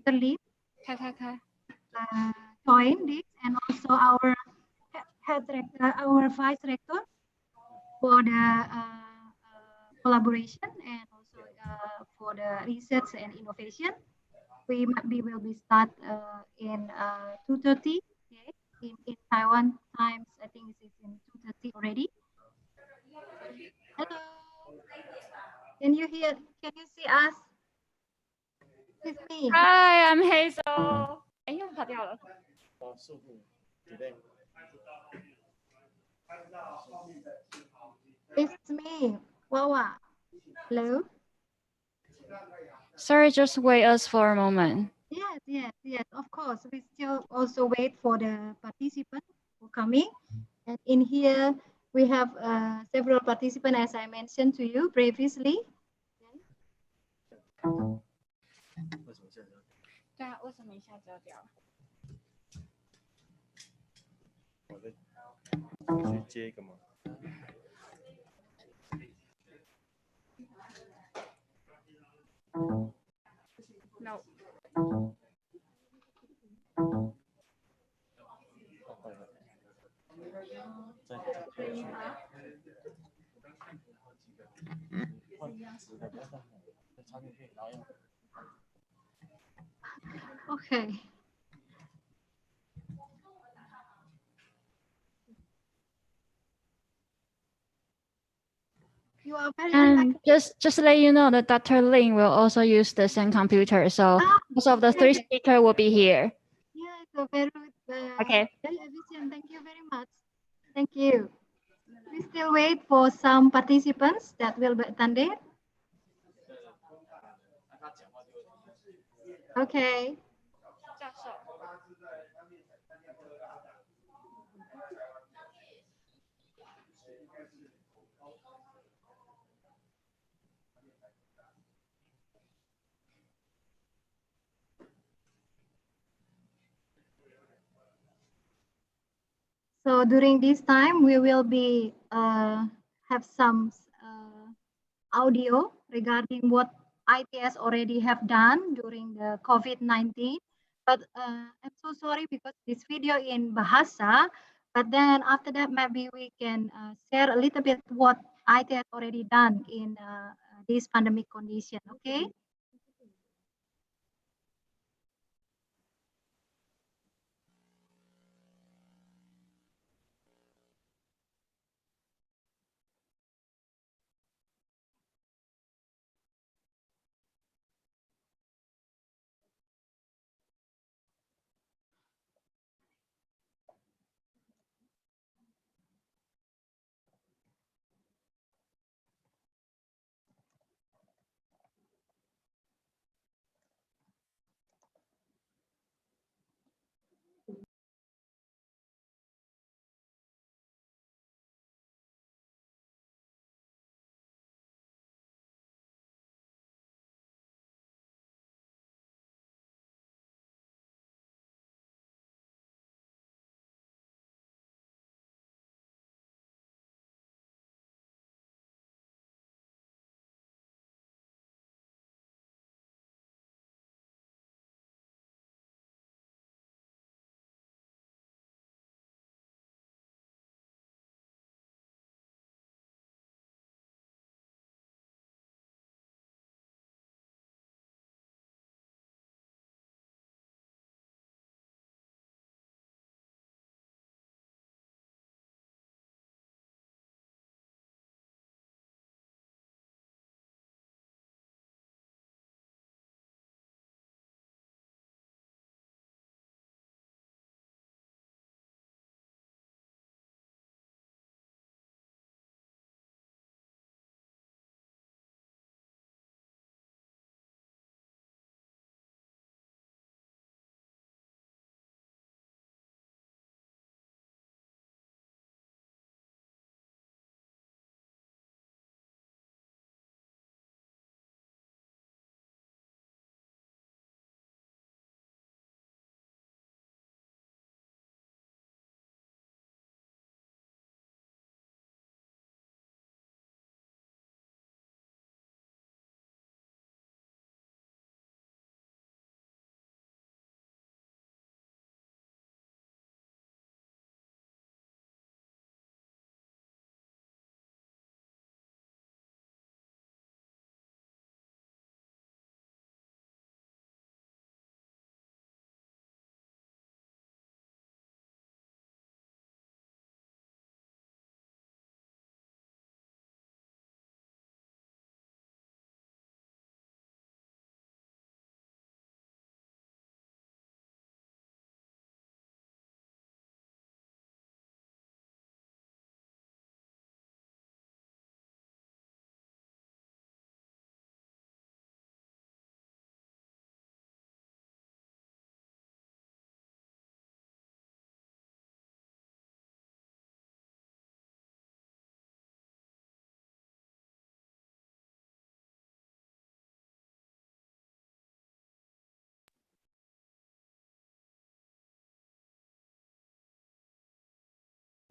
Dr. Lee ค่ะค่ะค่ะ joined this, and also our our vice rector for the collaboration, and also for the research and innovation. We will be start in 2:30. Okay, in Taiwan times, I think it's in 2:30 already. Hello, can you hear? Can you see us? It's me. Hi, I'm Hazel. 哎呀，跑掉了。It's me, Wawa. Hello. Sorry, just wait us for a moment. Yes, yes, yes. Of course, we still also wait for the participants who coming. And in here, we have several participants, as I mentioned to you previously. 对啊，为什么一下子要掉？我去接一个吗？ No. Okay. You are very And just to let you know that Dr. Ling will also use the same computer, so most of the three speakers will be here. Yeah, so very Okay. very efficient. Thank you very much. Thank you. We still wait for some participants that will be attending. Okay. So during this time, we will be have some audio regarding what ITS already have done during the COVID-19. But I'm so sorry because this video in Bahasa, but then after that, maybe we can share a little bit what ITS already done in this pandemic condition, okay?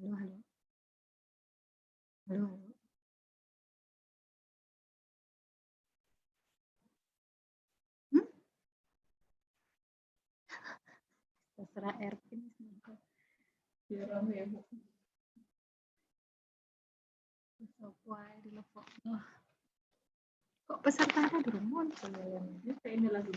Halo, halo. Halo, halo. Terserah Ervin. Kok pesertanya belum muncul ya? Ini lagi.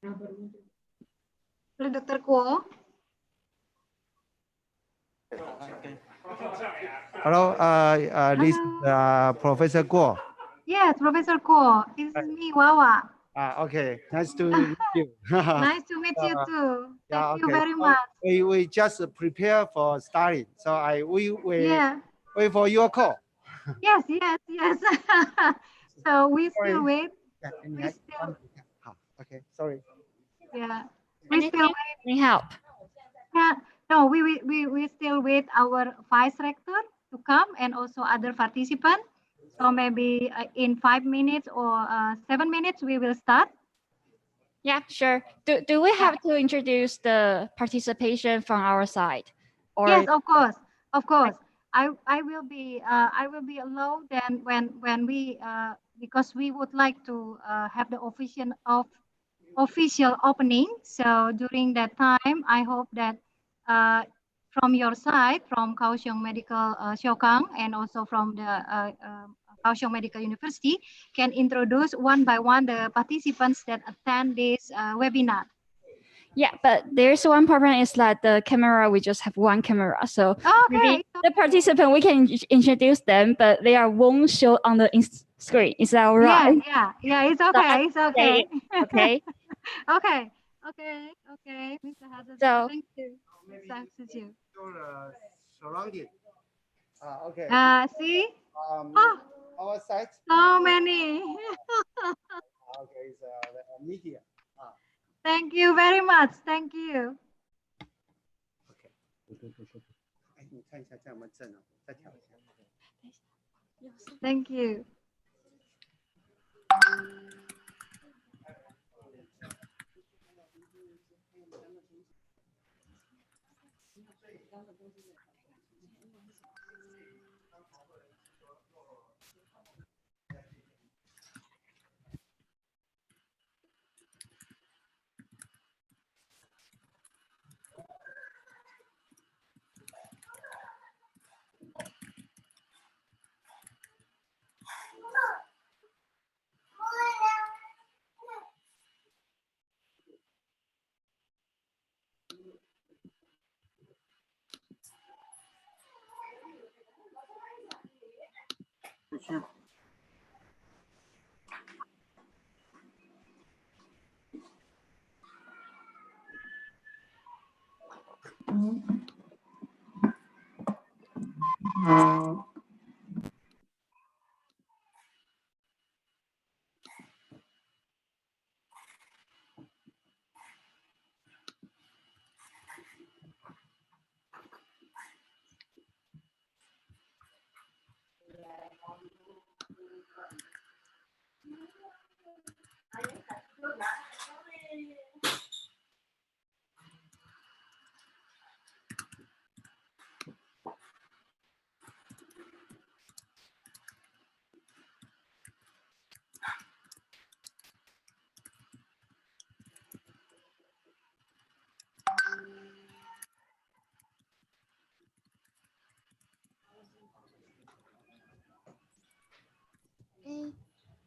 Halo, Dr. Kuo. Hello, this is Professor Guo. Yes, Professor Kuo. This is me, Wawa. Okay, nice to meet you. Nice to meet you too. Yeah, Thank you okay. very So much. we just prepare for starting. So we Yeah. wait for your call. Yes, yes, yes. So we still Sorry. wait. 哎，你 We 还 still, 好 ，OK, sorry. yeah. We still Anything? wait. Any help? Yeah. No, we still wait our vice rector to come and also other participants. So maybe in 5 minutes or 7 minutes we will start. Yeah, sure. Do we have to introduce the participation from our side? Or Yes, of course, of course. I will be alone then when we because we would like to have the official opening. So during that time, I hope that uh, from your side, from Kaohsiung Medical Shokang, and also from the Kaohsiung Medical University, can introduce one by one the participants that attend this webinar. yeah, but there's one problem is that the camera, we just have one camera. So maybe the participant, we can introduce them, but they won't show on the screen. Is that all right? Yeah, it's okay, it's okay. Okay. Okay, okay, Mr. Hazard. So Thank you. Thank you. Surrounded. Okay. See? Our site. So many. Okay, it's the media. Thank you very much. Thank you. OK，哎，你看一下这样有没有正啊？再调一下。Thank you. Mm.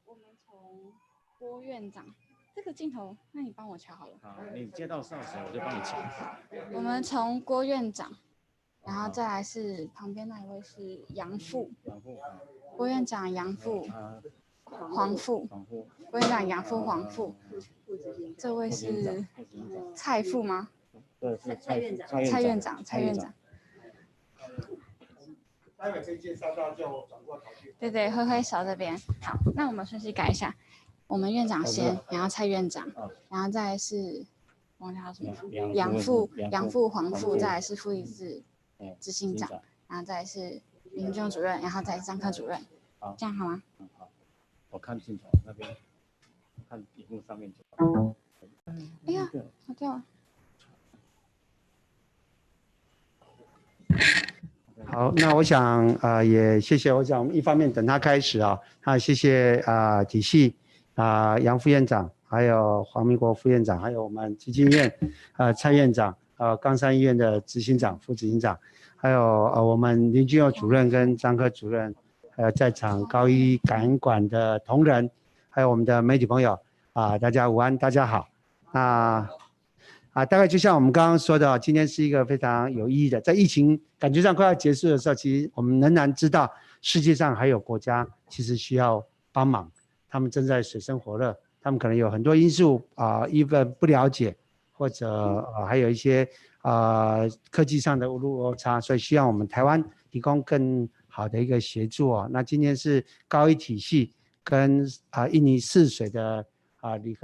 我们从郭院长这个镜头，那你帮我调好了。好，你接到哨时我就帮你调。我们从郭院长，然后再来是旁边那一位是杨副，郭院长、杨副、黄副，郭院长、杨副、黄副，这位是蔡副吗？对，是蔡院长。蔡院长。待会可以介绍到就转过头去。对对，挥挥手这边。好，那我们顺序改一下，我们院长先，然后蔡院长，然后再来是忘记他什么，杨副、黄副，再来是副理执行长，然后再来是民政主任，然后再是张科主任。好，这样好吗？好，我看镜头那边，看荧幕上面就好。哎呀，好掉了。好，那我想也谢谢，我想一方面等他开始谢谢体系杨副院长，还有黄明国副院长，还有我们基金院蔡院长，冈山医院的执行长、副执行长，还有我们林俊佑主任跟张科主任，还有在场高医感染馆的同仁，还有我们的媒体朋友大家午安，大家好。大概就像我们刚刚说的，今天是一个非常有意义的，在疫情感觉上快要结束的时候，其实我们仍然知道世界上还有国家其实需要帮忙，他们正在水深火热，他们可能有很多因素even 不了解，或者还有一些科技上的误差，所以需要我们台湾提供更好的一个协助哦。那今天是高一体系跟印尼泗水的理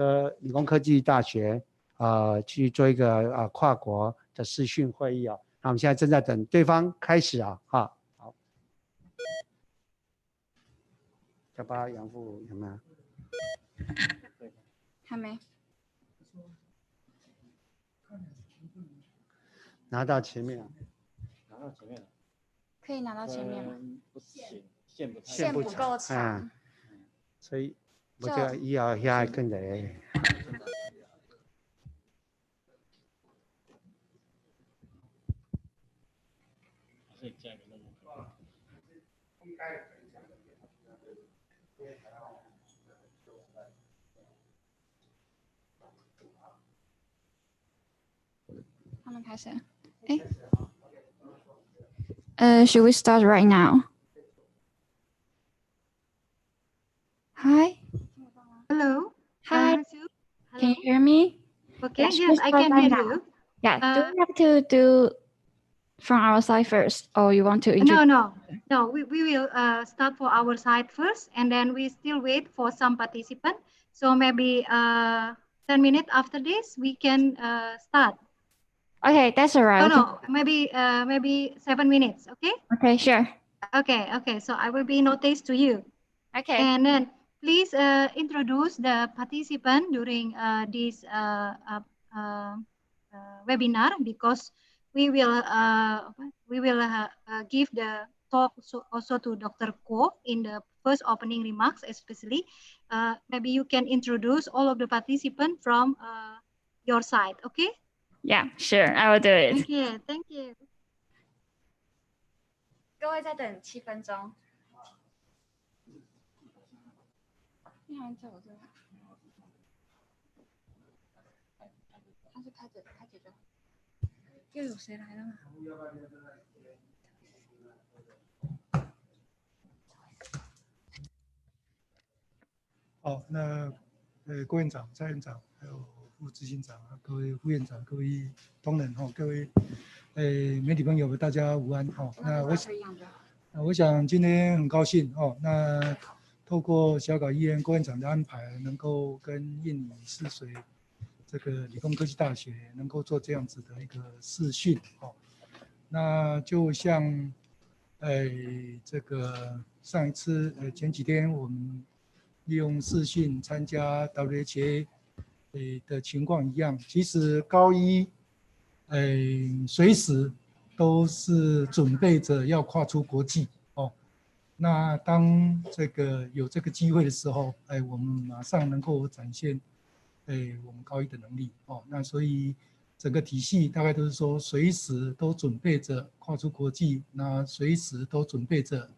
工科技大学去做一个跨国的视讯会议哦。那我们现在正在等对方开始好，要不要杨副有没有？还没。拿到前面了，拿到前面了。可以拿到前面吗？不行，线不太线不够长，所以我就要下跟着。他们开始。Should we start right now? Hi. Hello. Hi. Hello. Can you hear me? Okay. Yeah, Yes, I can hear you. Yeah. Do we have to do from our side first, or you want to introduce? No. We will start for our side first, and then we still wait for some participants. So maybe 10 minutes after this, we can start. Okay, that's all right. No, maybe 7 minutes. Okay. Okay, sure. Okay. So I will be notice to you. Okay. And then please introduce the participant during this webinar, because we will give the talk also to Dr. Ko in the first opening remarks, especially. Maybe you can introduce all of the participants from your side, okay? Yeah, sure. I will do it. Thank you. 各位再等7分钟。你好，在我这。他是开解就好。又有谁来了吗？好，那郭院长、蔡院长，还有副执行长各位副院长、各位同仁各位媒体朋友们，大家午安那我想今天很高兴那透过小港医院郭院长的安排，能够跟印尼泗水这个理工科技大学能够做这样子的一个视讯那就像这个上一次前几天我们利用视讯参加 WHA 的情况一样，其实高一随时都是准备着要跨出国际那当这个有这个机会的时候我们马上能够展现我们高一的能力那所以整个体系大概都是说随时都准备着跨出国际，那随时都准备着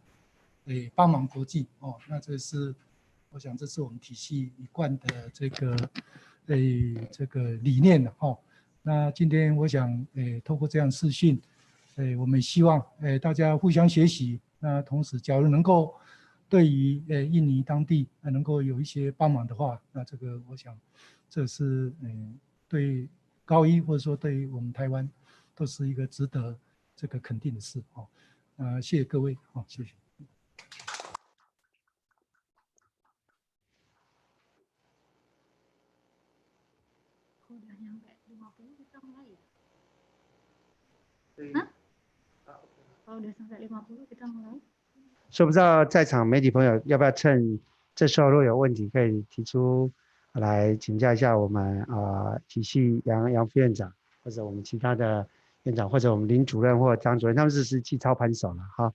帮忙国际那这是我想这是我们体系一贯的这个理念那今天我想透过这样视讯我们希望大家互相学习，那同时假如能够对于印尼当地能够有一些帮忙的话，那这个我想这是对高一或者说对于我们台湾都是一个值得这个肯定的事谢谢各位谢谢。Udah nyampe 50 kita mulai ya? Kalau udah sampai 50 kita mulai. 所以不知道在场媒体朋友要不要趁这时候若有问题可以提出来请教一下我们体系杨副院长，或者我们其他的院长，或者我们林主任或张主任，他们是实际操盘手了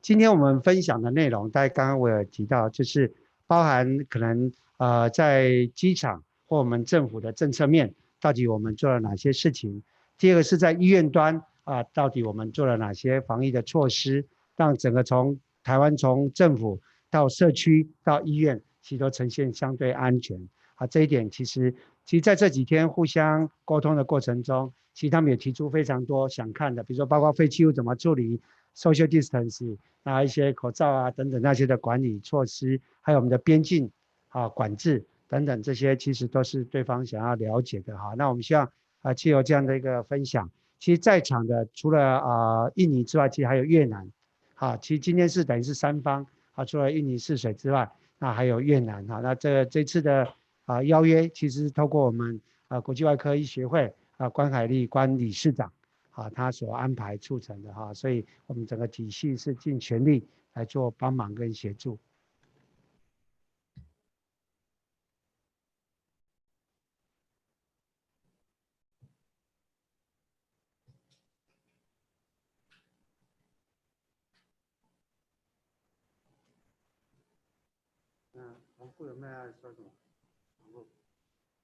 今天我们分享的内容，大概刚刚我有提到，就是包含可能在机场或我们政府的政策面，到底我们做了哪些事情？第二个是在医院端到底我们做了哪些防疫的措施，让整个从台湾从政府到社区到医院，其实都呈现相对安全这一点其实在这几天互相沟通的过程中，其实他们也提出非常多想看的，比如说包括废弃物怎么处理 ，social distance， 一些口罩等等那些的管理措施，还有我们的边境管制等等，这些其实都是对方想要了解的哈。那我们希望藉由这样的一个分享，其实在场的除了印尼之外，其实还有越南，其实今天是等于是3方除了印尼泗水之外，那还有越南那这次的邀约，其实是透过我们国际外科医学会关海丽关理事长他所安排促成的所以我们整个体系是尽全力来做帮忙跟协助。王副有没有要说什么？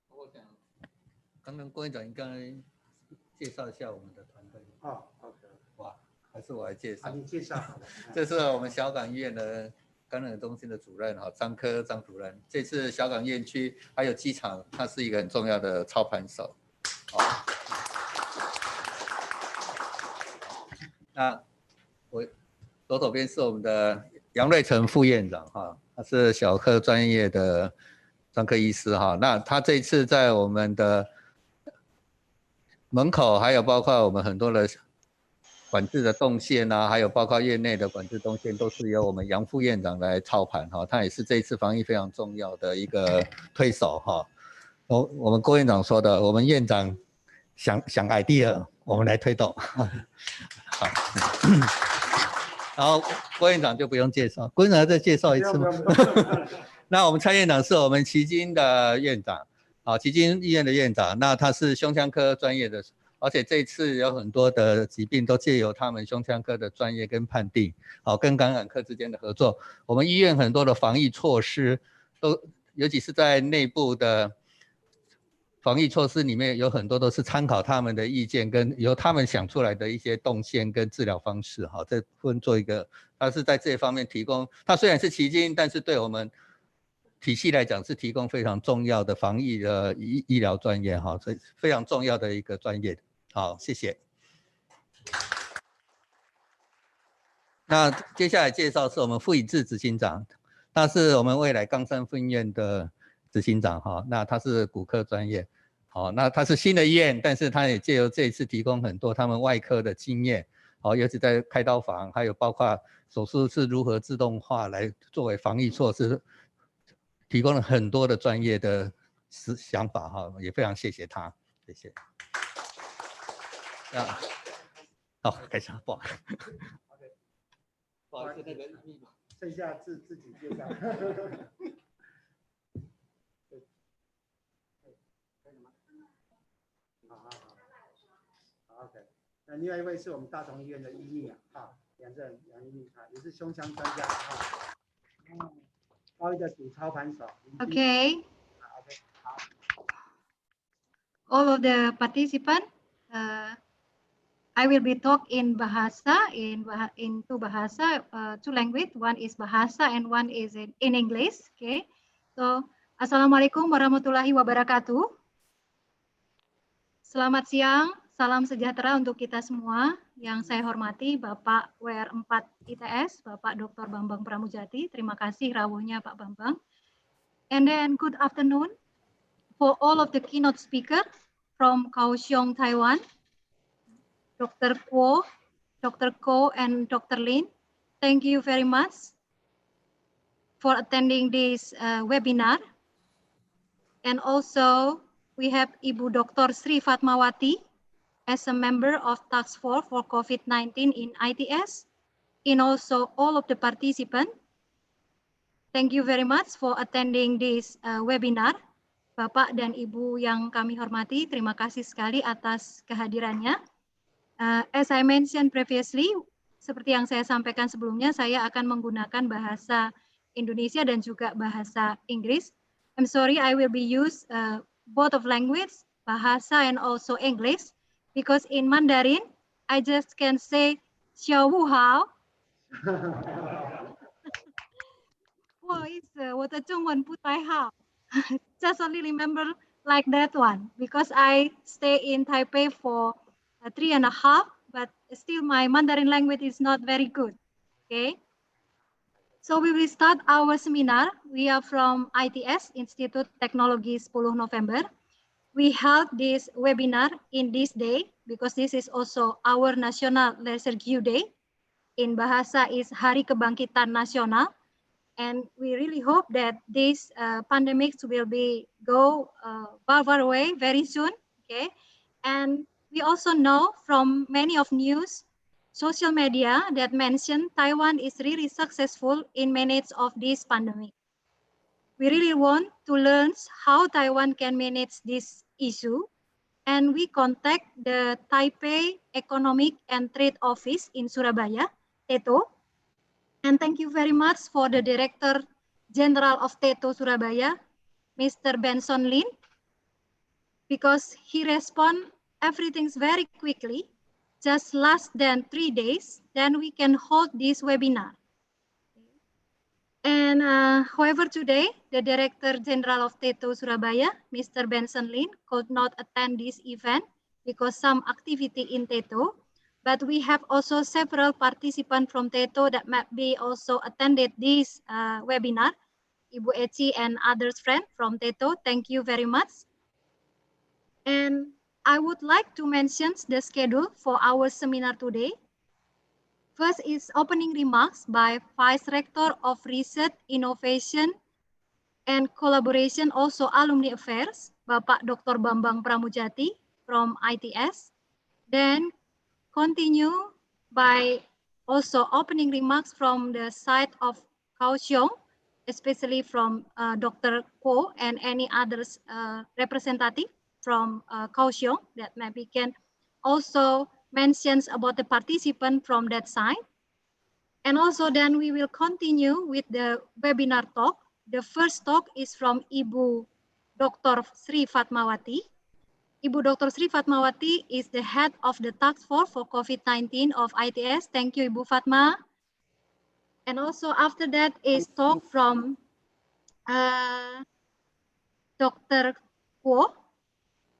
我想，刚刚郭院长应该介绍一下我们的团队。OK。哇，还是我来介绍。你介绍好了。这是我们小港医院的感染中心的主任张科张主任。这次小港院区还有机场，他是一个很重要的操盘手。那我左手边是我们的杨瑞成副院长他是小科专业的专科医师那他这一次在我们的门口，还有包括我们很多的管制的动线还有包括院内的管制动线，都是由我们杨副院长来操盘他也是这一次防疫非常重要的一个推手我们郭院长说的，我们院长想 idea， 我们来推动好。然后郭院长就不用介绍，郭院长再介绍一次吗？那我们蔡院长是我们旗津的院长，旗津医院的院长，那他是胸腔科专业的，而且这次有很多的疾病都借由他们胸腔科的专业跟判定，跟感染科之间的合作，我们医院很多的防疫措施都，尤其是在内部的防疫措施里面，有很多都是参考他们的意见，跟由他们想出来的一些动线跟治疗方式这部分做一个，他是在这方面提供，他虽然是旗津，但是对我们体系来讲是提供非常重要的防疫的医疗专业所以非常重要的一个专业。好，谢谢。那接下来介绍是我们傅以志执行长，他是我们未来冈山分院的执行长那他是骨科专业，那他是新的医院，但是他也借由这一次提供很多他们外科的经验，尤其在开刀房，还有包括手术是如何自动化来作为防疫措施，提供了很多的专业的想法也非常谢谢他，谢谢。好，开始，不好意思。不好意思，那个剩下自己介绍。好 ，OK。那另外一位是我们大同医院的医秘杨医秘也是胸腔专家高一的主操盘手。Okay. All of the participants, I will be talk in bahasa, in two bahasa, two language. One is bahasa and one is in English. Okay. So, Assalamualaikum warahmatullahi wabarakatuh. Selamat siang, salam sejahtera untuk kita semua. Yang saya hormati Bapak WR4 ITS, Bapak Dr. Bambang Pramujati. Terima kasih rawuhnya Pak Bambang. And then good afternoon for all of the keynote speaker from Kaohsiung, Taiwan. Dr. Kuo, Dr. Ko, and Dr. Lin, thank you very much for attending this webinar. And also, we have Ibu Dr. Sri Fatmawati as a member of Task Force for COVID-19 in ITS, and also all of the participants. Thank you very much for attending this webinar. Bapak dan Ibu yang kami hormati, terima kasih sekali atas kehadirannya. As I mentioned previously, seperti yang saya sampaikan sebelumnya, saya akan menggunakan bahasa Indonesia dan juga bahasa Inggris. I'm sorry, I will be use both of language, bahasa and also English, because in Mandarin, I just can say 小物好。不好意思，我的中文不太好。Just only remember like that one, because I stay in Taipei for 3.5, but still my Mandarin language is not very good. Okay. So we will start our seminar. We are from ITS, Institute Teknologi 10 November. We held this webinar in this day because this is also our National Laser Q Day. In Bahasa is Hari Kebangkitan Nasional. And we really hope that this pandemic will be go far away very soon. Okay, and we also know from many of news, social media that mention Taiwan is really successful in manage of this pandemic. We really want to learn how Taiwan can manage this issue, and we contact the Taipei Economic and Trade Office in Surabaya, TETO. And thank you very much for the Director General of TETO Surabaya, Mr. Benson Lin, because he respond everything very quickly, just less than 3 days, then we can hold this webinar. And however, today, the Director General of TETO Surabaya, Mr. Benson Lin, could not attend this event because some activity in TETO, but we have also several participants from TETO that might be also attended this webinar. Ibu Eci and others friends from TETO, thank you very much. And I would like to mention the schedule for our seminar today. First is opening remarks by Vice Rector of Research, Innovation, and Collaboration, also Alumni Affairs, Bapak Dr. Bambang Pramujati from ITS. Then continue by also opening remarks from the side of Kaohsiung, especially from Dr. Ko and any others representative from Kaohsiung that maybe can also mentions about the participant from that side. And also then we will continue with the webinar talk. The first talk is from Ibu Dr. Sri Fatmawati. Ibu Dr. Sri Fatmawati is the head of the task force for COVID-19 of ITS. Thank you, Ibu Fatma. And also after that is talk from Dr. Kuo,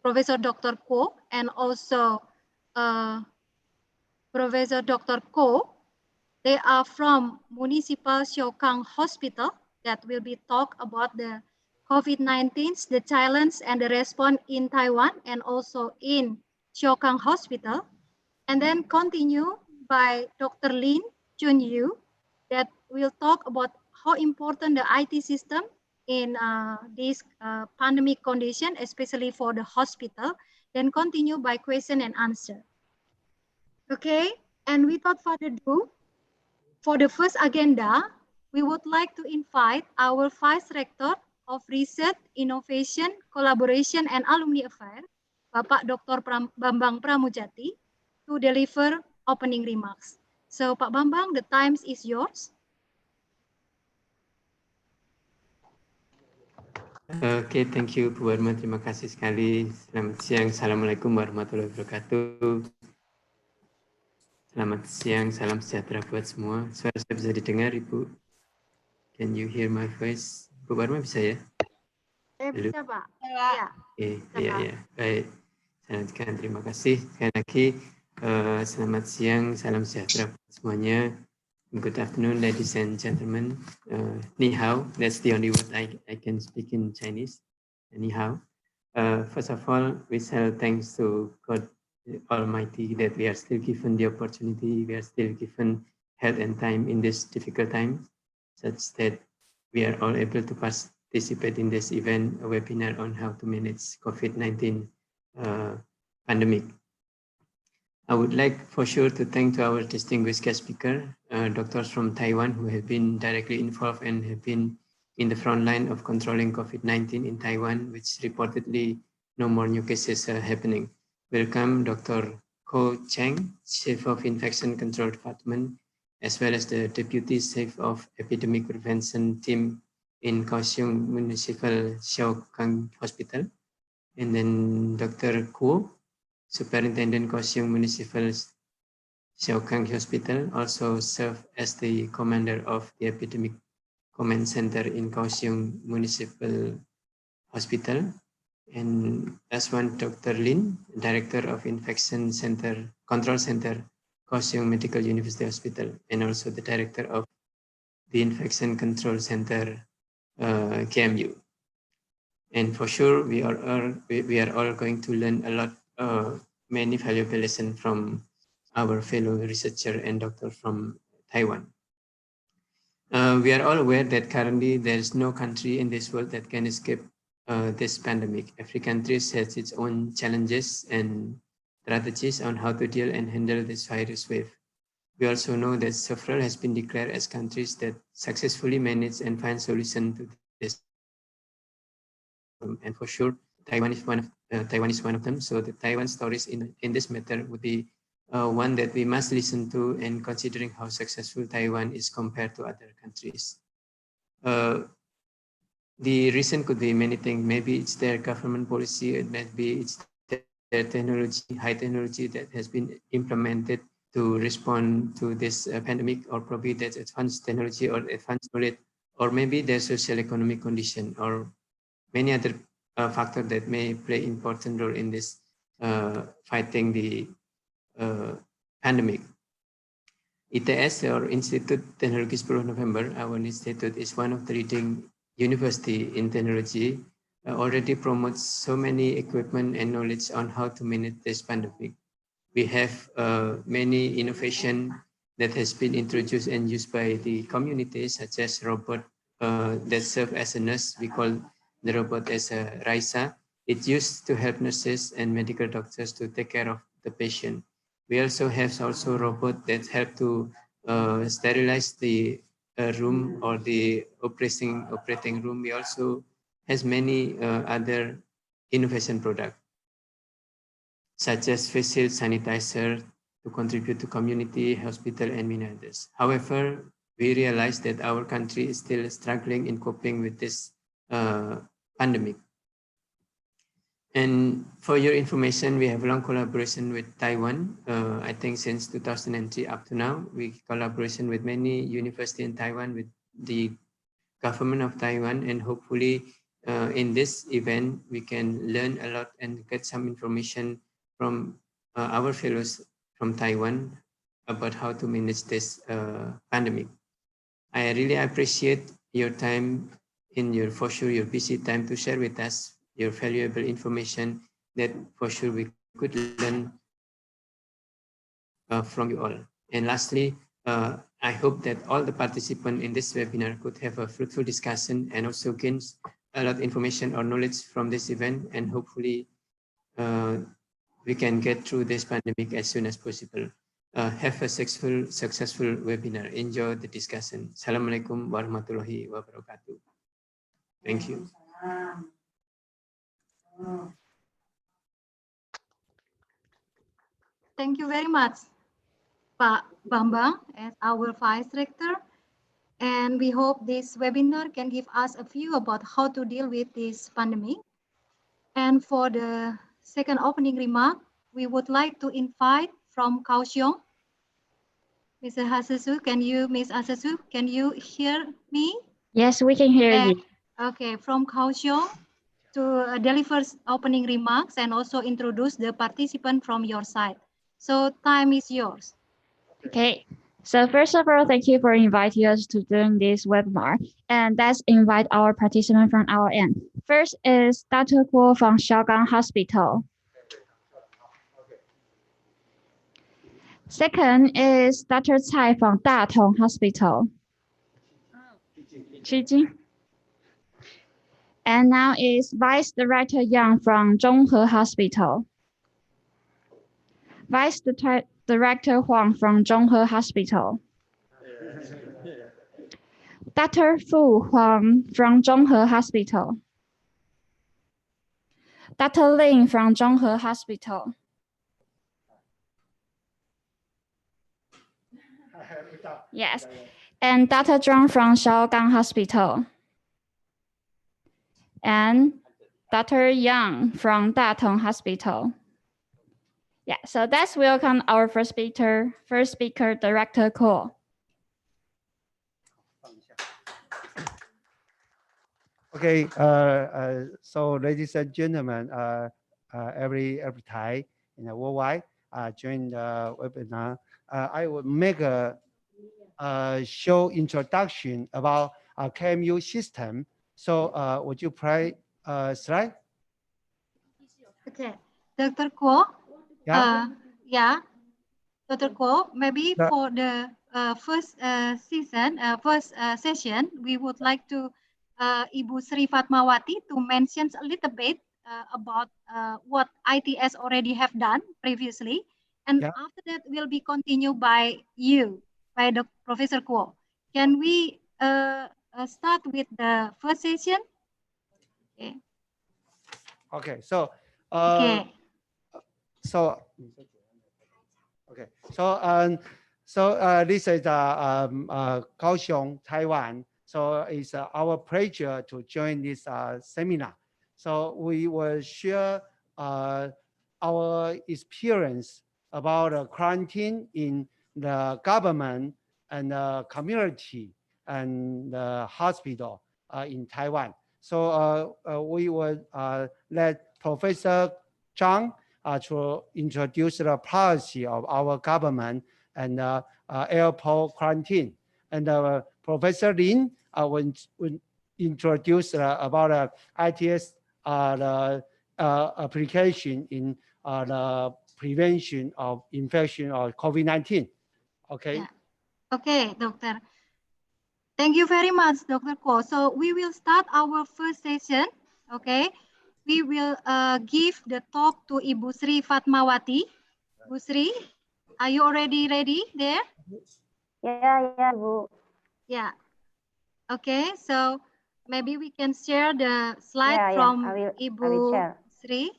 Professor Dr. Kuo, and also Professor Dr. Ko. They are from Municipal Siokang Hospital that will be talk about the COVID-19, the challenge and the response in Taiwan and also in Siokang Hospital. And then continue by Dr. Lin Chunyu that will talk about how important the IT system in this pandemic condition, especially for the hospital. Then continue by question and answer. Okay, and without further ado, for the first agenda, we would like to invite our Vice Rector of Research, Innovation, Collaboration, and Alumni Affairs, Bapak Dr. Bambang Pramujati, to deliver opening remarks. So, Pak Bambang, the time is yours. Oke, thank you Bu Warma, terima kasih sekali. Selamat siang, Assalamualaikum warahmatullahi wabarakatuh. Selamat siang, salam sejahtera buat semua. Suara saya bisa didengar, Ibu? Can you hear my voice? Bu Warma bisa ya? Bisa, Pak. Ya. Iya. Baik. Sangat terima kasih. Sekali lagi, selamat siang, salam sejahtera buat semuanya. Good afternoon, ladies and gentlemen. Ni hao, that's the only word I can speak in Chinese. Ni hao. First of all, we shall thanks to God Almighty that we are still given the opportunity, we are still given health and time in this difficult time, such that we are all able to participate in this event, a webinar on how to manage COVID-19 pandemic. I would like for sure to thank to our distinguished guest speaker, doctors from Taiwan who have been directly involved and have been in the front line of controlling COVID-19 in Taiwan, which reportedly no more new cases are happening. Welcome Dr. Ko Cheng, Chief of Infection Control Department, as well as the Deputy Chief of Epidemic Prevention Team in Kaohsiung Municipal Siokang Hospital. And then Dr. Kuo, Superintendent Kaohsiung Municipal Siokang Hospital, also served as the commander of the Epidemic Command Center in Kaohsiung Municipal Hospital. And as one, Dr. Lin, Director of Infection Control Center, Kaohsiung Medical University Hospital, and also the Director of the Infection Control Center, KMU. And for sure, we are all going to learn a lot, many valuable lessons from our fellow researcher and doctor from Taiwan. We are all aware that currently there is no country in this world that can escape this pandemic. Every country has its own challenges and strategies on how to deal and handle this virus wave. We also know that several has been declared as countries that successfully manage and find solutions to this. And for sure, Taiwan is one of them. So the Taiwan stories in this matter would be one that we must listen to, and considering how successful Taiwan is compared to other countries. The reason could be many things. Maybe it's their government policy, maybe it's their technology, high technology that has been implemented to respond to this pandemic, or probably that's advanced technology or advanced knowledge, or maybe their social economic condition, or many other factors that may play important role in this fighting the pandemic. ITS, or Institute Teknologi 10 November, our institute is one of the leading university in technology, already promotes so many equipment and knowledge on how to manage this pandemic. We have many innovation that has been introduced and used by the community, such as robot that serve as a nurse. We call the robot as a Raisa. It's used to help nurses and medical doctors to take care of the patient. We also have robot that help to sterilize the room or the operating room. We also has many other innovation products, such as face shield sanitizer to contribute to community, hospital, and many others. However, we realize that our country is still struggling in coping with this pandemic. And for your information, we have a long collaboration with Taiwan. I think since 2003 up to now, we collaboration with many universities in Taiwan, with the government of Taiwan, and hopefully in this event, we can learn a lot and get some information from our fellows from Taiwan about how to manage this pandemic. I really appreciate your time for sure your busy time to share with us your valuable information that for sure we could learn from you all. And lastly, I hope that all the participants in this webinar could have a fruitful discussion and also gain a lot of information or knowledge from this event, and hopefully we can get through this pandemic as soon as possible. Have a successful webinar. Enjoy the discussion. Assalamualaikum warahmatullahi wabarakatuh. Thank you. Thank you very much, Pak Bambang, as our Vice Rector. And we hope this webinar can give us a view about how to deal with this pandemic. And for the second opening remark, we would like to invite from Kaohsiung, Mr. Hasesu, Miss Hasesu, can you hear me? Yes, we can hear you. Okay, from Kaohsiung to deliver opening remarks and also introduce the participant from your side. So time is yours. Okay. So first of all, thank you for inviting us to join this webinar. And let's invite our participants from our end. First is Dr. Guo from Xiaogang Hospital. Second is Dr. Cai from Datong Hospital. Qijing. And now is Vice Director Yang from Zhonghe Hospital. Vice Director Huang from Zhonghe Hospital. Dr. Fu Huang from Zhonghe Hospital. Dr. Lin from Zhonghe Hospital. Yes, and Dr. Zhang from Xiaogang Hospital. And Dr. Yang from Datong Hospital. Yeah, so let's welcome our first speaker, Director Ko. Okay, so ladies and gentlemen, every Thai worldwide join the webinar. I will make a show introduction about KMU system. So would you play slide? Okay, Dr. Ko. Yeah. Yeah, Dr. Ko. Maybe Yeah. for the first session, we would like to Ibu Sri Fatmawati to mention a little bit about what ITS already have done previously, and Yeah. after that will be continued by you, by the Professor Ko. Can we start with the first session? Okay. Okay. So. Okay. So. Okay. So this is Kaohsiung, Taiwan. So it's our pleasure to join this seminar. So we will share our experience about quarantine in the government and the community and the hospital in Taiwan. So we will let Professor Zhang to introduce the policy of our government and airport quarantine. And Professor Lin will introduce about ITS the application in the prevention of infection of COVID-19. Okay. Yeah. Okay, Doctor. Thank you very much, Dr. Ko. So we will start our first session. Okay. We will give the talk to Ibu Sri Fatmawati. Ibu Sri, are you already ready there? Yeah, Bu. Yeah. Okay, so maybe we can share the slide Yeah, from I will Ibu share. Sri.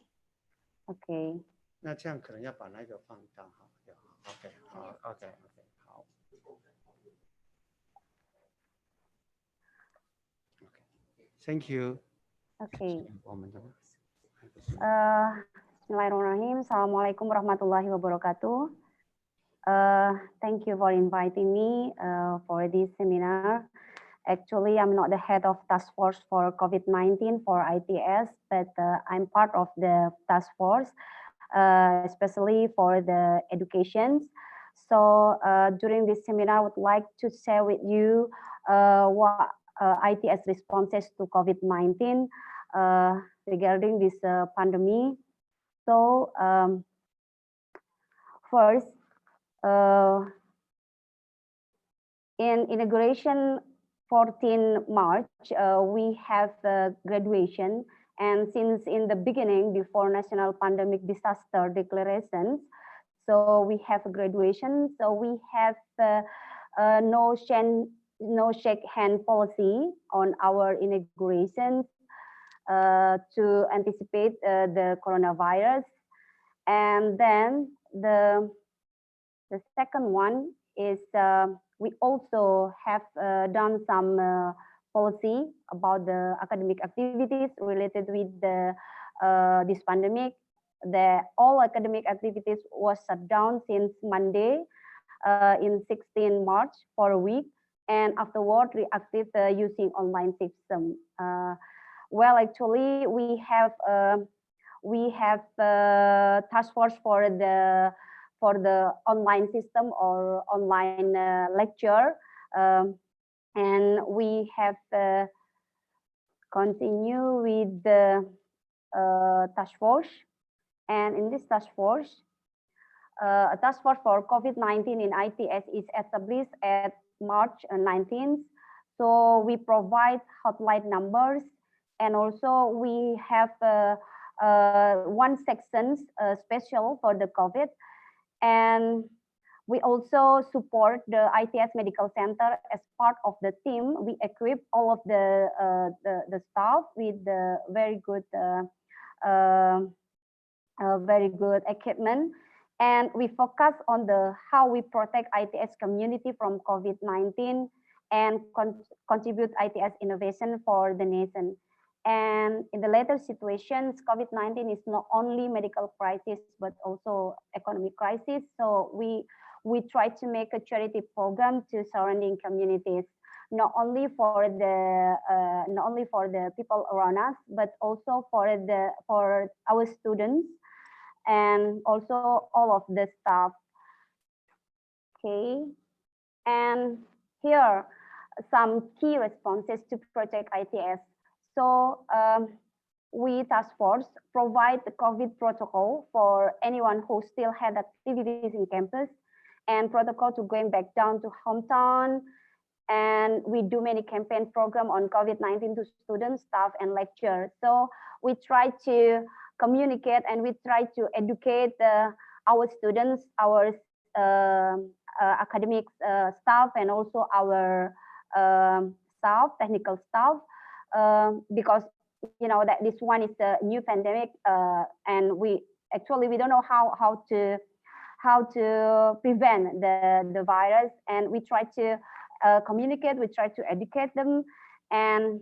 Okay. 那这样可能要把那个放大哈。OK， 好 ，OK， 好。Thank you. Okay. 我们的。Bismillahirrahmanirrahim. Assalamualaikum warahmatullahi wabarakatuh. Thank you for inviting me for this seminar. Actually, I'm not the head of task force for COVID-19 for ITS, but I'm part of the task force, especially for the education. So during this seminar, I would like to share with you what ITS responses to COVID-19 regarding this pandemic. So first, in inauguration 14 March, we have graduation. And since in the beginning, before national pandemic disaster declarations, so we have graduation. So we have no shake hand policy on our inaugurations to anticipate the coronavirus. And then the second one is we also have done some policy about the academic activities related with the this pandemic. All academic activities was shut down since Monday in 16 March for a week, and afterward reactive using online system. Well, actually, we have task force for the online system or online lecture, and we have continue with the task force. And in this task force, a task force for COVID-19 in ITS is established at March 19th. So we provide hotline numbers, and also we have one section special for the COVID. And we also support the ITS Medical Center as part of the team. We equip all of the staff with the very good equipment, and we focus on how we protect ITS community from COVID-19 and contribute ITS innovation for the nation. And in the later situations, COVID-19 is not only medical crisis, but also economic crisis. So we try to make a charity program to surrounding communities, not only for the people around us, but also for our students and also all of the staff. Okay, and here some key responses to Project ITS. So we task force provide the COVID protocol for anyone who still had activities in campus, and protocol to going back down to hometown. And we do many campaign program on COVID-19 to students, staff, and lecturers. So we try to communicate and we try to educate our students, our academic staff, and also our staff, technical staff, because you know that this one is a new pandemic, and we don't know how to prevent the virus, and we try to communicate, we try to educate them, and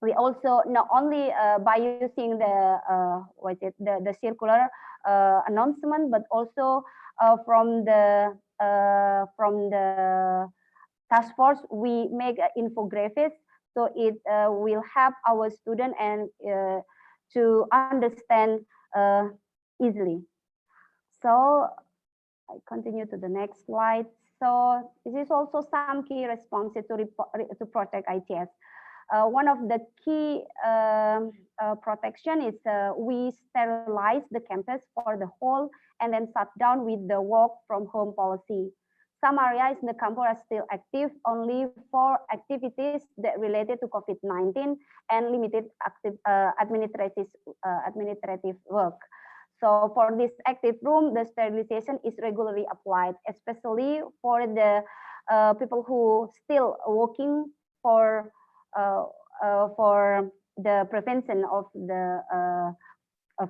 we also not only by using the circular announcement, but also from the task force we make infographics, so it will help our student and to understand easily. So I continue to the next slide. So this is also some key responses to Project ITS. One of the key protection is we sterilize the campus for the whole and then shut down with the work from home policy. Some areas in the campus are still active only for activities that related to COVID-19 and limited administrative work. So for this active room, the sterilization is regularly applied, especially for the people who still working for the prevention of the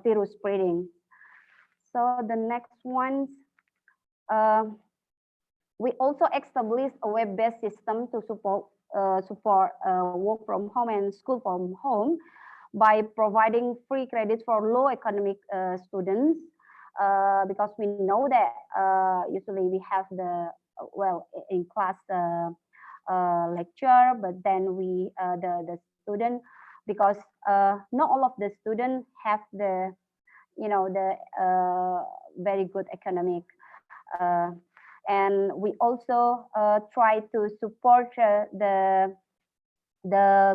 virus spreading. So the next one, we also established a web-based system to support work from home and school from home by providing free credits for low economic students, because we know that usually we have the in class lecture, but then we the student, because not all of the students have the very good economic, and we also try to support the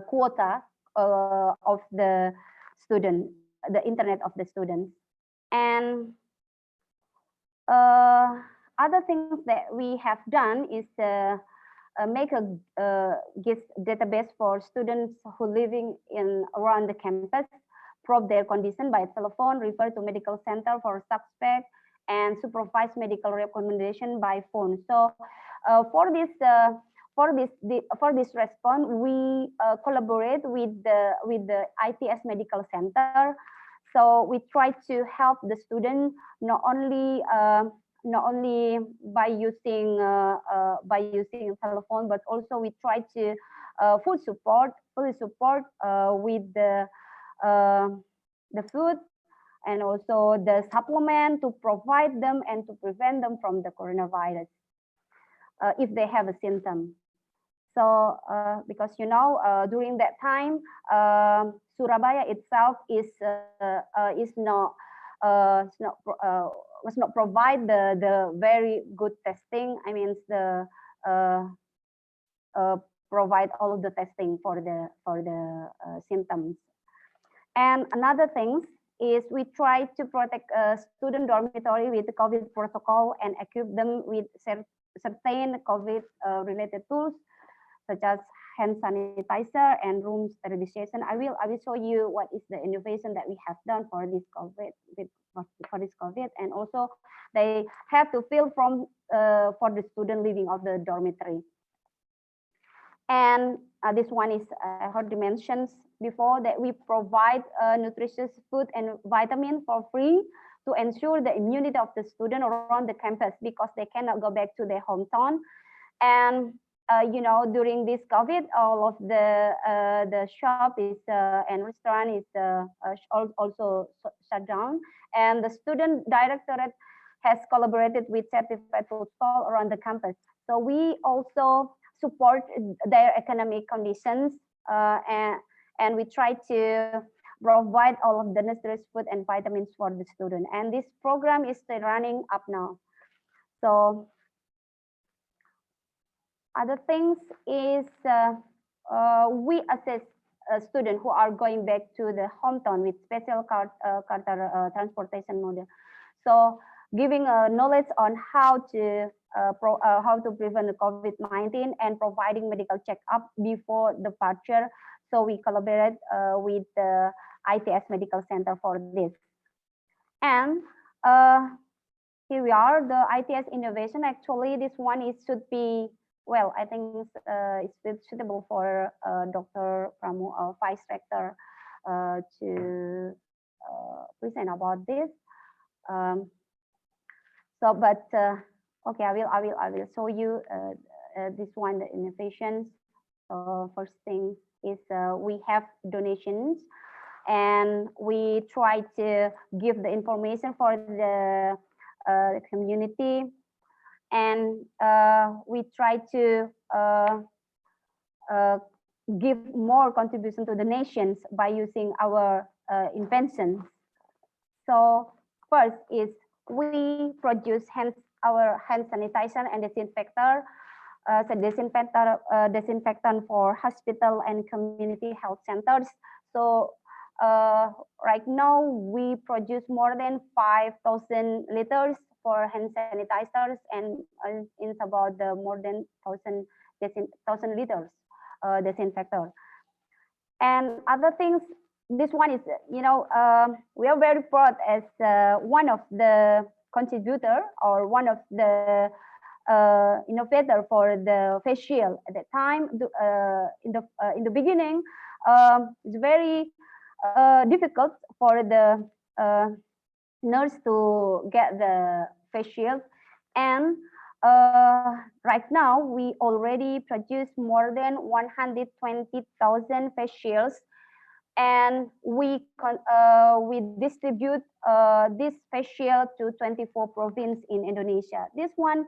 quota of the student, the internet of the students. And other things that we have done is make a GIS database for students who living around the campus, probe their condition by telephone, refer to medical center for suspect, and supervise medical recommendation by phone. So for this response, we collaborate with the ITS Medical Center. So we try to help the student not only by using telephone, but also we try to fully support with the food and also the supplement to provide them and to prevent them from the coronavirus if they have a symptom. So because during that time, Surabaya itself was not provide the very good testing. I mean provide all of the testing for the symptoms. And another thing is we try to protect student dormitory with the COVID protocol and equip them with certain COVID related tools such as hand sanitizer and room sterilization. I will show you what is the innovation that we have done for this COVID, and also they have to fill from for the student living of the dormitory. And this one is I heard you mentioned before that we provide nutritious food and vitamin for free to ensure the immunity of the student around the campus, because they cannot go back to their hometown. And during this COVID, all of the shop is and restaurant is also shut down, and the student directorate has collaborated with certified food stall around the campus. So we also support their economic conditions, and we try to provide all of the necessary food and vitamins for the student. And this program is still running up now. So other things is we assess students who are going back to the hometown with special charter transportation model. So giving knowledge on how to prevent COVID-19 and providing medical checkup before departure. So we collaborate with the ITS Medical Center for this. And here we are, the ITS innovation. Actually, this one is should be, well, I think it's suitable for Dr. Pramu, Vice Rector, to present about this. Okay, I will show you this one, the innovations. First thing is we have donations, and we try to give the information for the community, and we try to give more contribution to the nations by using our inventions. So first is we produce our hand sanitizer and disinfector, disinfectant for hospital and community health centers. So right now we produce more than 5,000 liters for hand sanitizers, and it's about more than 1,000 liters disinfector. And other things, this one is, we are very proud as one of the contributor or one of the innovator for the face shield at that time. In the beginning, it's very difficult for the nurse to get the face shield, and right now we already produce more than 120,000 face shields, and we distribute this face shield to 24 provinces in Indonesia. This one,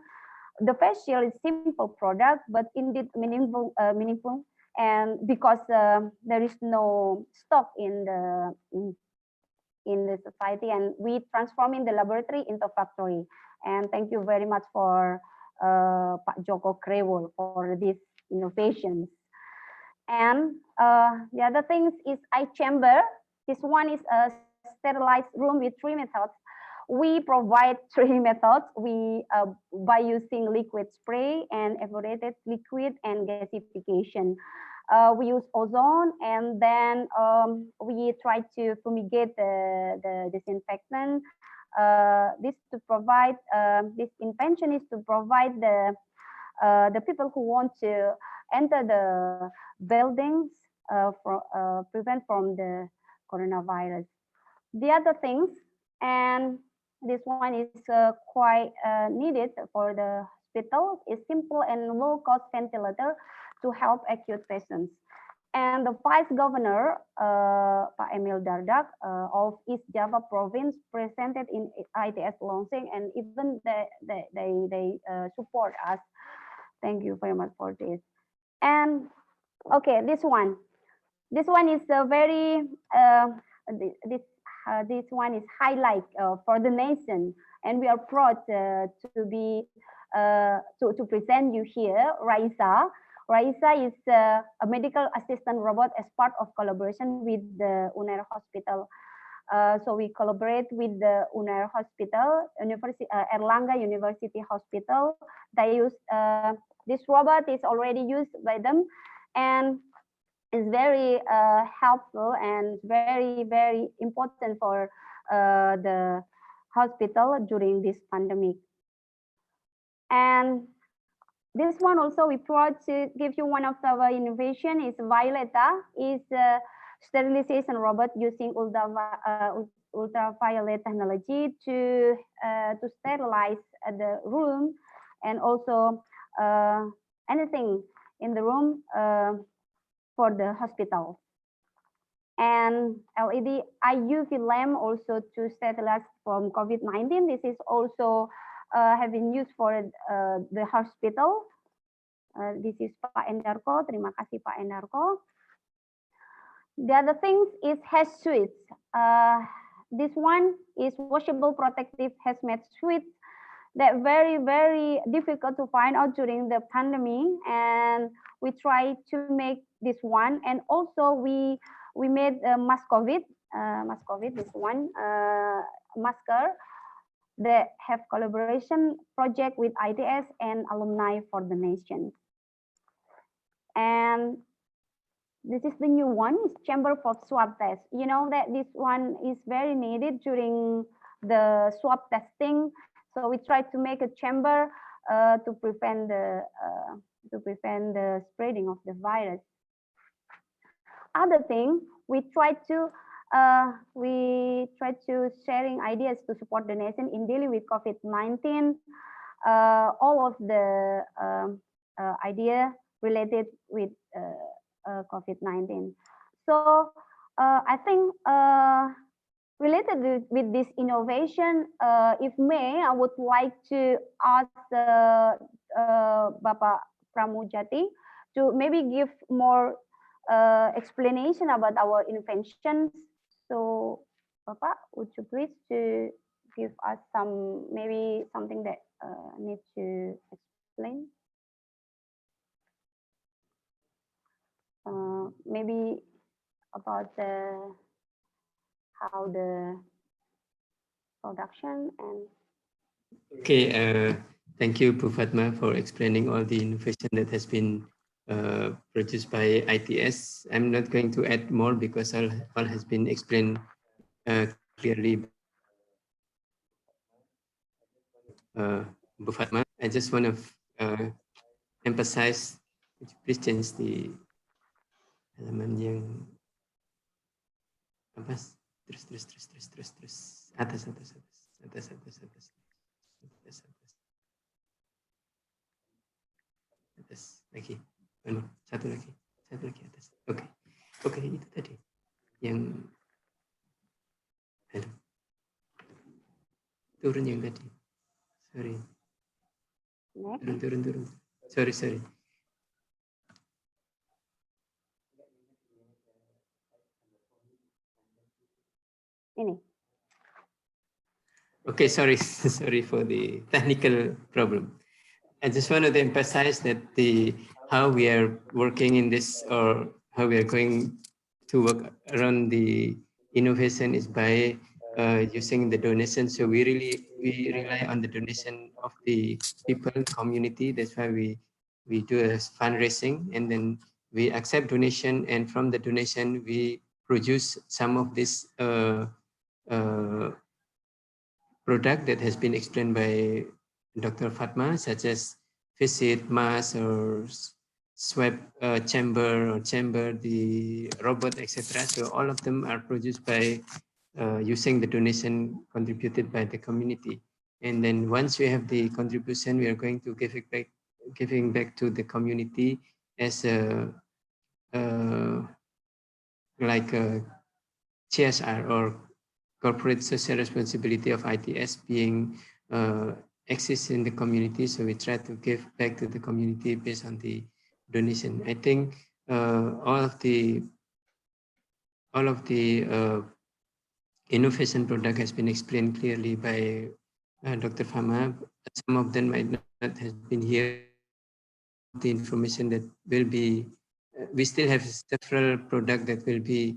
the face shield is simple product, but indeed meaningful, and because there is no stock in the society, and we transforming the laboratory into factory. And thank you very much for Pak Joko Krewol for these innovations. And the other things is eye chamber. This one is a sterilized room with 3 methods. We provide 3 methods. We by using liquid spray and evaporated liquid and gasification. We use ozone, and then we try to fumigate the disinfectant. This to provide this invention is to provide the people who want to enter the buildings prevent from the coronavirus. The other things, and this one is quite needed for the hospital, is simple and low cost ventilator to help acute patients. And the Vice Governor, Pak Emil Dardak of East Java Province, presented in ITS launching, and even they support us. Thank you very much for this. And okay, this one is a very this one is highlight for the nation, and we are proud to be to present you here, Raisa. Raisa is a medical assistant robot as part of collaboration with the UNAIR Hospital. So we collaborate with the UNAIR Hospital, Erlangga University Hospital. They use this robot is already used by them, and is very helpful and very, very important for the hospital during this pandemic. And this one also we proud to give you one of our innovation is Violeta, is a sterilization robot using ultraviolet technology to sterilize the room, and also anything in the room for the hospital. And LED UV lamp also to sterilize from COVID-19. This is also have been used for the hospital. This is Pak Endarko. Terima kasih Pak Endarko. The other things is hazmat suits. This one is washable protective hazmat suits. that very difficult to find out during the pandemic, and we try to make this one. And also we made mask COVID, this one masker that have collaboration project with ITS and alumni for the nation. And this is the new one, is chamber for swab test. You know that this one is very needed during the swab testing. So we try to make a chamber to prevent the spreading of the virus. Other thing, we try to sharing ideas to support the nation in dealing with COVID-19. All of the idea related with COVID-19. So I think related with this innovation, if may, I would like to ask Bapak Pramujati to maybe give more explanation about our inventions. So Bapak, would you please to give us some, maybe something that need to explain? Maybe about how the production and. Okay, thank you, Bu Fatma, for explaining all the innovation that has been produced by ITS. I'm not going to add more because all has been explained clearly. Bu Fatma, I just want to emphasize, would you please change the halaman yang apa? Terus atas lagi, satu lagi atas. Oke, itu tadi yang turun yang tadi, sorry, turun, sorry. Ini. Okay, sorry for the technical problem. I just wanted to emphasize that how we are working in this, or how we are going to work around the innovation, is by using the donation. So we rely on the donation of the people, community. That's why we do a fundraising, and then we accept donation, and from the donation we produce some of this product that has been explained by Dr. Fatma, such as visit, mask, or swab chamber, the robot, etc. So all of them are produced by using the donation contributed by the community. And then once we have the contribution, we are going to giving back to the community as like a CSR, or corporate social responsibility of ITS, being exists in the community. So we try to give back to the community based on the donation. I think all of the innovation product has been explained clearly by Dr. Fama. Some of them might not have been here. The information that will be, we still have several products that will be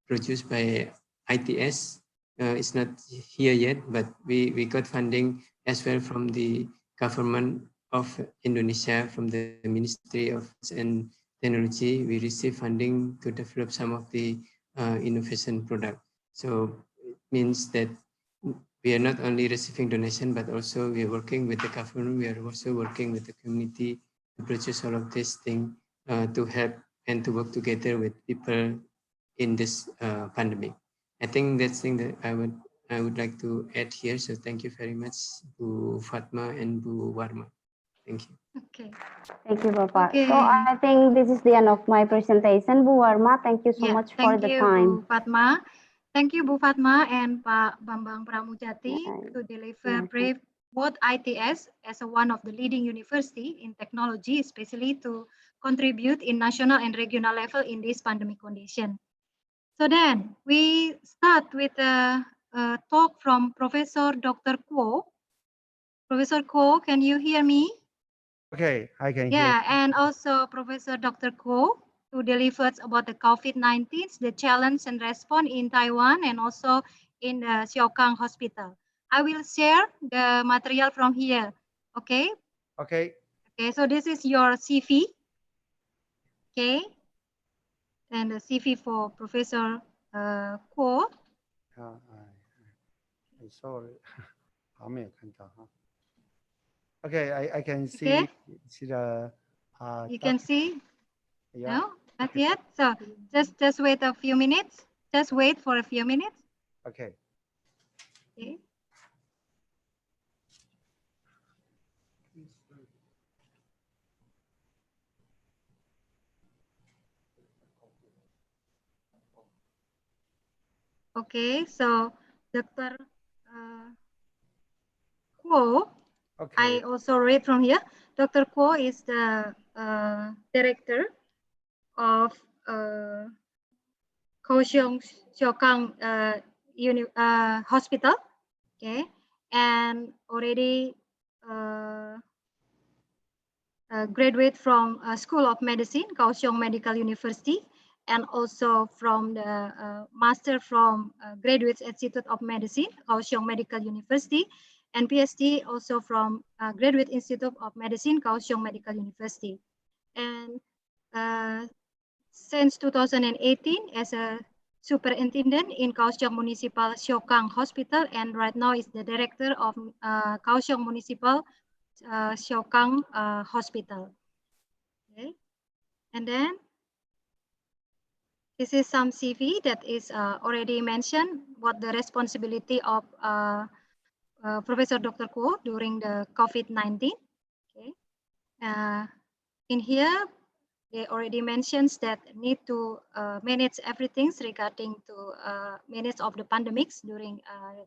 produced by ITS. It's not here yet, but we got funding as well from the government of Indonesia, from the Ministry of Science and Technology. We received funding to develop some of the innovation product. So it means that we are not only receiving donation, but also we are working with the government. We are also working with the community to produce all of this thing to help and to work together with people in this pandemic. I think that's thing that I would like to add here. So thank you very much, Bu Fatma and Bu Warma. Thank you. Okay. Thank you, Bapak. Okay. So I think this is the end of my presentation. Bu Warma, thank you so much for the time. Bu Fatma. Thank you, Bu Fatma and Pak Bambang Pramujati, to deliver brief both ITS as one of the leading university in technology, especially to contribute in national and regional level in this pandemic condition. So then we start with a talk from Professor Dr. Kuo Professor Ko, can you hear me? Okay, I can hear. Yeah, and also Professor Dr. Ko, who delivers about the COVID-19, the challenge and response in Taiwan and also in the Xiaokang Hospital. I will share the material from here. Okay. Okay. Okay. So this is your CV. Okay. And the CV for Professor Ko. I sorry. 好，没有看到哈。Okay, I can Okay. see the. You can see. Yeah. No, not yet. So just wait a few minutes. Just wait for a few minutes. Okay. Okay. Okay, so Dr. Kuo, Okay. I also read from here. Dr. Kuo is the director of Kaohsiung Xiaokang Hospital. Okay, and already graduate from School of Medicine, Kaohsiung Medical University, and also from the master from Graduate Institute of Medicine, Kaohsiung Medical University, and PhD also from Graduate Institute of Medicine, Kaohsiung Medical University. And since 2018 as a superintendent in Kaohsiung Municipal Xiaokang Hospital, and right now is the director of Kaohsiung Municipal Xiaokang Hospital. Okay, and then this is some CV that is already mentioned what the responsibility of Professor Dr. Kuo during the COVID-19. Okay, in here they already mentions that need to manage everything regarding to manage of the pandemics during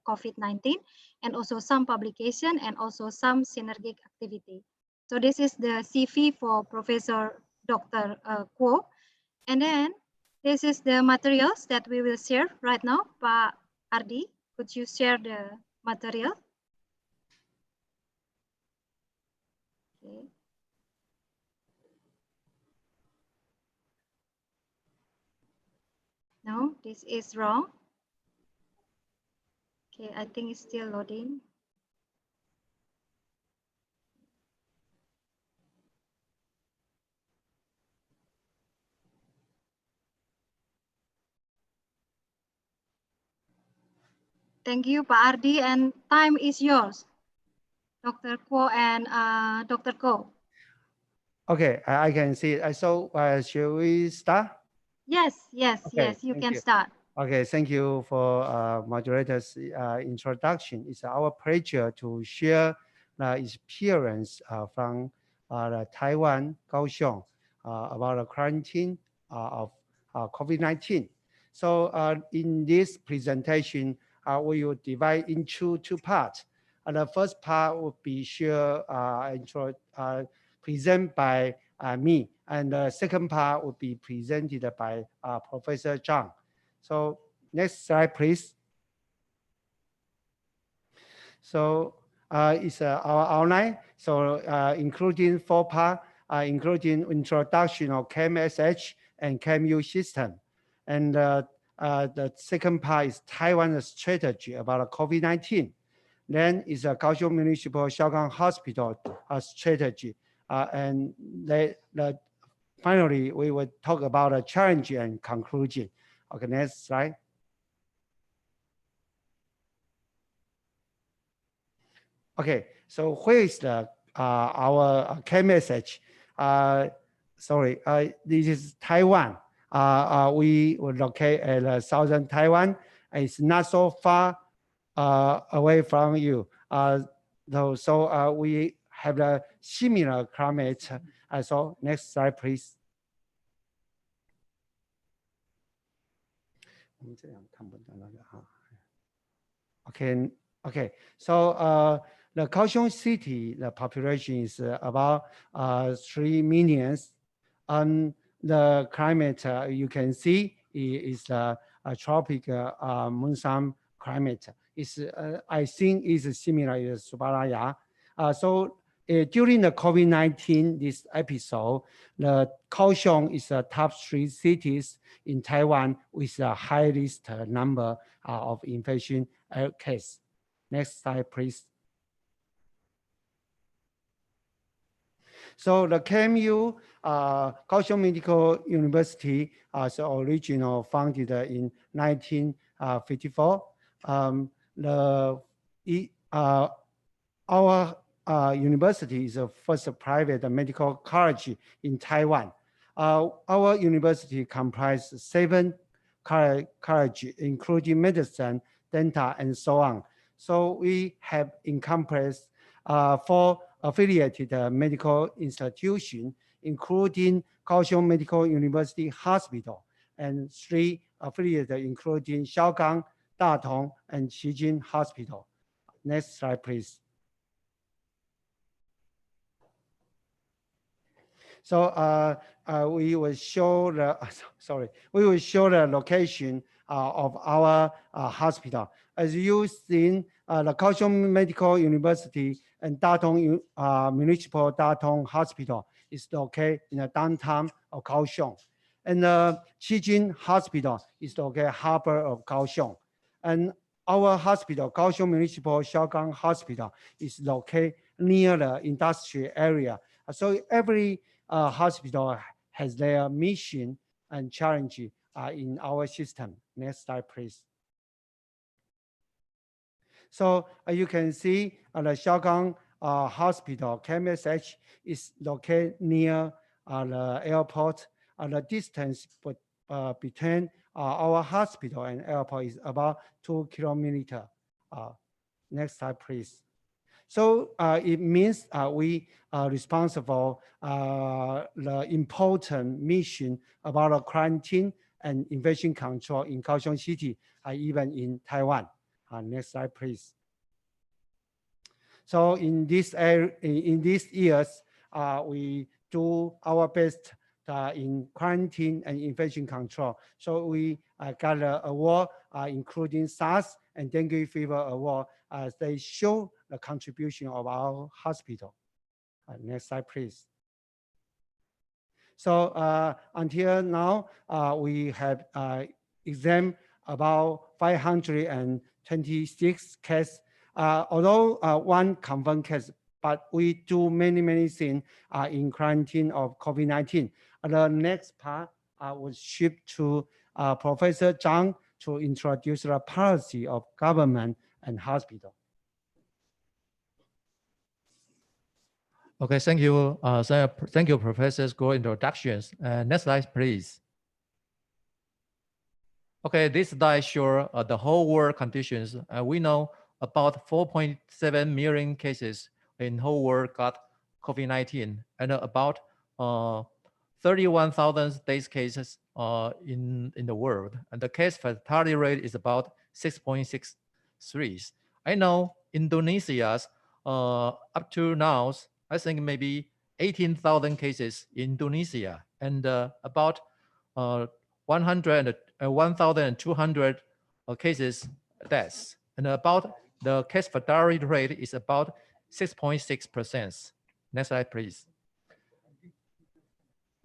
COVID-19, and also some publication and also some synergic activity. So this is the CV for Professor Dr. Kuo. And then this is the materials that we will share right now. Pak Ardi, could you share the material? Okay. No, this is wrong. Okay, I think it's still loading. Thank you, Pak Ardi, and time is yours, Dr. Kuo and Dr. Ko. Okay, I can see it. So, shall we start? Yes, yes, Okay, yes, you thank can you. start. Okay, thank you for moderator's introduction. It's our pleasure to share the experience from Taiwan, Kaohsiung, about the quarantine of COVID-19. So in this presentation, we will divide into two parts. The first part will be presented by me, and the second part will be presented by Professor Zhang. So next slide, please. So it's our outline. So including 4 parts, including introduction of KMSH and KMU system. And the second part is Taiwan's strategy about COVID-19. Then is a Kaohsiung Municipal Xiaokang Hospital strategy. And finally, we will talk about a challenge and conclusion. Okay, next slide. Okay, so where is the our key message? Sorry, this is Taiwan. We will locate at southern Taiwan. It's not so far away from you. So we have a similar climate. So next slide, please. Okay. So the Kaohsiung city, the population is about 3 million. And the climate you can see is a tropical monsoon climate. It's I think is similar to Subaraya. During the COVID-19, this episode, the Kaohsiung is the top 3 cities in Taiwan with the highest number of infection cases. Next slide, please. So the KMU, Kaohsiung Medical University, is original founded in 1954. Our university is the first private medical college in Taiwan. Our university comprises 7 colleges, including medicine, dental, and so on. So we have encompassed 4 affiliated medical institutions, including Kaohsiung Medical University Hospital, and 3 affiliated, including Xiaogang, Datong, and Qijin Hospital. Next slide, please. So we will show the location of our hospital. As you've seen, the Kaohsiung Medical University and Datong Municipal Datong Hospital is located in the downtown of Kaohsiung. And the Qijin Hospital is located harbor of Kaohsiung. And our hospital, Kaohsiung Municipal Xiaogang Hospital, is located near the industrial area. So every hospital has their mission and challenge in our system. Next slide, please. So you can see the Xiaogang Hospital, KMSH, is located near the airport. The distance between our hospital and airport is about 2 kilometers. Next slide, please. So it means we are responsible the important mission about quarantine and infection control in Kaohsiung City, even in Taiwan. Next slide, please. So in these years, we do our best in quarantine and infection control. So we got an award, including SARS and dengue fever award, as they show the contribution of our hospital. Next slide, please. So until now, we have examined about 526 cases, although 1 confirmed case, but we do many things in quarantine of COVID-19. The next part will shift to Professor Zhang to introduce the policy of government and hospital. Okay, thank you. Thank you, Professors, for introductions. Next slide, please. Okay, this slide shows the whole world conditions. We know about 4.7 million cases in whole world got COVID-19, and about 31,000 days cases in the world. And the case fatality rate is about 6.63. I know Indonesia's up to now, I think maybe 18,000 cases in Indonesia, and about 1,200 cases deaths, and about the case fatality rate is about 6.6%. Next slide, please.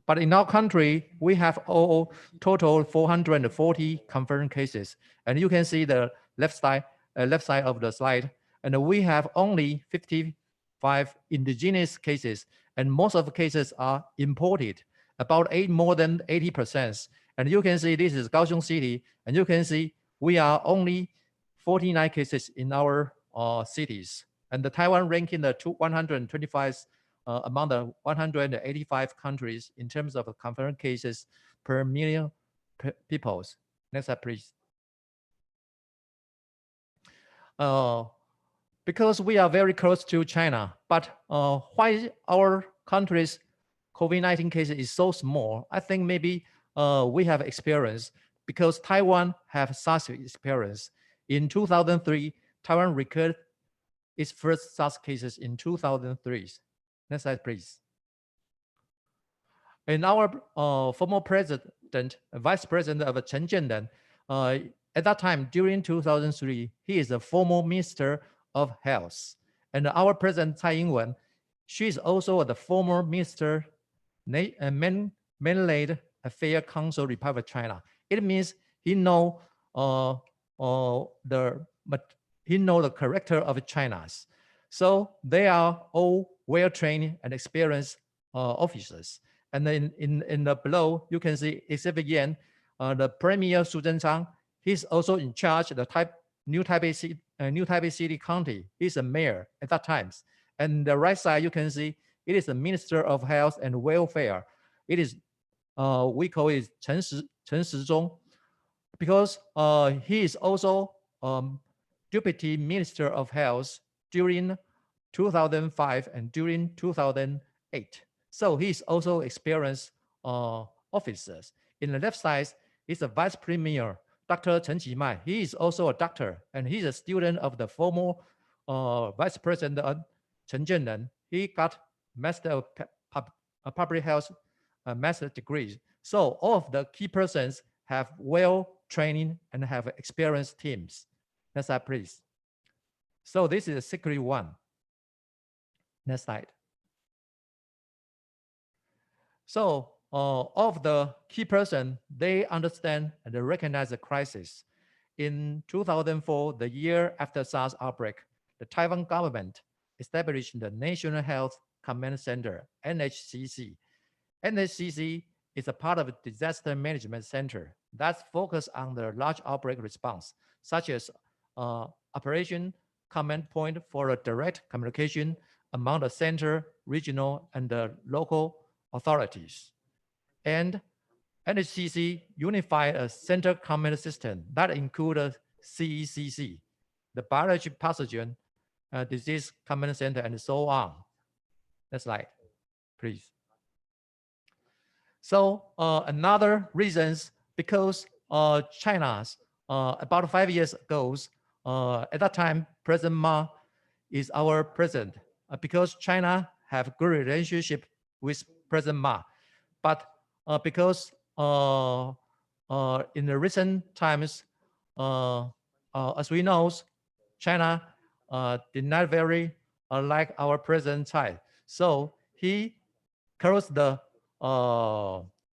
But in our country, we have all total 440 confirmed cases, and you can see the left side of the slide, and we have only 55 indigenous cases, and most of the cases are imported, about more than 80%. And you can see this is Kaohsiung City, and you can see we are only 49 cases in our cities. And the Taiwan ranking the 125 among the 185 countries in terms of confirmed cases per million people. Next slide, please. Because we are very close to China, but why our country's COVID-19 cases is so small? I think maybe we have experience because Taiwan have SARS experience. In 2003, Taiwan recorded its first SARS cases in 2003. Next slide, please. And our former president, vice president of Chen Jianren, at that time, during 2003, he is a former minister of health. And our President Tsai Ing-wen, she is also the former Minister, Mainland Affairs Council, Republic of China. It means he know the character of China's. So they are all well-trained and experienced officers. And then in the below, you can see except again, the Premier Su Zhenchang, he's also in charge of the New Taipei City County. He's a mayor at that time. And the right side, you can see it is the Minister of Health and Welfare. It is, we call it Chen Shizhong, because he is also Deputy Minister of Health during 2005 and during 2008. So he's also experienced officers. In the left side is the Vice Premier, Dr. Chen Qimai. He is also a doctor, and he's a student of the former Vice President Chen Zhenren. He got Master of Public Health master degrees. So all of the key persons have well training and have experienced teams. Next slide, please. So this is a secret one. Next slide. So all of the key person, they understand and they recognize the crisis. In 2004, the year after SARS outbreak, the Taiwan government established the National Health Command Center, NHCC. NHCC is a part of a disaster management center that's focused on the large outbreak response, such as operation command point for a direct communication among the center, regional, and the local authorities. And NHCC unified a center command system that includes CECC, the biology pathogen disease command center, and so on. Next slide, please. So another reasons, because China's about 5 years ago, at that time, President Ma is our president, because China have good relationship with President Ma. But because in the recent times, as we know, China did not very like our President Tsai. So he closed the,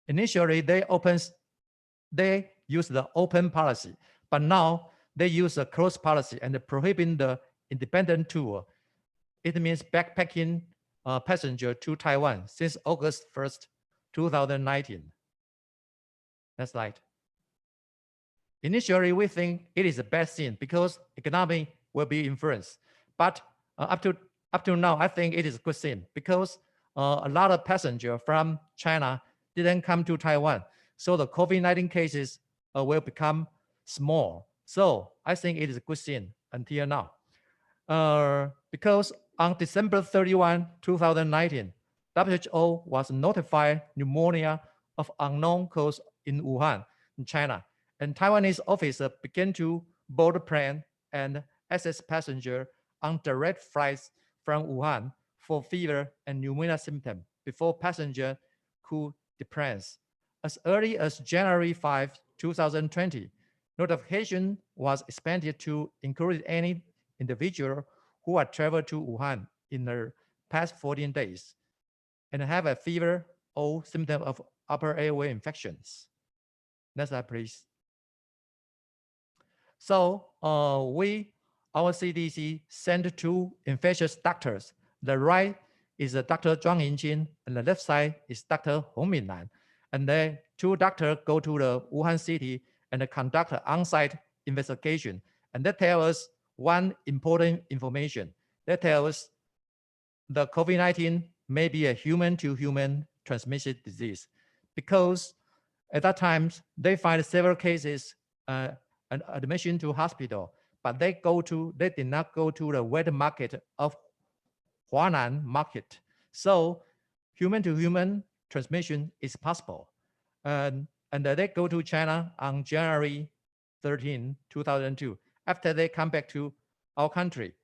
initially they used the open policy, but now they use a closed policy and prohibiting the independent tour. It means backpacking passenger to Taiwan since August 1st, 2019. Next slide. Initially, we think it is a bad thing because economy will be influenced. But up to now, I think it is a good thing because a lot of passengers from China didn't come to Taiwan. So the COVID-19 cases will become small. So I think it is a good thing until now. Because on December 31, 2019, WHO was notified pneumonia of unknown cause in Wuhan, in China. And Taiwanese officer began to board a plane and assess passenger on direct flights from Wuhan for fever and pneumonia symptoms before passenger could depart. As early as January 5, 2020, notification was expanded to include any individual who had traveled to Wuhan in the past 14 days and have a fever or symptom of upper airway infections. Next slide, please. So our CDC sent two infectious doctors. The right is Dr. Zhuang Yingqin, and the left side is Dr. Hong Minlan. And the two doctors go to the Wuhan city and conduct an on-site investigation. And they tell us one important information. They tell us the COVID-19 may be a human-to-human transmitted disease because at that time, they find several cases an admission to hospital, but they did not go to the wet market of Huanan market. So human-to-human transmission is possible. And they go to China on January 13, 2002. After they come back to our country,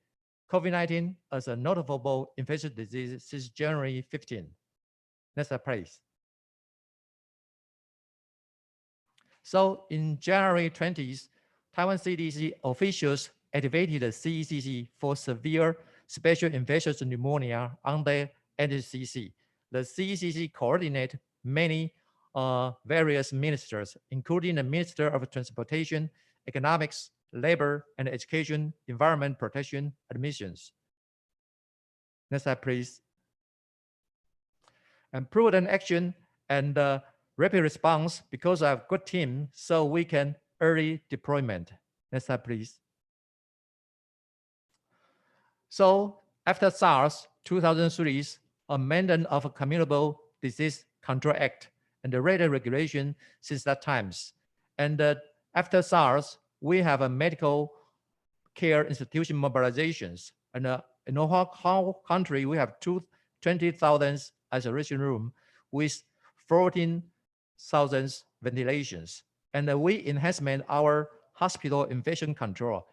COVID-19 as a notable infectious disease since January 15. Next slide, please. So in January 20th, Taiwan CDC officials activated the CECC for severe special infectious pneumonia under NCC. The CECC coordinate many various ministers, including the Minister of Transportation, Economics, Labor and Education, Environment Protection, Admissions. Next slide, please. And prudent action and rapid response because of good team, so we can early deployment. Next slide, please. So after SARS 2003's amendment of a Communicable Disease Control Act and the related regulation since that times. And after SARS, we have a medical care institution mobilizations. And in our whole country, we have 20,000 isolation room with 14,000 ventilations. And we enhancement our hospital infection control.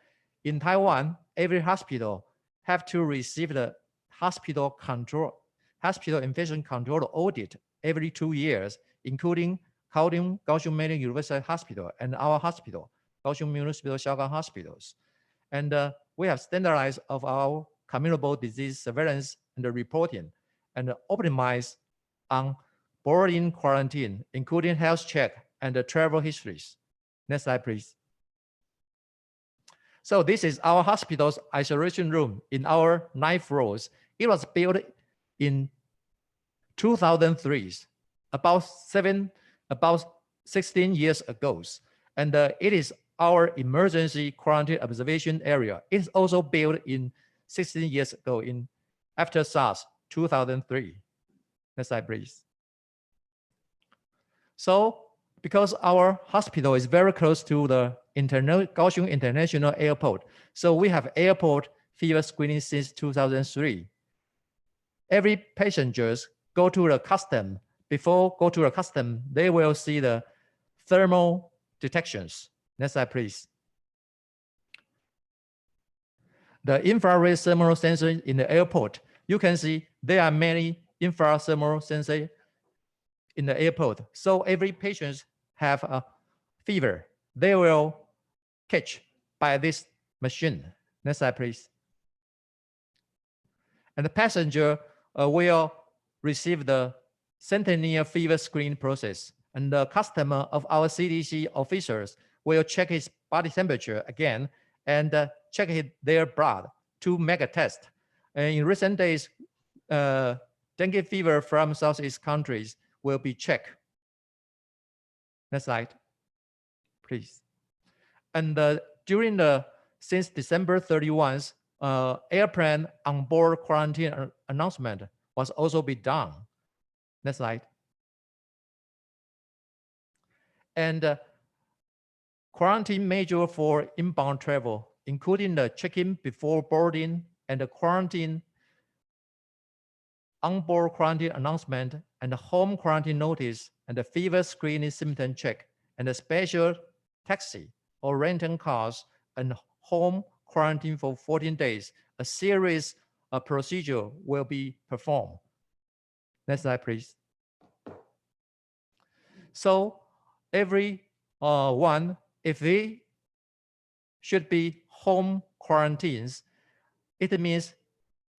In Taiwan, every hospital have to receive the hospital infection control audit every 2 years, including Kaohsiung Medical University Hospital and our hospital, Kaohsiung Municipal Xiaogang Hospitals. And we have standardized of our communicable disease surveillance and the reporting and optimize on boarding quarantine, including health check and the travel histories. Next slide, please. So this is our hospital's isolation room in our 9 floors. It was built in 2003, about 16 years ago. And it is our emergency quarantine observation area. It's also built in 16 years ago in after SARS 2003. Next slide, please. So because our hospital is very close to the Kaohsiung International Airport, so we have airport fever screening since 2003. Every passengers go to the custom. Before go to the custom, they will see the thermal detections. Next slide, please. The infrared thermal sensor in the airport, you can see there are many infrared thermal sensors in the airport. So every patient have a fever, they will catch by this machine. Next slide, please. And the passenger will receive the sentinel fever screen process. And the customer of our CDC officers will check his body temperature again and check their blood to make a test. And in recent days, dengue fever from Southeast countries will be checked. Next slide, please. And since December 31, airplane onboard quarantine announcement was also be done. Next slide. And quarantine measure for inbound travel, including the check-in before boarding and the quarantine, onboard quarantine announcement, and the home quarantine notice, and the fever screening symptom check, and the special taxi or renting cars, and home quarantine for 14 days. A series of procedure will be performed. Next slide, please. So every one, if they should be home quarantines, it means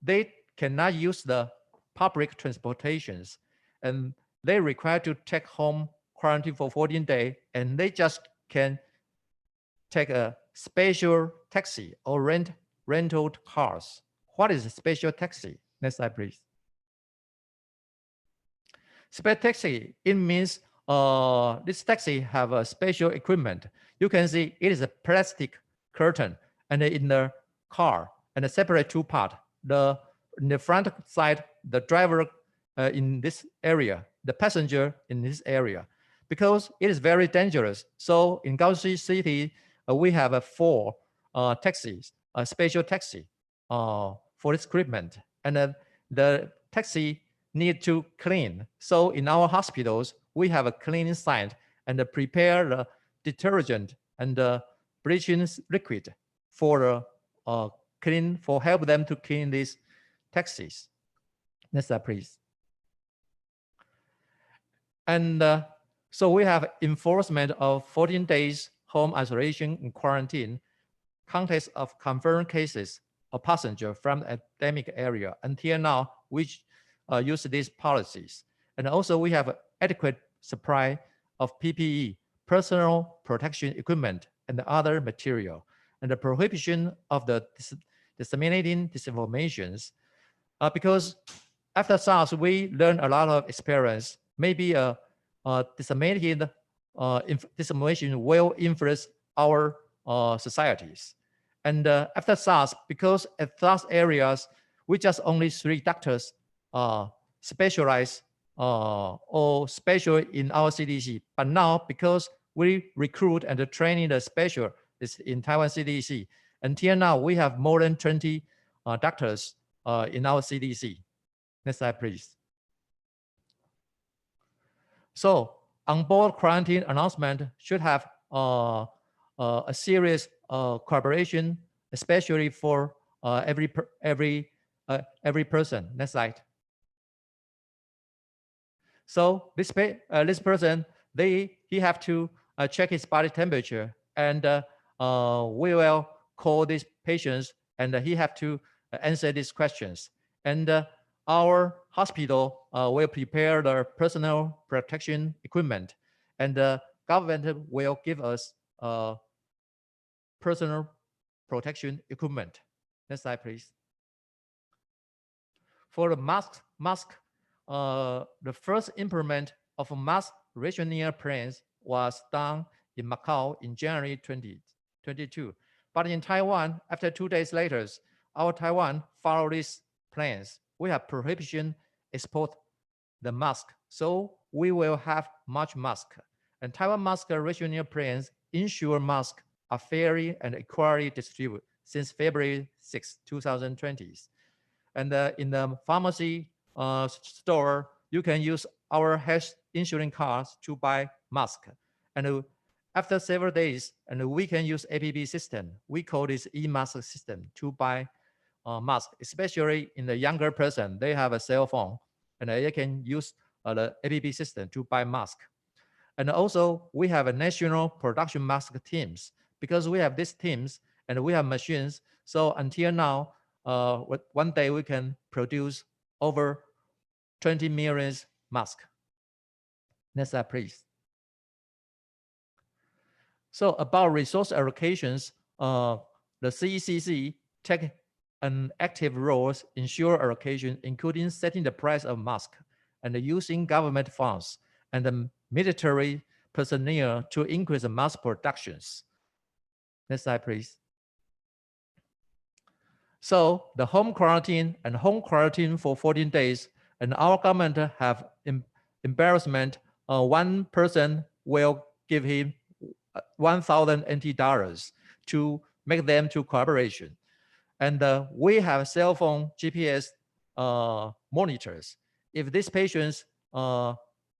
they cannot use the public transportations, and they require to take home quarantine for 14 days, and they just can take a special taxi or rental cars. What is a special taxi? Next slide, please. Special taxi, it means this taxi have a special equipment. You can see it is a plastic curtain, and in the car, and a separate 2 part. In the front side, the driver in this area, the passenger in this area, because it is very dangerous. So in Kaohsiung City, we have 4 taxis, a special taxi for this equipment, and the taxi need to clean. So in our hospitals, we have a cleaning site and prepare the detergent and the bleaching liquid for help them to clean these taxis. Next slide, please. And so we have enforcement of 14 days home isolation and quarantine, context of confirmed cases passenger from the endemic area. Until now, we use these policies. And also we have adequate supply of PPE, personal protection equipment, and other material, and the prohibition of the disseminating disinformations. Because after SARS, we learned a lot of experience. Maybe disseminated disinformation will influence our societies. And after SARS, because at those areas, we just only 3 doctors specialize or special in our CDC. But now, because we recruit and training the specialists in Taiwan CDC, until now, we have more than 20 doctors in our CDC. Next slide, please. So on-board quarantine announcement should have a serious collaboration, especially for every person. Next slide. So this person, he have to check his body temperature, and we will call these patients, and he have to answer these questions. And our hospital will prepare the personal protection equipment, and the government will give us personal protection equipment. Next slide, please. For the mask, the first implement of mask rationing plans was done in Macau in January 2022. But in Taiwan, after 2 days later, our Taiwan followed these plans. We have prohibition export the mask, so we will have much mask. And Taiwan mask rationing plans ensure masks are fairly and equally distributed since February 6, 2020. And in the pharmacy store, you can use our health insurance cards to buy mask. And after several days, and we can use APP system. We call this e-mask system to buy mask, especially in the younger person. They have a cell phone, and they can use the APP system to buy mask. And also, we have a national production mask teams, because we have these teams and we have machines. So until now, one day we can produce over 20 million masks. Next slide, please. So about resource allocations, the CECC take an active role in ensure allocation, including setting the price of masks and using government funds and the military personnel to increase the mass productions. Next slide, please. So the home quarantine and home quarantine for 14 days, and our government have embarrassment. One person will give him 1,000 NT dollars to make them to collaboration. And we have cell phone GPS monitors. If this patient,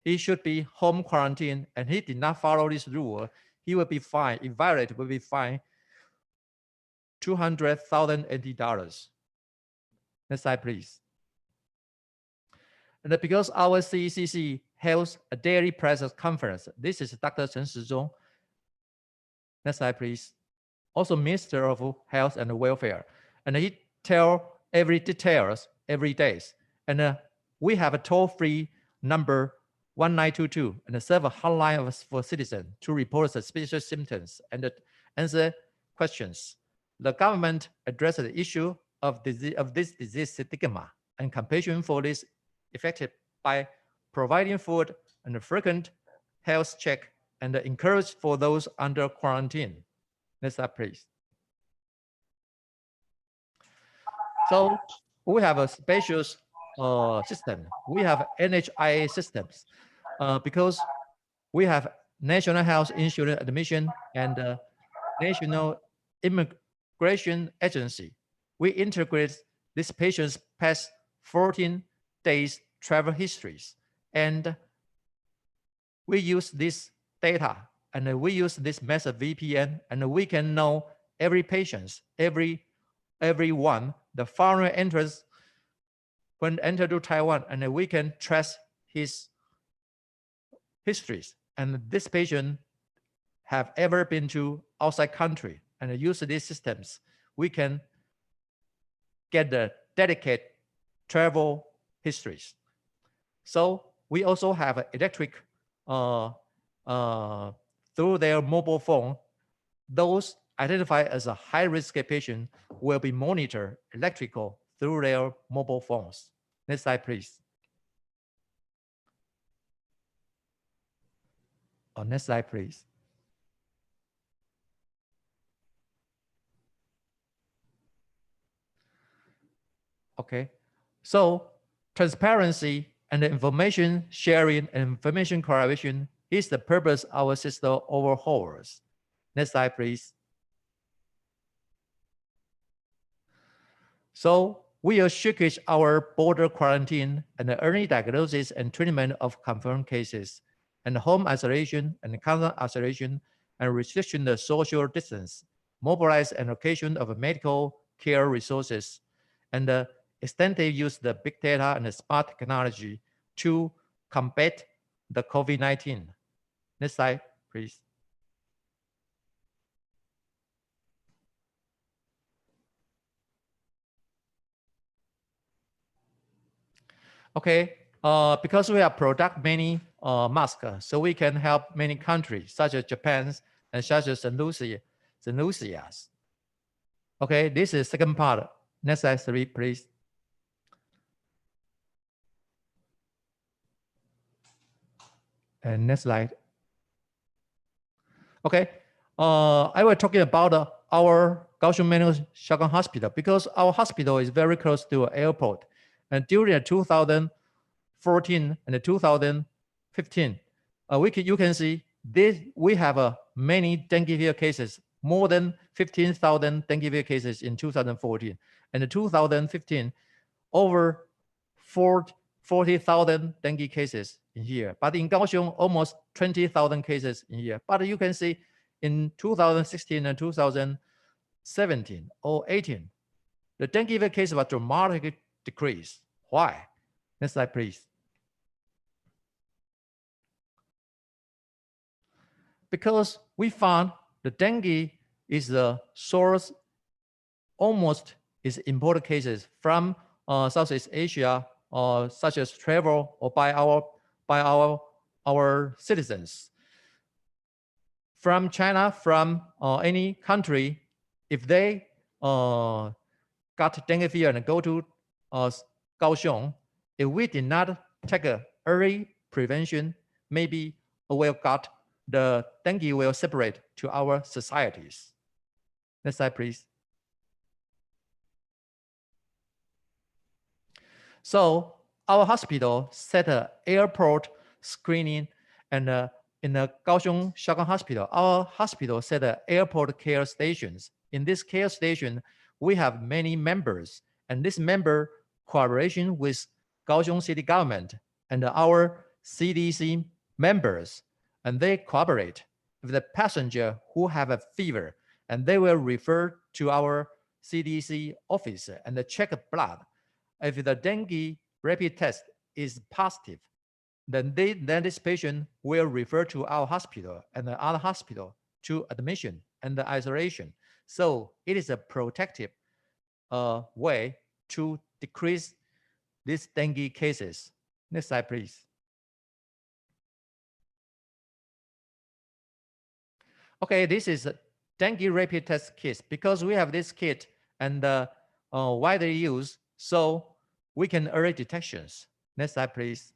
he should be home quarantine and he did not follow this rule, he will be fined, if violated, will be fined 200,000 NT dollars. Next slide, please. And because our CECC holds a daily press conference, this is Dr. Chen Shizhong. Next slide, please. Also Minister of Health and Welfare. And he tell every details every day. And we have a toll-free number 1922 and serve a hotline for citizens to report suspicious symptoms and answer questions. The government addressed the issue of this disease stigma and compassion for this affected by providing food and frequent health check and encourage for those under quarantine. Next slide, please. So we have a special system. We have NHIA systems because we have National Health Insurance Admission and National Immigration Agency. We integrate these patients' past 14 days travel histories, and we use this data and we use this method VPN, and we can know every patient, everyone, the foreign entrance when enter to Taiwan, and we can trace his histories. And this patient have ever been to outside country, and use these systems, we can get the dedicated travel histories. So we also have electric through their mobile phone. Those identified as a high-risk patient will be monitored electrical through their mobile phones. Next slide, please. Next slide, please. Okay, so transparency and information sharing and information collaboration is the purpose of our system overhauls. Next slide, please. So we will shortage our border quarantine and the early diagnosis and treatment of confirmed cases, and home isolation and contact isolation, and restriction the social distance, mobilize and allocation of medical care resources, and extensive use the big data and the smart technology to combat the COVID-19. Next slide, please. Okay, because we have product many masks, so we can help many countries such as Japan and such as St. Lucia's. Okay, this is second part. Next slide, 3, please. And next slide. Okay, I was talking about our Kaohsiung Manual Shotgun Hospital because our hospital is very close to an airport. And during 2014 and 2015, you can see this, we have many dengue fever cases, more than 15,000 dengue fever cases in 2014. And in 2015, over 40,000 dengue cases in here. But in Kaohsiung, almost 20,000 cases in here. But you can see in 2016 and 2017 or 18, the dengue fever case was dramatically decreased. Why? Next slide, please. Because we found the dengue is the source, almost is imported cases from Southeast Asia, such as travel or by our citizens. From China, from any country, if they got dengue fever and go to Kaohsiung, if we did not take a early prevention, maybe will got the dengue will separate to our societies. Next slide, please. So our hospital set an airport screening, and in the Kaohsiung Shotgun Hospital, our hospital set airport care stations. In this care station, we have many members, and this member cooperation with Kaohsiung City government and our CDC members, and they cooperate with the passenger who have a fever, and they will refer to our CDC office and check blood. If the dengue rapid test is positive, then this patient will refer to our hospital and the other hospital to admission and the isolation. So it is a protective way to decrease these dengue cases. Next slide, please. Okay, this is a dengue rapid test kit. Because we have this kit and widely used, so we can early detections. Next slide, please.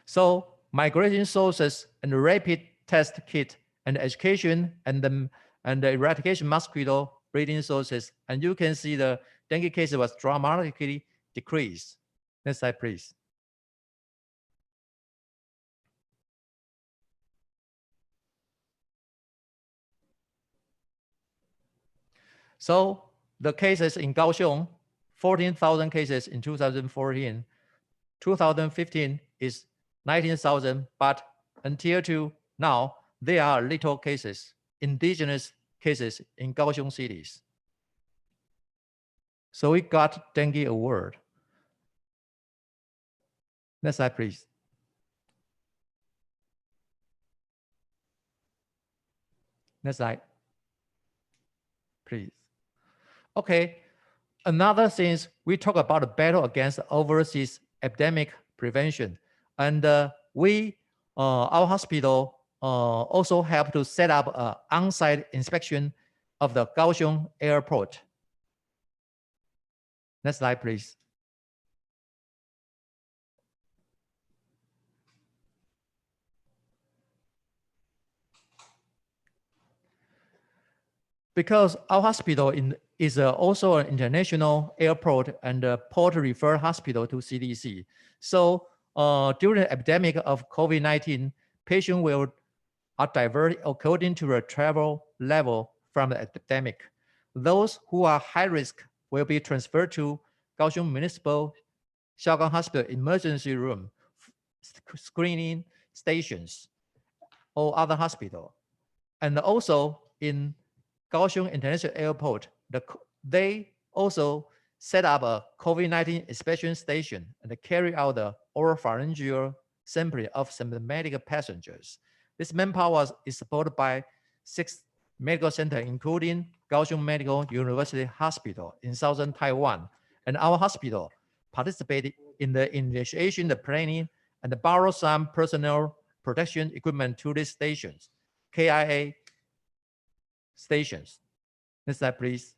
So migration sources and rapid test kit and education and the eradication mosquito breeding sources, and you can see the dengue case was dramatically decreased. Next slide, please. So the cases in Kaohsiung, 14,000 cases in 2014. 2015 is 19,000, but until now, there are little cases, indigenous cases in Kaohsiung cities. So we got dengue award. Next slide, please. Next slide, please. Okay, another thing is we talk about the battle against overseas epidemic prevention, and our hospital also helped to set up an on-site inspection of the Kaohsiung airport. Next slide, please. Because our hospital is also an international airport and a port referred hospital to CDC. So during the epidemic of COVID-19, patients are diverted according to the travel level from the epidemic. Those who are high risk will be transferred to Kaohsiung Municipal Xiaogang Hospital emergency room, screening stations, or other hospital. And also in Kaohsiung International Airport, they also set up a COVID-19 inspection station and carry out the oropharyngeal sampling of symptomatic passengers. This manpower is supported by 6 medical centers, including Kaohsiung Medical University Hospital in southern Taiwan. And our hospital participated in the initiation, the planning, and borrow some personnel protection equipment to these stations, KIA stations. Next slide, please.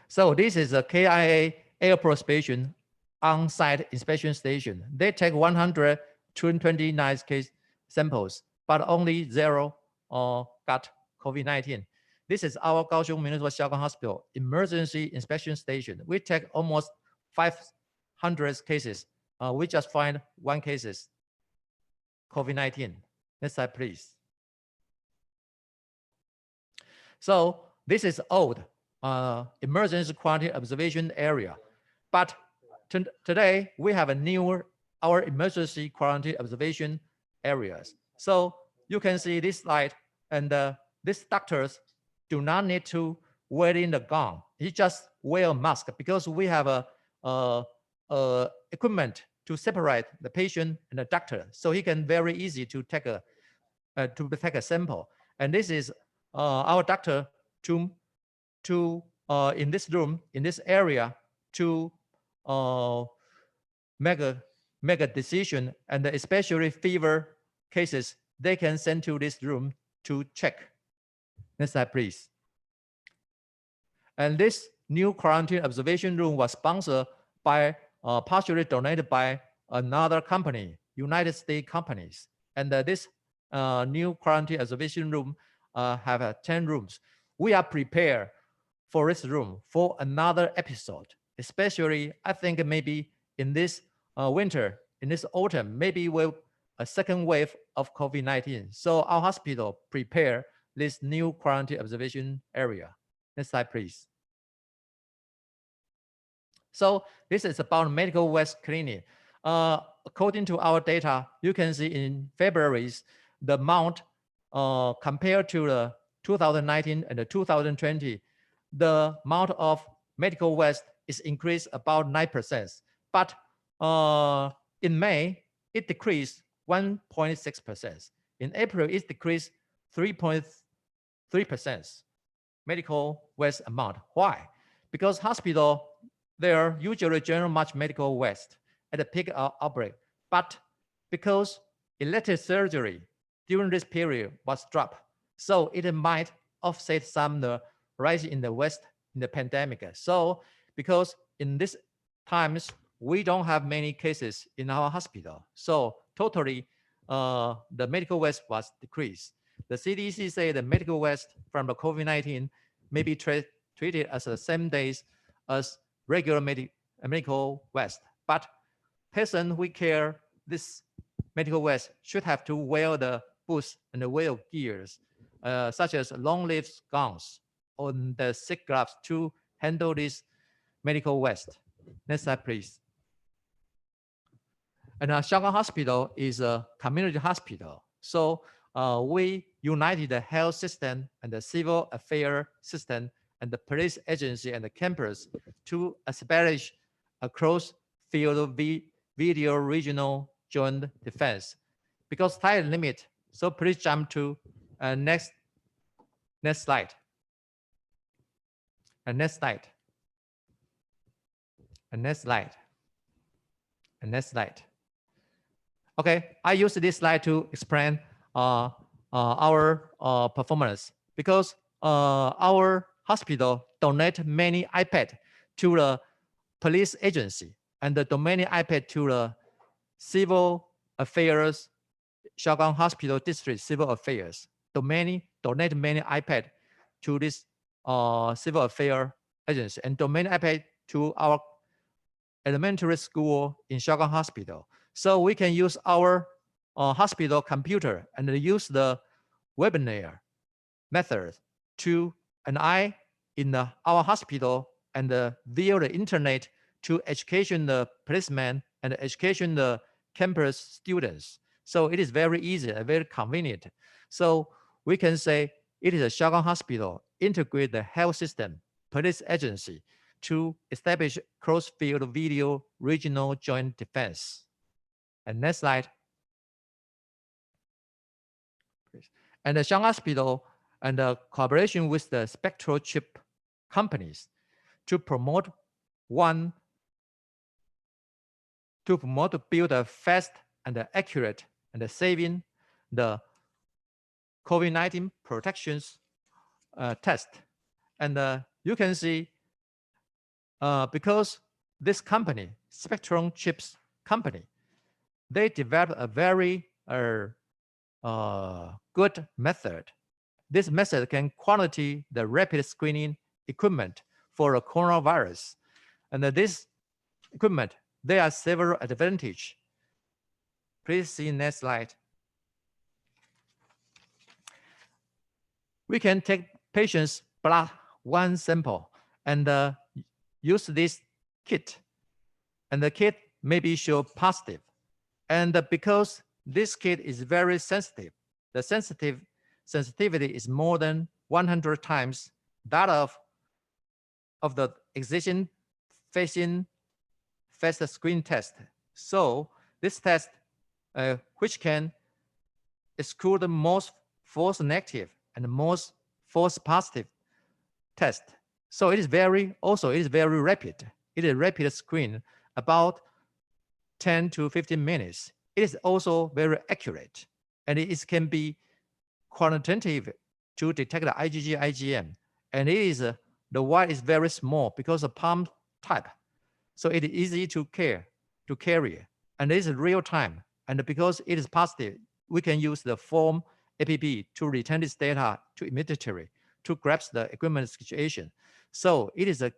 So this is a KIA airport station on-site inspection station. They take 129 case samples, but only 0 got COVID-19. This is our Kaohsiung Municipal Xiaogang Hospital emergency inspection station. We take almost 500 cases. We just find 1 cases COVID-19. Next slide, please. So this is old emergency quarantine observation area, but today we have a newer our emergency quarantine observation areas. So you can see this slide, and these doctors do not need to wear in the gown. He just wear a mask because we have a equipment to separate the patient and the doctor, so he can very easy to take a sample. And this is our doctor to in this room, in this area, to make a decision, and especially fever cases, they can send to this room to check. Next slide, please. And this new quarantine observation room was sponsored by, partially donated by another company, United States companies. And this new quarantine observation room have 10 rooms. We are prepared for this room for another episode, especially I think maybe in this winter, in this autumn, maybe we'll a second wave of COVID-19. So our hospital prepare this new quarantine observation area. Next slide, please. So this is about Medical West Clinic. According to our data, you can see in February, the amount compared to the 2019 and the 2020, the amount of Medical West is increased about 9%. But in May, it decreased 1.6%. In April, it decreased 3.3% Medical West amount. Why? Because hospital, they are usually general much Medical West at the peak outbreak. But because elective surgery during this period was dropped, so it might offset some the rise in the West in the pandemic. So because in these times, we don't have many cases in our hospital. So totally, the Medical West was decreased. The CDC say the Medical West from the COVID-19 may be treated as the same days as regular Medical West. But patients who care this Medical West should have to wear the boots and the wear gears, such as long-sleeve gowns or the thick gloves to handle this Medical West. Next slide, please. And Xiaogang Hospital is a community hospital. So we united the health system and the civil affairs system and the police agency and the campus to establish a cross-field video regional joint defense. Because time limit, So please jump to next slide. And next slide. And next slide. And next slide. Okay, I use this slide to explain our performance, because our hospital donate many iPad to the police agency and the many iPad to the civil affairs, Xiaogang Hospital District Civil Affairs. Donate many iPad to this civil affairs agency and donate iPad to our elementary school in Xiaogang Hospital. So we can use our hospital computer and use the webinar method to in our hospital and via the internet to education the policemen and education the campus students. So it is very easy and very convenient. So we can say it is a Xiaogang Hospital integrate the health system, police agency to establish cross-field video regional joint defense. And next slide. And the Xiaogang Hospital and the collaboration with the spectral chip companies to promote to build a fast and accurate and saving the COVID-19 protections test. And you can see because this company, Spectrum Chips company, they developed a very good method. This method can quality the rapid screening equipment for a coronavirus. And this equipment, there are several advantages. Please see next slide. We can take patients' blood one sample and use this kit. And the kit maybe show positive. And because this kit is very sensitive, the sensitivity is more than 100 times that of the existing facing fast screen test. So this test, which can exclude the most false negative and the most false positive test. So it is very rapid. It is a rapid screen, about 10 to 15 minutes. It is also very accurate, and it can be quantitative to detect the IgG, IgM. And it is the wire is very small because of palm type, so it is easy to carry, and it is real time. And because it is positive, we can use the form app to return this data to immediately to grasp the equipment situation. So it is a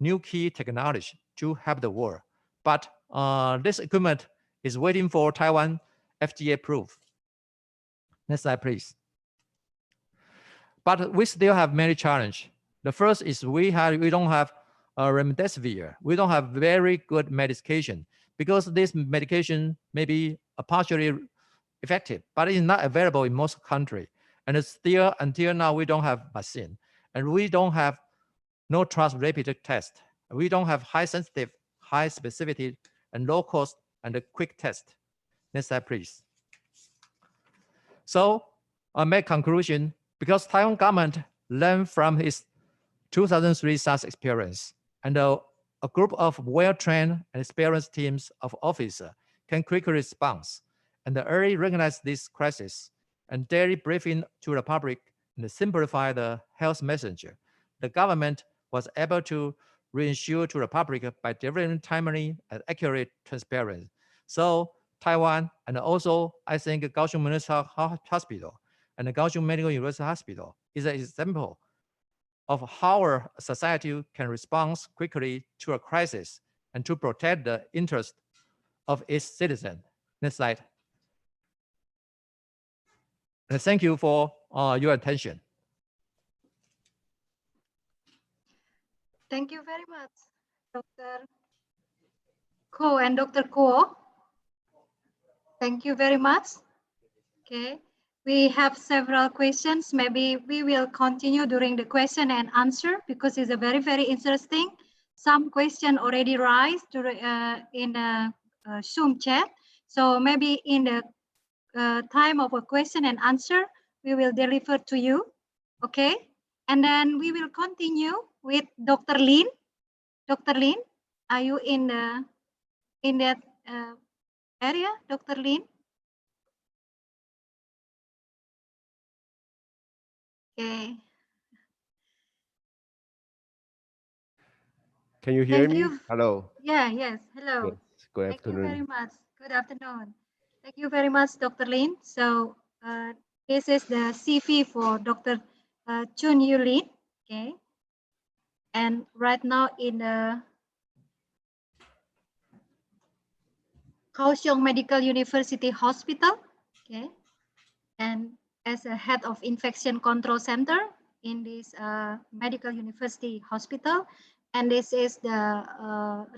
new key technology to help the world. But this equipment is waiting for Taiwan FDA approve. Next slide, please. But we still have many challenges. The first is we don't have remdesivir. We don't have very good medication because this medication may be partially effective, but it is not available in most countries. And it's still, until now, we don't have vaccine, and we don't have no trust rapid test. We don't have high sensitive, high specificity, and low cost and a quick test. Next slide, please. So I make conclusion, because Taiwan government learned from its 2003 SARS experience, and a group of well-trained and experienced teams of officers can quickly respond and early recognize this crisis and daily briefing to the public and simplify the health messenger. The government was able to reassure to the public by delivering timely and accurate transparency. So Taiwan, and also I think Kaohsiung Municipal Hospital and the Kaohsiung Medical University Hospital is an example of how our society can respond quickly to a crisis and to protect the interest of its citizens. Next slide. And thank you for your attention. Thank you very much, Dr. Ko and Dr. Ko. Thank you very much. Okay, we have several questions. Maybe we will continue during the question and answer because it's a very, very interesting. Some question already rise in the Zoom chat. So maybe in the time of a question and answer, we will deliver to you. Okay. And then we will continue with Dr. Lin. Dr. Lin, are you in that area, Dr. Lin? Okay. Can you hear Thank me? you. Hello. Yeah, yes. Hello. Yes. Good Thank you very afternoon. much. Good afternoon. Thank you very much, Dr. Lin. So this is the CV for Dr. Chun Yu Lin. Okay. And right now in the Kaohsiung Medical University Hospital. Okay. And as a head of infection control center in this medical university hospital. And this is the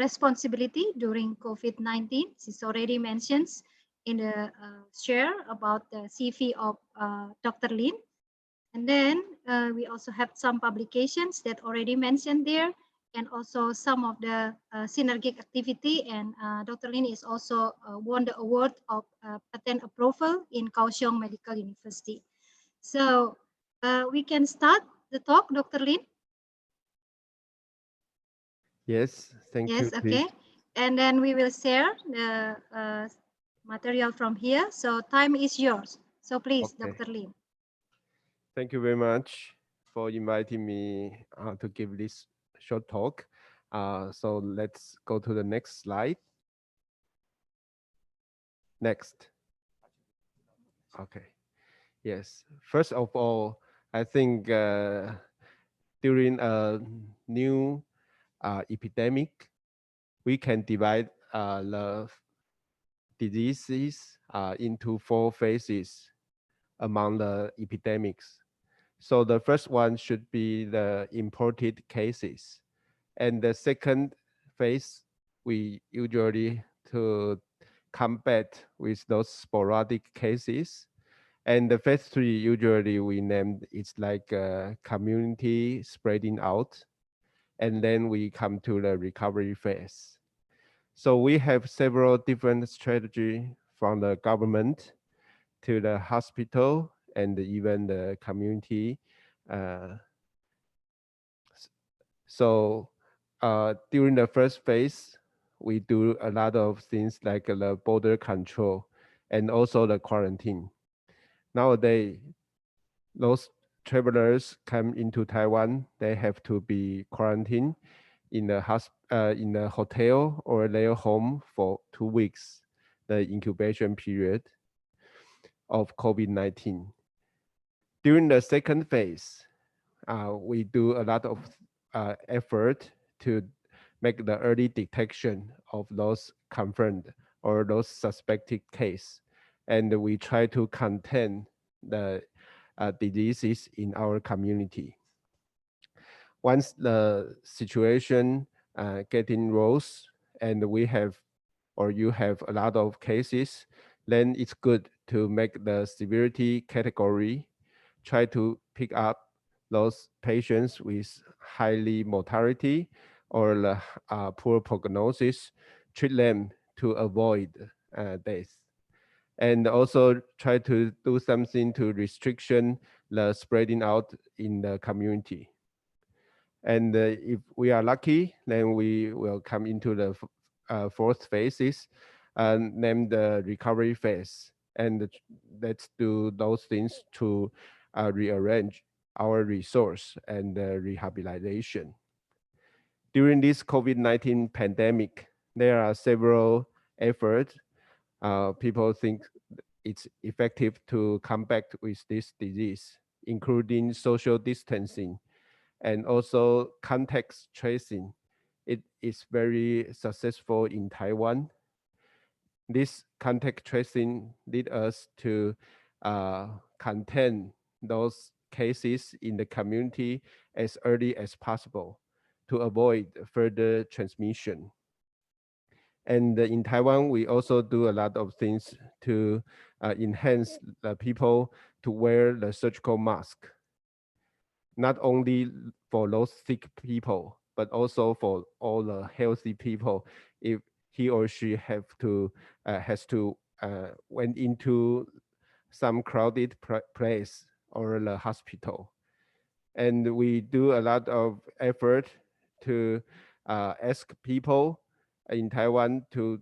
responsibility during COVID-19. She's already mentioned in the share about the CV of Dr. Lin. And then we also have some publications that already mentioned there, and also some of the synergic activity. And Dr. Lin is also won the award of patent approval in Kaohsiung Medical University. So we can start the talk, Dr. Lin. Yes, thank you. Yes, okay. And then we will share the material from here. So time is yours. So please, Okay. Dr. Lin. Thank you very much for inviting me to give this short talk. So let's go to the next slide. Next. Okay. Yes. First of all, I think during a new epidemic, we can divide the diseases into 4 phases among the epidemics. So the first one should be the imported cases. And the second phase, we usually to combat with those sporadic cases. And the phase 3, usually we named it's like a community spreading out. And then we come to the recovery phase. So we have several different strategies from the government to the hospital and even the community. So during the first phase, we do a lot of things like the border control and also the quarantine. Nowadays, those travelers come into Taiwan, they have to be quarantined in a hotel or their home for 2 weeks, the incubation period of COVID-19. During the second phase, we do a lot of effort to make the early detection of those confirmed or those suspected cases. And we try to contain the diseases in our community. Once the situation getting worse and we have or you have a lot of cases, then it's good to make the severity category, try to pick up those patients with highly mortality or the poor prognosis, treat them to avoid death. And also try to do something to restriction the spreading out in the community. And if we are lucky, then we will come into the 4th phases, named the recovery phase. And let's do those things to rearrange our resource and rehabilitation. During this COVID-19 pandemic, there are several efforts. People think it's effective to combat with this disease, including social distancing and also contact tracing. It is very successful in Taiwan. This contact tracing lead us to contain those cases in the community as early as possible to avoid further transmission. And in Taiwan, we also do a lot of things to enhance the people to wear the surgical mask, not only for those sick people, but also for all the healthy people. If he or she has to went into some crowded place or the hospital. And we do a lot of effort to ask people in Taiwan to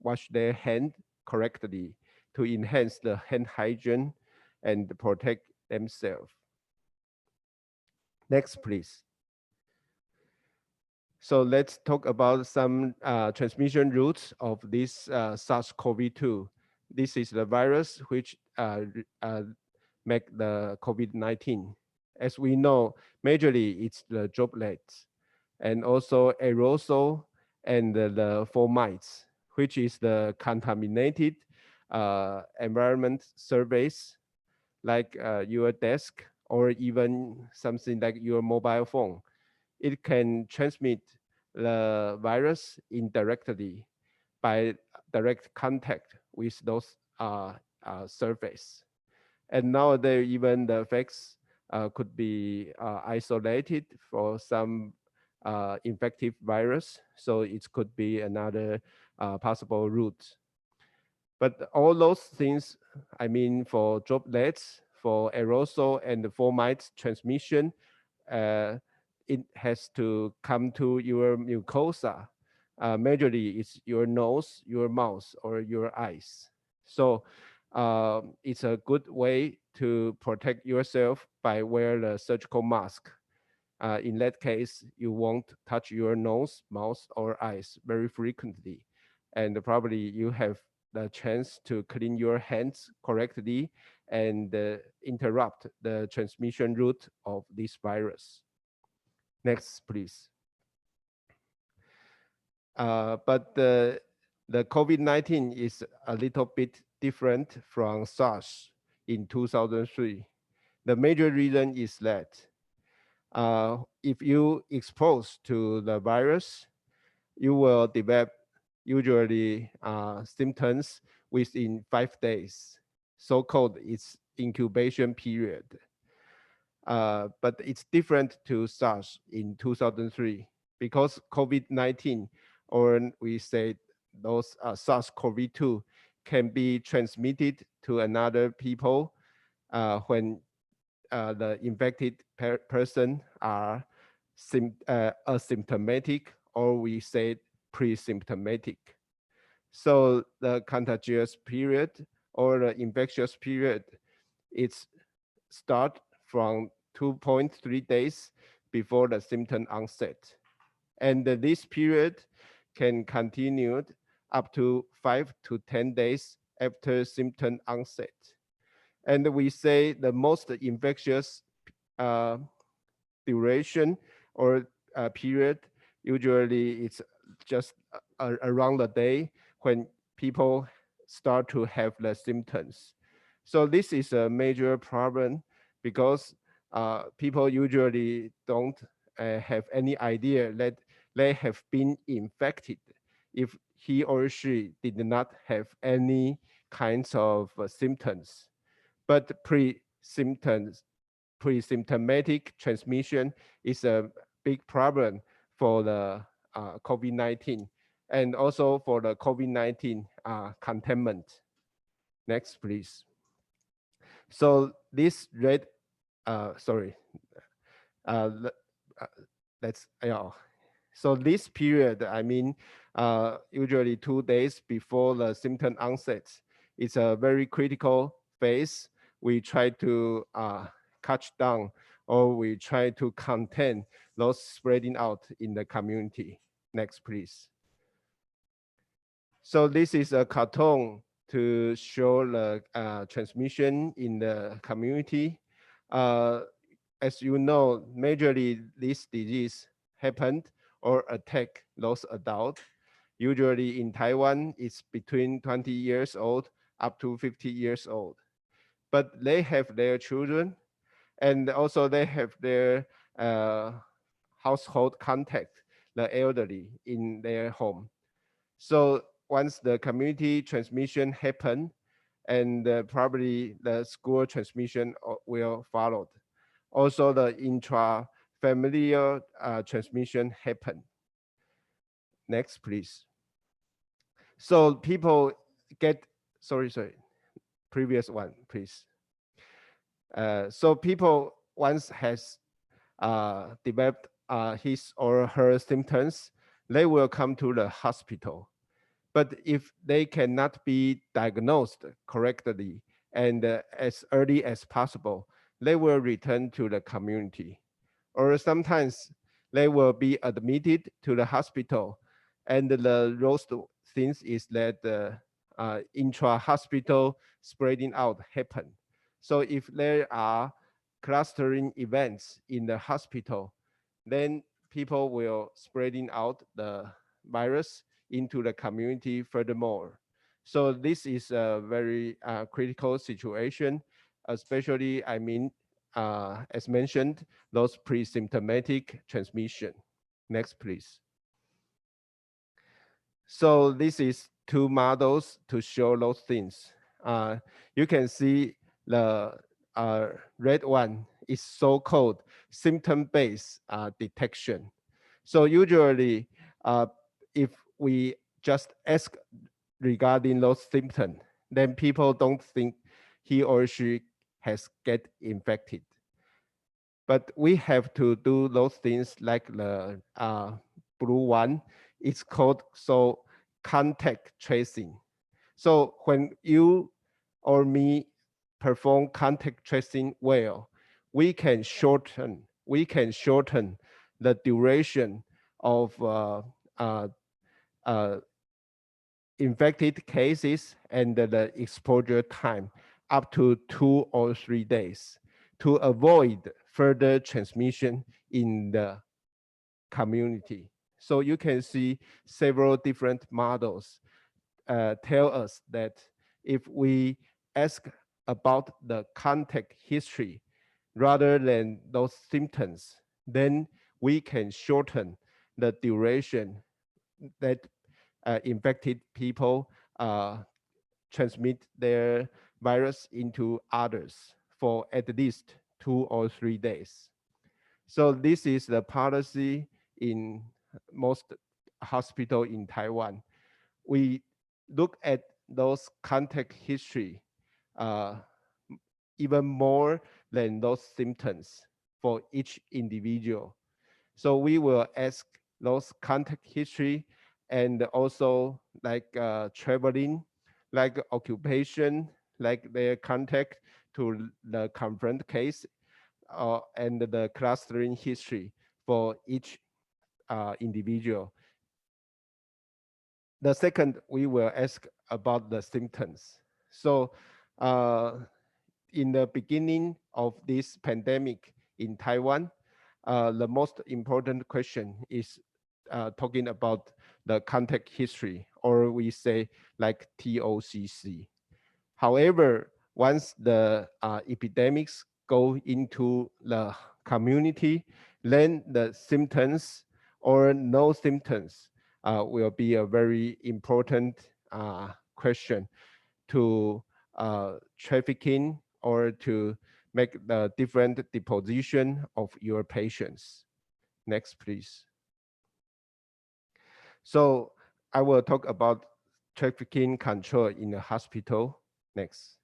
wash their hand correctly to enhance the hand hygiene and protect themselves. Next, please. So let's talk about some transmission routes of this SARS-CoV-2. This is the virus which make the COVID-19. As we know, majorly it's the droplets and also aerosol and the fomites, which is the contaminated environment surface like your desk or even something like your mobile phone. It can transmit the virus indirectly by direct contact with those surface. And nowadays, even the effects could be isolated for some infective virus. So it could be another possible route. But all those things, I mean, for droplets, for aerosol and the fomite transmission, it has to come to your mucosa. Majorly, it's your nose, your mouth, or your eyes. So it's a good way to protect yourself by wear the surgical mask. In that case, you won't touch your nose, mouth, or eyes very frequently. And probably you have the chance to clean your hands correctly and interrupt the transmission route of this virus. Next, please. But the COVID-19 is a little bit different from SARS in 2003. The major reason is that if you expose to the virus, you will develop usually symptoms within 5 days. So-called its incubation period. But it's different to SARS in 2003 because COVID-19, or we say those SARS-CoV-2, can be transmitted to another people when the infected person are asymptomatic, or we say pre-symptomatic. So the contagious period or the infectious period, it's start from 2.3 days before the symptom onset. And this period can continue up to 5 to 10 days after symptom onset. And we say the most infectious duration or period, usually it's just around the day when people start to have the symptoms. So this is a major problem because people usually don't have any idea that they have been infected if he or she did not have any kinds of symptoms. But pre-symptomatic transmission is a big problem for the COVID-19 and also for the COVID-19 containment. Next, please. So this red, so this period, I mean, usually 2 days before the symptom onset, it's a very critical phase. We try to cut down or we try to contain those spreading out in the community. Next, please. So this is a cartoon to show the transmission in the community. As you know, majorly this disease happened or attack those adults. Usually in Taiwan, it's between 20 years old up to 50 years old. But they have their children and also they have their household contact, the elderly in their home. So once the community transmission happen, and probably the school transmission will follow. Also the intra-familial transmission happen. Next, please. So people get, sorry. previous one, please. So people once has developed his or her symptoms, they will come to the hospital. But if they cannot be diagnosed correctly and as early as possible, they will return to the community. Or sometimes they will be admitted to the hospital. And the worst things is that intra-hospital spreading out happen. So if there are clustering events in the hospital, then people will spreading out the virus into the community furthermore. So this is a very critical situation, especially, I mean, as mentioned, those pre-symptomatic transmission. Next, please. So this is two models to show those things. You can see the red one is so-called symptom-based detection. So usually, if we just ask regarding those symptoms, then people don't think he or she has get infected. But we have to do those things like the blue one. It's called contact tracing. So when you or me perform contact tracing well, we can shorten the duration of infected cases and the exposure time up to 2 or 3 days to avoid further transmission in the community. So you can see several different models tell us that if we ask about the contact history rather than those symptoms, then we can shorten the duration that infected people transmit their virus into others for at least 2 or 3 days. So this is the policy in most hospitals in Taiwan. We look at those contact history even more than those symptoms for each individual. So we will ask those contact history and also like traveling, like occupation, like their contact to the confirmed case, and the clustering history for each individual. The second, we will ask about the symptoms. So in the beginning of this pandemic in Taiwan, the most important question is talking about the contact history, or we say like TOCC. However, once the epidemics go into the community, then the symptoms or no symptoms will be a very important question to trafficking or to make the different deposition of your patients. Next, please. So I will talk about trafficking control in the hospital. Next.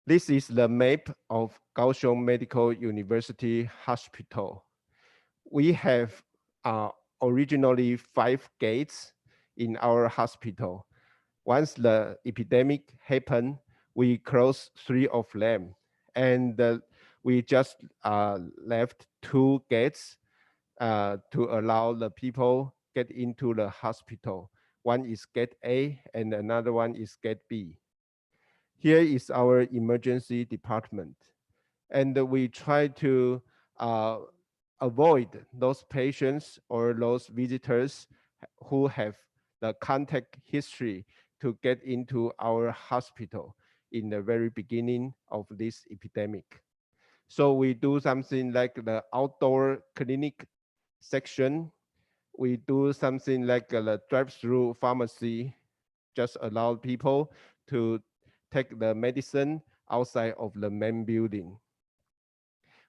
This is the map of Kaohsiung Medical University Hospital. We have originally 5 gates in our hospital. Once the epidemic happened, we closed 3 of them, and we just left 2 gates to allow the people get into the hospital. One is gate A and another one is gate B. Here is our emergency department, and we try to avoid those patients or those visitors who have the contact history to get into our hospital in the very beginning of this epidemic. So we do something like the outdoor clinic section. We do something like the drive-through pharmacy, just allow people to take the medicine outside of the main building.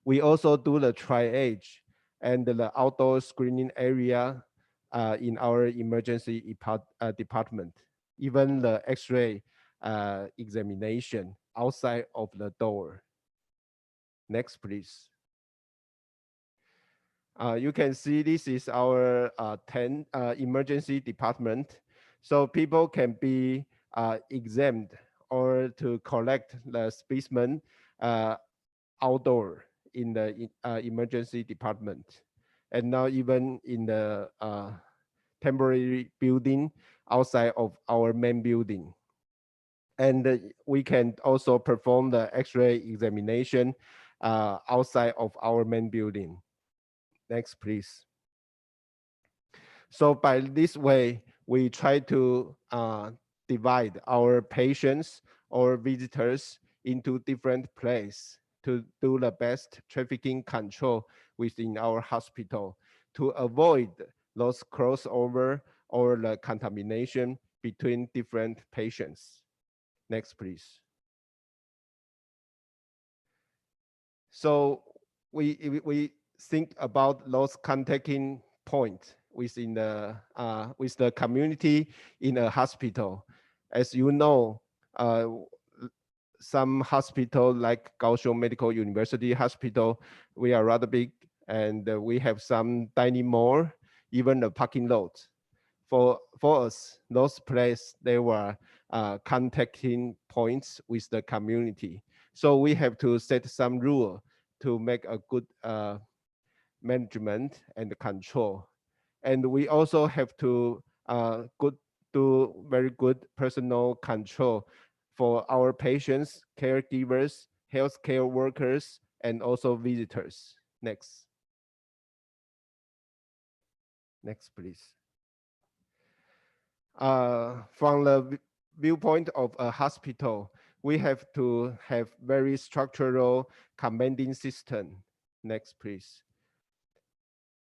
We also do the triage and the outdoor screening area in our emergency department. Even the X-ray examination outside of the door. Next, please. You can see this is our 10 emergency department. So people can be examined or to collect the specimen outdoor in the emergency department. And now even in the temporary building outside of our main building. And we can also perform the X-ray examination outside of our main building. Next, please. So by this way, we try to divide our patients or visitors into different places to do the best trafficking control within our hospital to avoid those crossover or the contamination between different patients. Next, please. So we think about those contacting points within the with the community in a hospital. As you know, some hospital like Kaohsiung Medical University Hospital, we are rather big, and we have some dining mall, even a parking lot. For us, those places, they were contacting points with the community. So we have to set some rule to make a good management and control. And we also have to do very good personal control for our patients, caregivers, healthcare workers, and also visitors. Next. Next, please. From the viewpoint of a hospital, we have to have very structural commanding system. Next, please.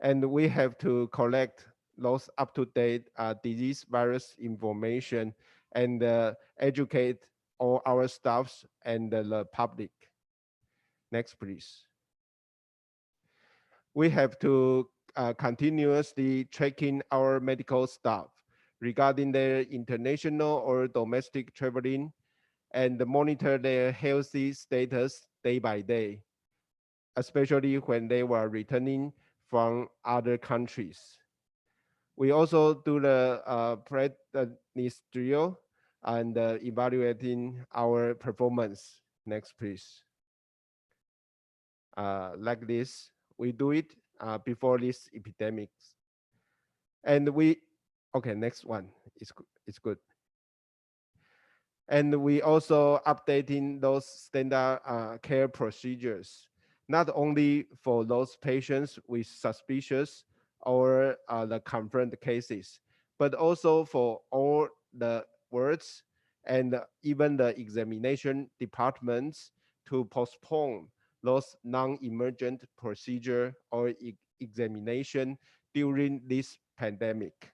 And we have to collect those up-to-date disease virus information and educate all our staffs and the public. Next, please. We have to continuously tracking our medical staff regarding their international or domestic traveling and monitor their healthy status day by day, especially when they were returning from other countries. We also do the pre-ministerial and evaluating our performance. Next, please. Like this, we do it before this epidemics. And okay, next one, it's good. And we also updating those standard care procedures, not only for those patients with suspicious or the confirmed cases, but also for all the wards and even the examination departments to postpone those non-emergent procedure or examination during this pandemic.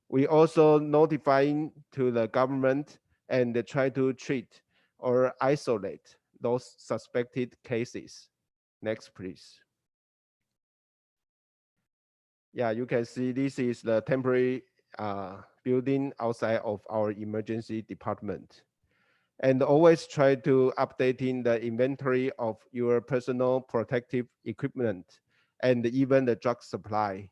We also notifying to the government and try to treat or isolate those suspected cases. Next, please. Yeah, you can see this is the temporary building outside of our emergency department. And always try to updating the inventory of your personal protective equipment and even the drug supply.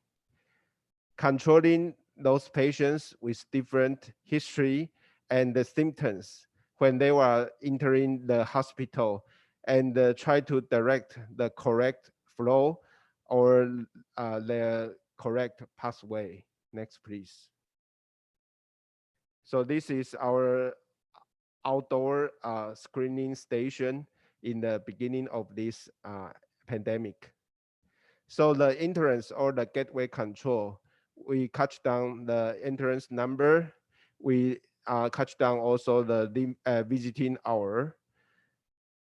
Controlling those patients with different history and the symptoms when they were entering the hospital and try to direct the correct flow or the correct pathway. Next, please. So this is our outdoor screening station in the beginning of this pandemic. So the entrance or the gateway control, we cut down the entrance number. We cut down also the visiting hour.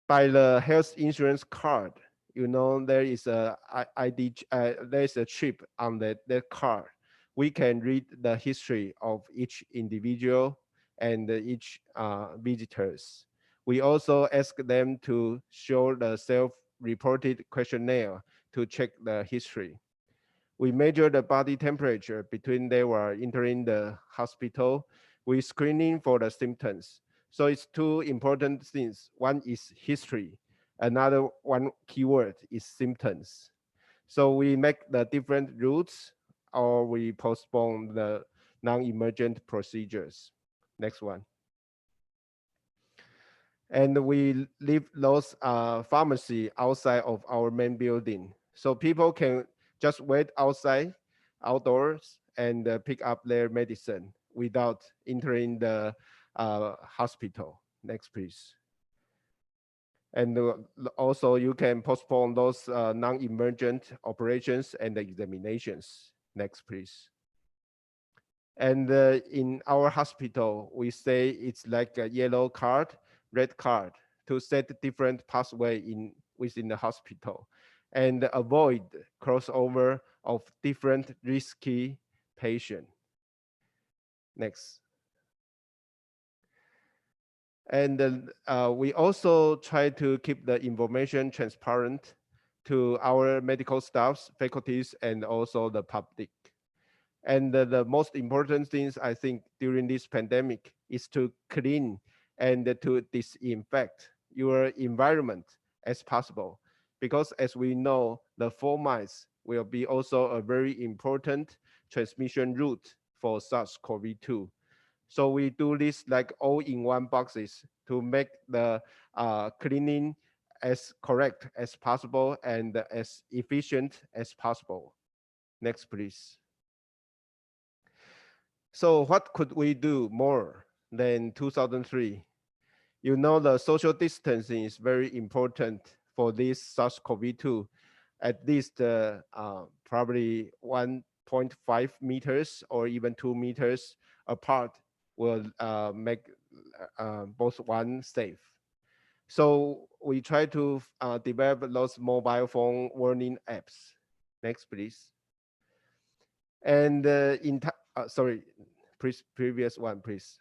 By the health insurance card, you know, there is a ID, there is a chip on that card. We can read the history of each individual and each visitors. We also ask them to show the self-reported questionnaire to check the history. We measure the body temperature between they were entering the hospital. We screening for the symptoms. So it's two important things. One is history. Another one keyword is symptoms. So we make the different routes or we postpone the non-emergent procedures. Next one. And we leave those pharmacy outside of our main building. So people can just wait outside, outdoors, and pick up their medicine without entering the hospital. Next, please. And also you can postpone those non-emergent operations and examinations. Next, please. And in our hospital, we say it's like a yellow card, red card to set different pathway within the hospital and avoid crossover of different risky patient. Next. And we also try to keep the information transparent to our medical staffs, faculties, and also the public. And the most important things I think during this pandemic is to clean and to disinfect your environment as possible. Because as we know, the fomites will be also a very important transmission route for SARS-CoV-2. So we do this like all-in-one boxes to make the cleaning as correct as possible and as efficient as possible. Next, please. So what could we do more than 2003? You know, the social distancing is very important for this SARS-CoV-2, at least probably 1.5 meters or even 2 meters apart will make both one safe. So we try to develop those mobile phone warning apps. Next, please. And sorry, previous one, please.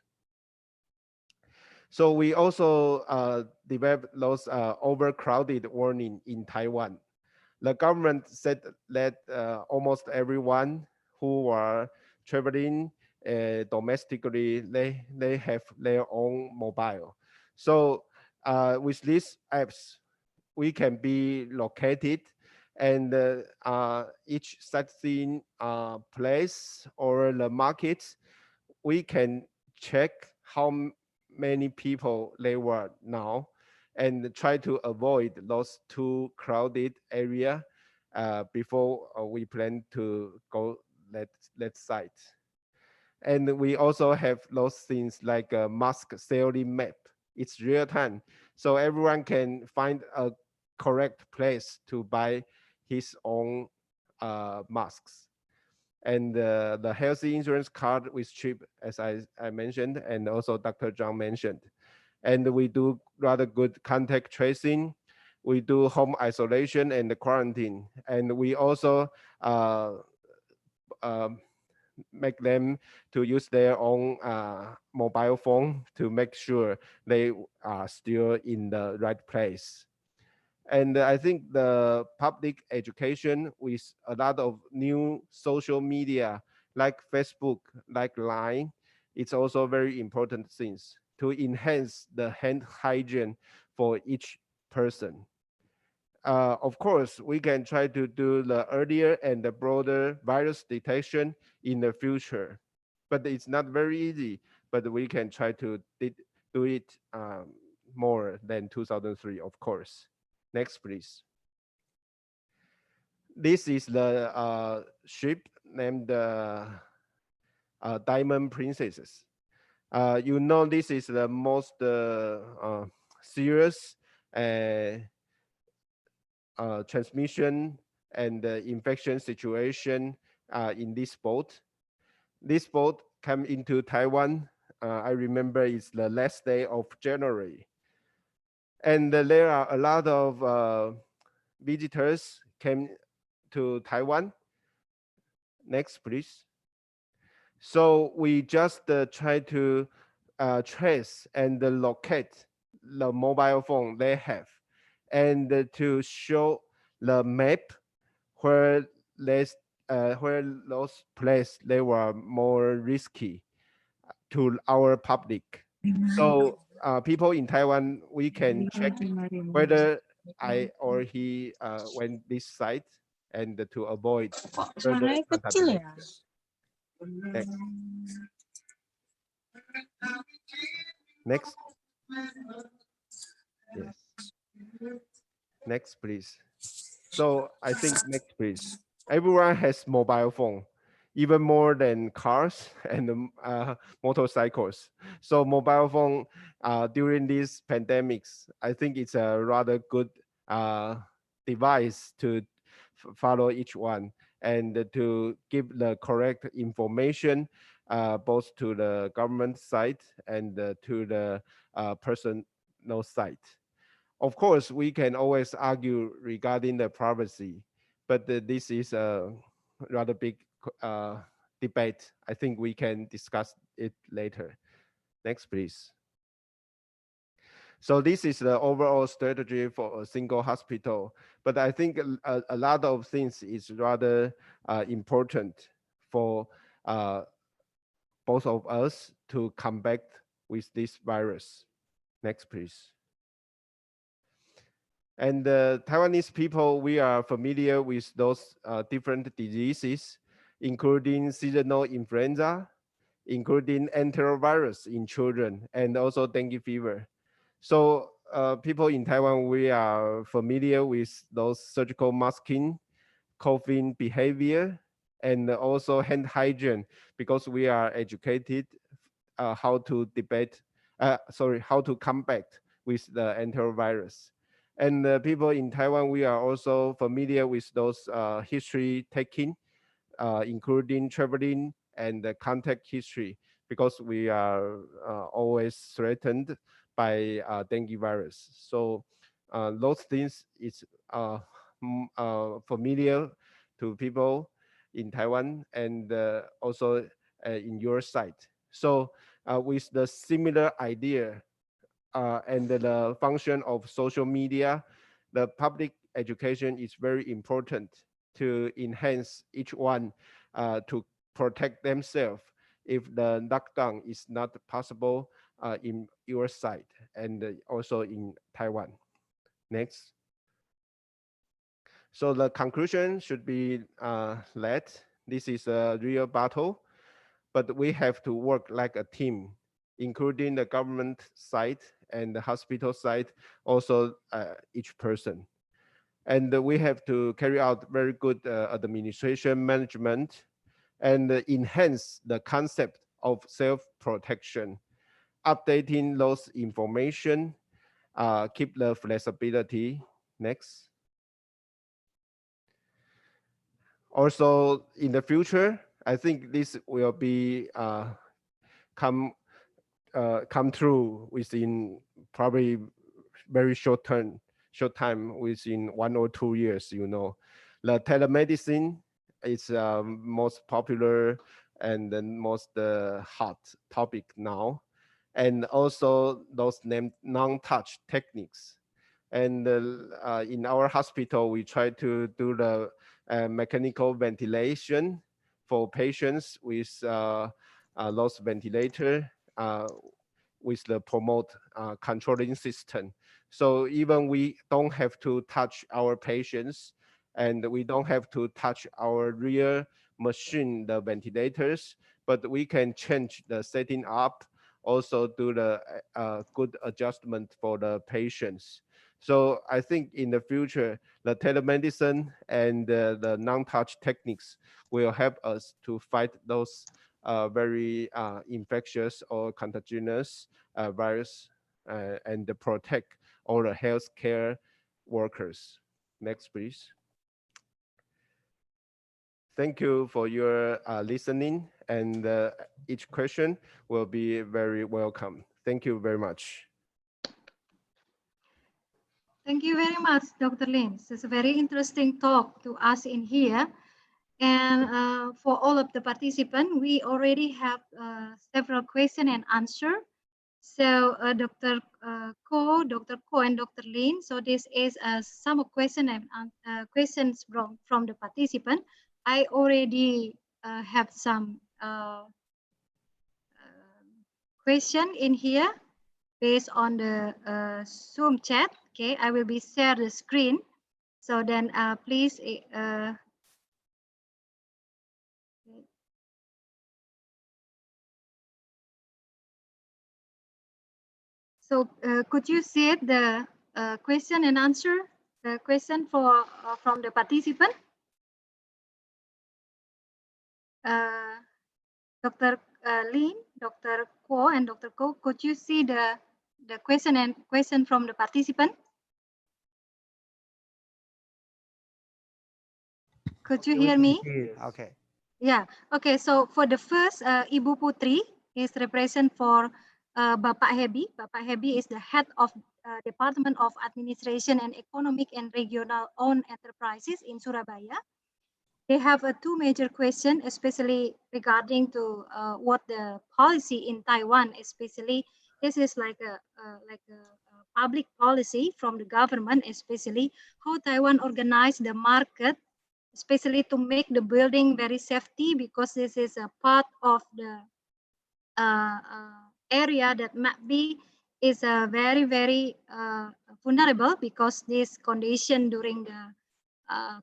So we also developed those overcrowded warning in Taiwan. The government said that almost everyone who are traveling domestically, they have their own mobile. So with these apps, we can be located and each sightseeing place or the market, we can check how many people they were now and try to avoid those too crowded area before we plan to go that site. And we also have those things like a mask selling map. It's real time, so everyone can find a correct place to buy his own masks. And the healthy insurance card with chip, as I mentioned, and also Dr. Zhang mentioned. And we do rather good contact tracing. We do home isolation and quarantine. And we also make them to use their own mobile phone to make sure they are still in the right place. And I think the public education with a lot of new social media like Facebook, like Line, it's also very important things to enhance the hand hygiene for each person. Of course, we can try to do the earlier and the broader virus detection in the future, but it's not very easy, but we can try to do it more than 2003, of course. Next, please. This is the ship named Diamond Princesses. You know, this is the most serious transmission and infection situation in this boat. This boat came into Taiwan. I remember it's the last day of January. And there are a lot of visitors came to Taiwan. Next, please. So we just try to trace and locate the mobile phone they have, and to show the map where those places they were more risky to our public. So people in Taiwan, we can check whether I or he went this site and to avoid further contamination. Next. Next. Yes. Next, please. So I think next, please. Everyone has mobile phone, even more than cars and motorcycles. So mobile phone during these pandemics, I think it's a rather good device to follow each one and to give the correct information both to the government side and to the personal side. Of course, we can always argue regarding the privacy, but this is a rather big debate. I think we can discuss it later. Next, please. So this is the overall strategy for a single hospital, but I think a lot of things is rather important for both of us to combat with this virus. Next, please. And the Taiwanese people, we are familiar with those different diseases, including seasonal influenza, including enterovirus in children, and also dengue fever. So people in Taiwan, we are familiar with those surgical masking, coughing behavior, and also hand hygiene, because we are educated how to how to combat with the enterovirus. And people in Taiwan, we are also familiar with those history taking, including traveling and the contact history, because we are always threatened by dengue virus. So those things is familiar to people in Taiwan and also in your site. So with the similar idea and the function of social media, the public education is very important to enhance each one to protect themselves if the lockdown is not possible in your site and also in Taiwan. Next. So the conclusion should be that this is a real battle, but we have to work like a team, including the government side and the hospital side, also each person. And we have to carry out very good administration management and enhance the concept of self-protection, updating those information, keep the flexibility. Next. Also, in the future, I think this will be come true within probably very short time, within 1 or 2 years. You know, the telemedicine is most popular and then most hot topic now, and also those named non-touch techniques. And in our hospital, we try to do the mechanical ventilation for patients with those ventilator with the promote controlling system. So even we don't have to touch our patients and we don't have to touch our real machine, the ventilators, but we can change the setting up, also do the good adjustment for the patients. So I think in the future, the telemedicine and the non-touch techniques will help us to fight those very infectious or contagious virus and protect all the healthcare workers. Next, please. Thank you for your listening, and each question will be very welcome. Thank you very much. Thank you very much, Dr. Lin. It's a very interesting talk to us in here. And for all of the participants, we already have several questions and answers. So Dr. Ko, Dr. Ko, and Dr. Lin. So this is some question and questions from the participant. I already have some question in here. based on the Zoom chat. Okay, I will be share the screen. So then please so could you see the question and answer, the question for from the participant? Dr. Lin, Dr. Kuo, and Dr. Ko, could you see the question from the participant? Could you hear me? Okay. Yeah. Okay. So for the first, Ibu Putri is represent for Bapak Hebi. Bapak Hebi is the head of Department of Administration and Economic and Regional Owned Enterprises in Surabaya. They have two major questions, especially regarding to what the policy in Taiwan, especially this is like a public policy from the government, especially how Taiwan organize the market, especially to make the building very safety, because this is a part of the area that might be is very vulnerable because this condition during the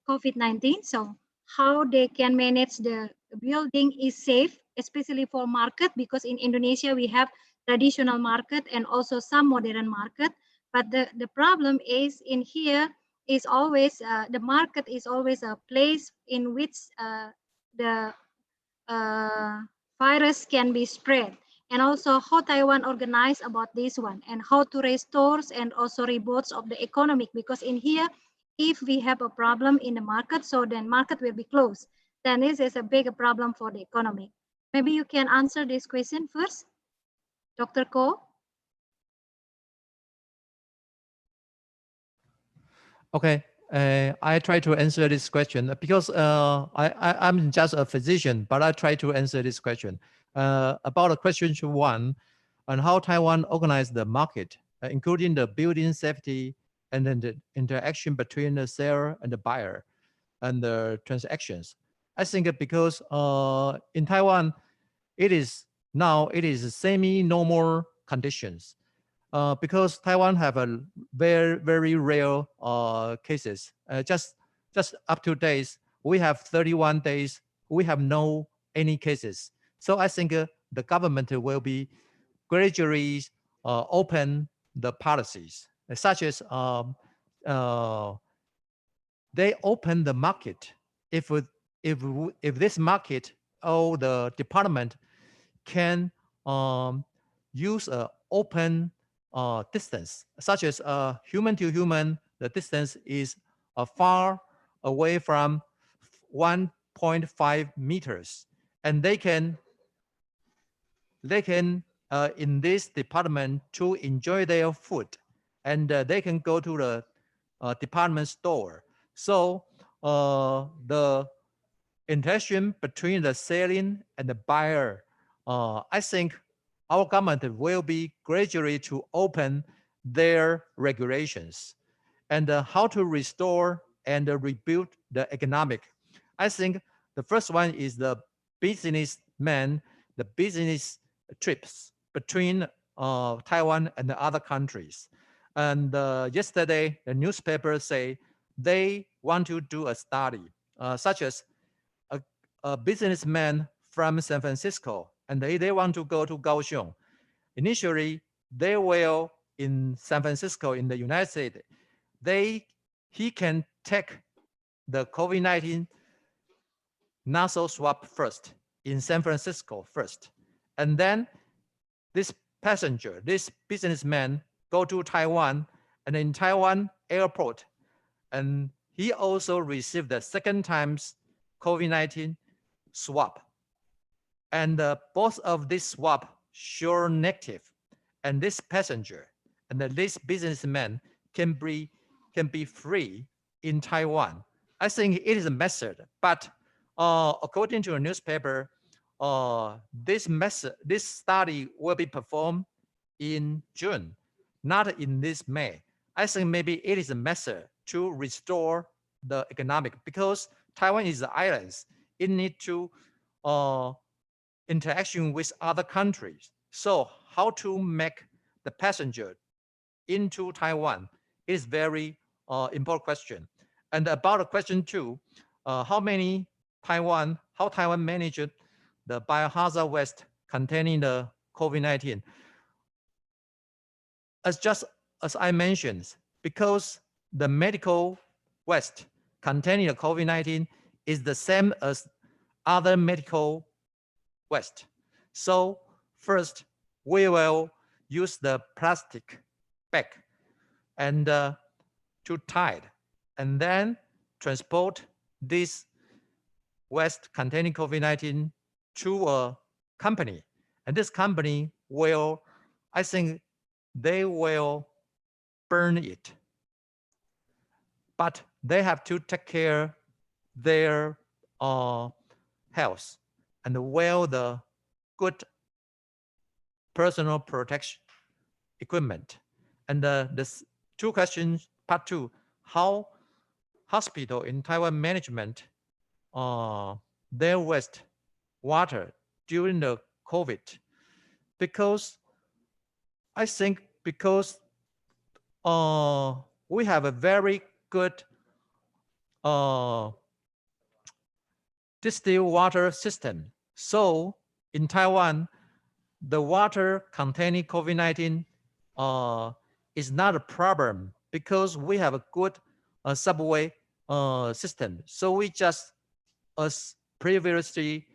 COVID-19. So how they can manage the building is safe, especially for market, because in Indonesia we have traditional market and also some modern market. But the problem is in here is always the market is always a place in which the virus can be spread, and also how Taiwan organize about this one and how to restore and also reboot of the economic, because in here if we have a problem in the market, so then market will be closed, then this is a big problem for the economy. Maybe you can answer this question first, Dr. Ko. Okay, I try to answer this question because I'm just a physician, but I try to answer this question about the question one on how Taiwan organized the market, including the building safety and then the interaction between the seller and the buyer and the transactions. I think because in Taiwan, it is semi-normal conditions. Because Taiwan have a very rare cases. Just up to days, we have 31 days. We have no any cases. So I think the government will be gradually open the policies, such as they open the market. If this market or the department can use a open distance, such as human to human, the distance is far away from 1.5 meters, and they can in this department to enjoy their food, and they can go to the department store. So the interaction between the selling and the buyer, I think our government will be gradually to open their regulations and how to restore and rebuild the economic. I think the first one is the businessman, the business trips between Taiwan and the other countries. And yesterday, the newspaper say they want to do a study, such as a businessman from San Francisco, and they want to go to Kaohsiung. Initially, they will in San Francisco in the United States. He can take the COVID-19 nasal swab first in San Francisco first, and then this passenger, this businessman, go to Taiwan, and in Taiwan airport, and he also received the second time's COVID-19 swab, and both of these swab show negative, and this passenger and this businessman can be free in Taiwan. I think it is a method, but according to a newspaper, this study will be performed in June, not in this May. I think maybe it is a method to restore the economic, because Taiwan is the islands. It need to interaction with other countries. So how to make the passenger into Taiwan is very important question. And about question 2, how Taiwan managed the biohazard waste containing the COVID-19. As I mentioned, because the medical waste containing the COVID-19 is the same as other medical waste. So first, we will use the plastic bag and to tie it, and then transport this waste containing COVID-19 to a company. And this company will, I think they will burn it. But they have to take care their health and wear the good personal protection equipment. And this 2 questions, part 2, how hospital in Taiwan management their waste water during the COVID, because I think because we have a very good distilled water system. So in Taiwan, the water containing COVID-19 is not a problem because we have a good subway system. So we just, as previously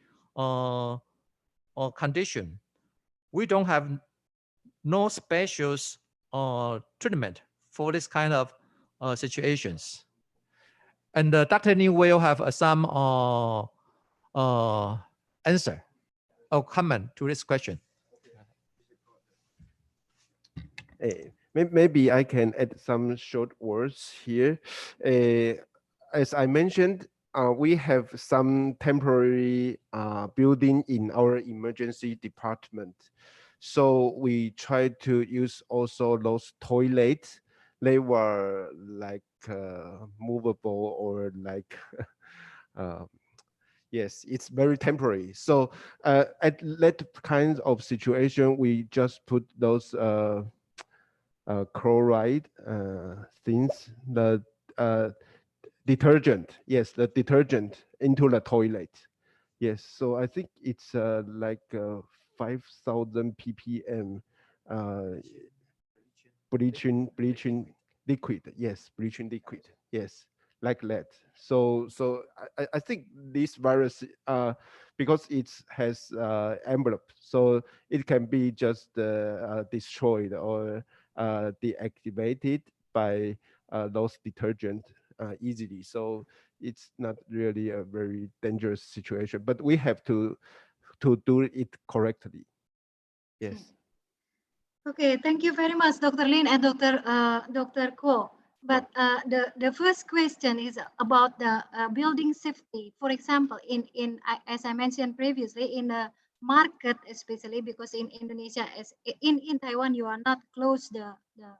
condition, we don't have no special treatment for this kind of situations. And Dr. Ning will have some answer or comment to this question. Maybe I can add some short words here. As I mentioned, we have some temporary building in our emergency department. So we try to use also those toilets. They were like movable or like, yes, it's very temporary. So at that kind of situation, we just put those chloride things, the detergent, yes, the detergent into the toilet. Yes, so I think it's like 5,000 ppm bleaching liquid. Yes, bleaching liquid. Yes, like that. So I think this virus, because it has envelope, so it can be just destroyed or deactivated by those detergent easily. So it's not really a very dangerous situation, but we have to do it correctly. Yes. Okay, thank you very much, Dr. Lin and Dr. Ko. But the first question is about the building safety. For example, as I mentioned previously, in the market, especially because in Indonesia, in Taiwan, you are not close the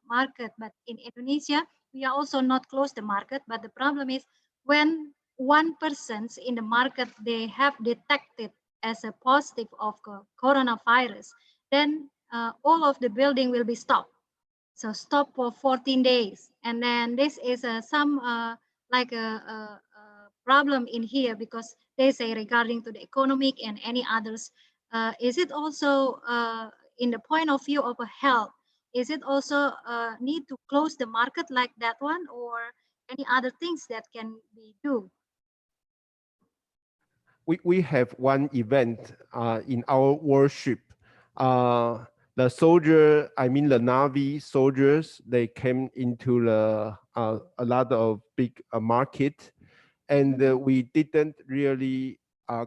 market, but in Indonesia, we are also not close the market. But the problem is when one person's in the market, they have detected as a positive of coronavirus, then all of the building will be stopped. So stop for 14 days. And then this is some like a problem in here because they say regarding to the economic and any others. Is it also in the point of view of a health? Is it also need to close the market like that one or any other things that can be do? We have one event in our worship. The soldier, I mean the Navy soldiers, they came into the a lot of big market, and we didn't really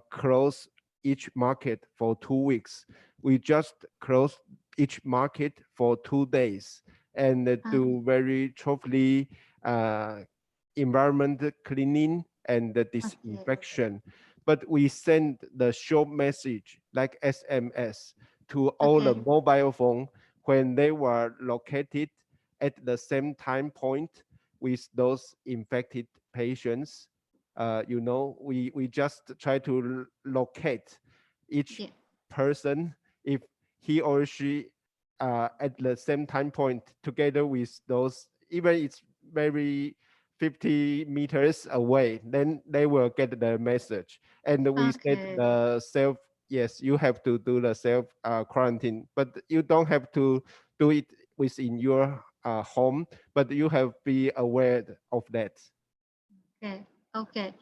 close each market for 2 weeks. We just closed each market for 2 days and do very thoroughly environment cleaning and the disinfection. But we send the short message like SMS to all the mobile phone when they were located at the same time point with those infected patients. You know, we just try to locate each person if he or she at the same time point together with those, even it's maybe 50 meters away, then they will get the message. And we said Okay. the self, yes, you have to do the self quarantine, but you don't have to do it within your home, but you have be aware of that. Okay. Okay.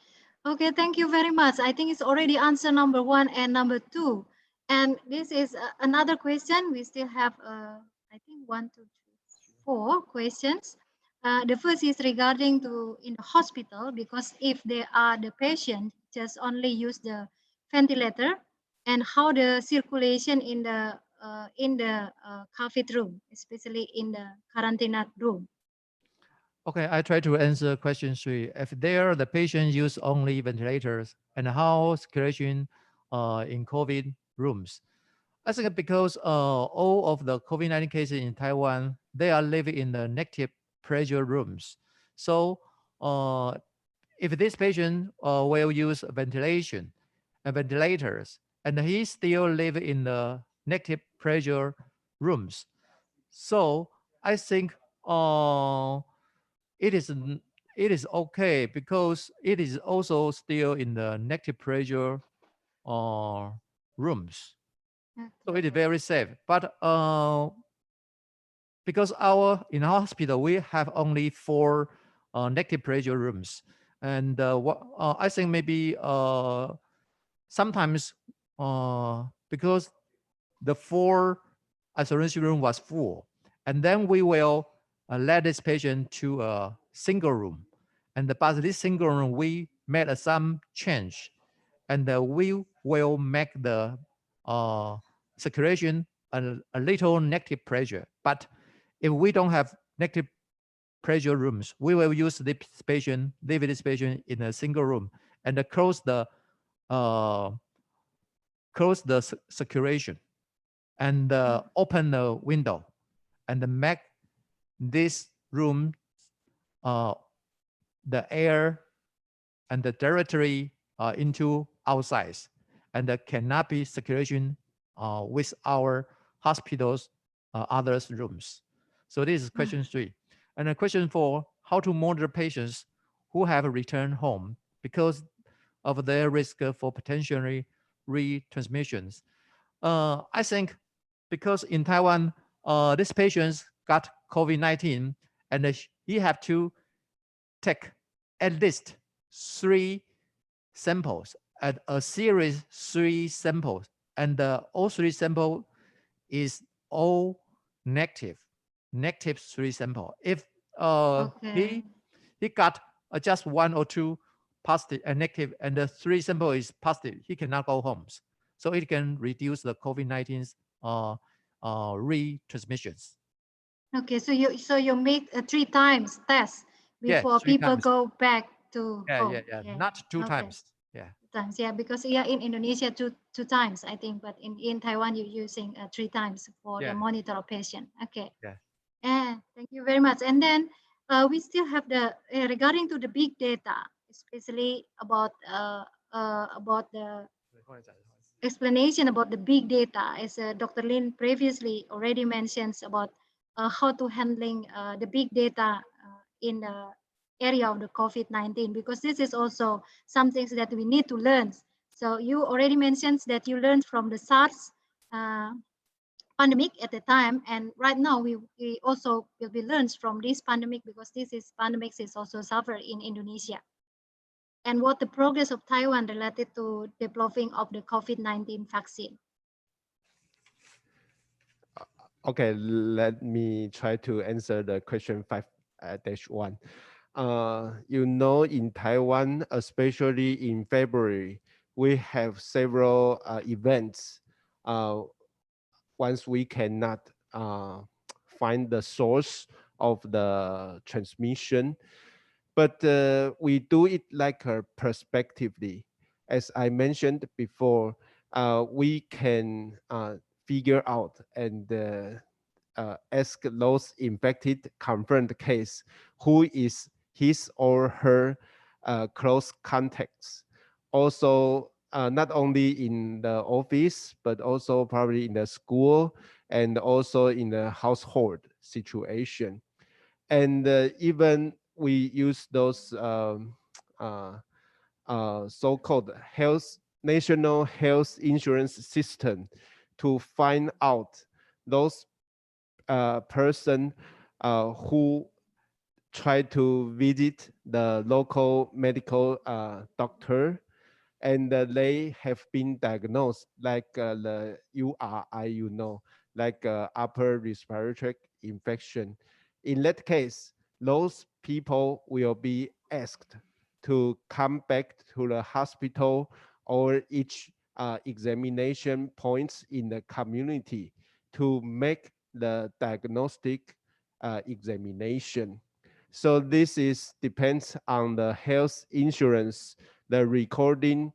Okay. Thank you very much. I think it's already answer number 1 and number 2. And this is another question. We still have, I think 1, 2, 3, 4 questions. The first is regarding to in the hospital, because if they are the patient, just only use the ventilator, and how the circulation in the COVID room, especially in the quarantine room. Okay, I try to answer question 3. If there the patient use only ventilators, and how circulation in COVID rooms? I think because all of the COVID-19 cases in Taiwan, they are living in the negative pressure rooms. So if this patient will use ventilation and ventilators, and he still live in the negative pressure rooms, so I think it is okay, because it is also still in the negative pressure rooms. So it is very safe. But because in our hospital we have only 4 negative pressure rooms, and I think maybe sometimes because the 4 isolation room was full, and then we will let this patient to a single room, and but this single room we made some change, and we will make the circulation a little negative pressure. But if we don't have negative pressure rooms, we will use this patient, leave this patient in a single room, and close the circulation, and open the window, and make this room the air and the directly into outside, and there cannot be circulation with our hospital's others rooms. So this is question 3. And question 4, how to monitor patients who have returned home because of their risk for potentially retransmissions. I think because in Taiwan, this patient got COVID-19, and he have to take at least 3 samples at a series 3 samples, and all 3 sample is all negative 3 sample. If Okay. he got just 1 or 2 positive and negative, and the 3 sample is positive, he cannot go home. So it can reduce the COVID-19's retransmissions. Okay, so you make 3 times test before 3 people times. go back to home. Yeah. Not 2 Okay. times. Yeah. Times, yeah, because in Indonesia two times I think, but in Taiwan you're using 3 times for the monitor of patient. Okay. Yeah. Thank you very much. And then we still have the regarding to the big data, especially about the explanation about the big data, as Dr. Lin previously already mentions about how to handling the big data in the area of the COVID-19, because this is also some things that we need to learn. So you already mentioned that you learned from the SARS pandemic at the time, and right now we also will be learned from this pandemic, because pandemics is also suffered in Indonesia. And what the progress of Taiwan related to developing of the COVID-19 vaccine? Okay, let me try to answer the question 5-1. You know, in Taiwan, especially in February, we have several events. Once we cannot find the source of the transmission, but we do it like prospectively. As I mentioned before, we can figure out and ask those infected confirmed case who is his or her close contacts. Also, not only in the office, but also probably in the school and also in the household situation. And even we use those so-called national health insurance system to find out those person who try to visit the local medical doctor, and they have been diagnosed like the URI, like upper respiratory infection. In that case, those people will be asked to come back to the hospital or each examination points in the community to make the diagnostic examination. So this depends on the health insurance, the recording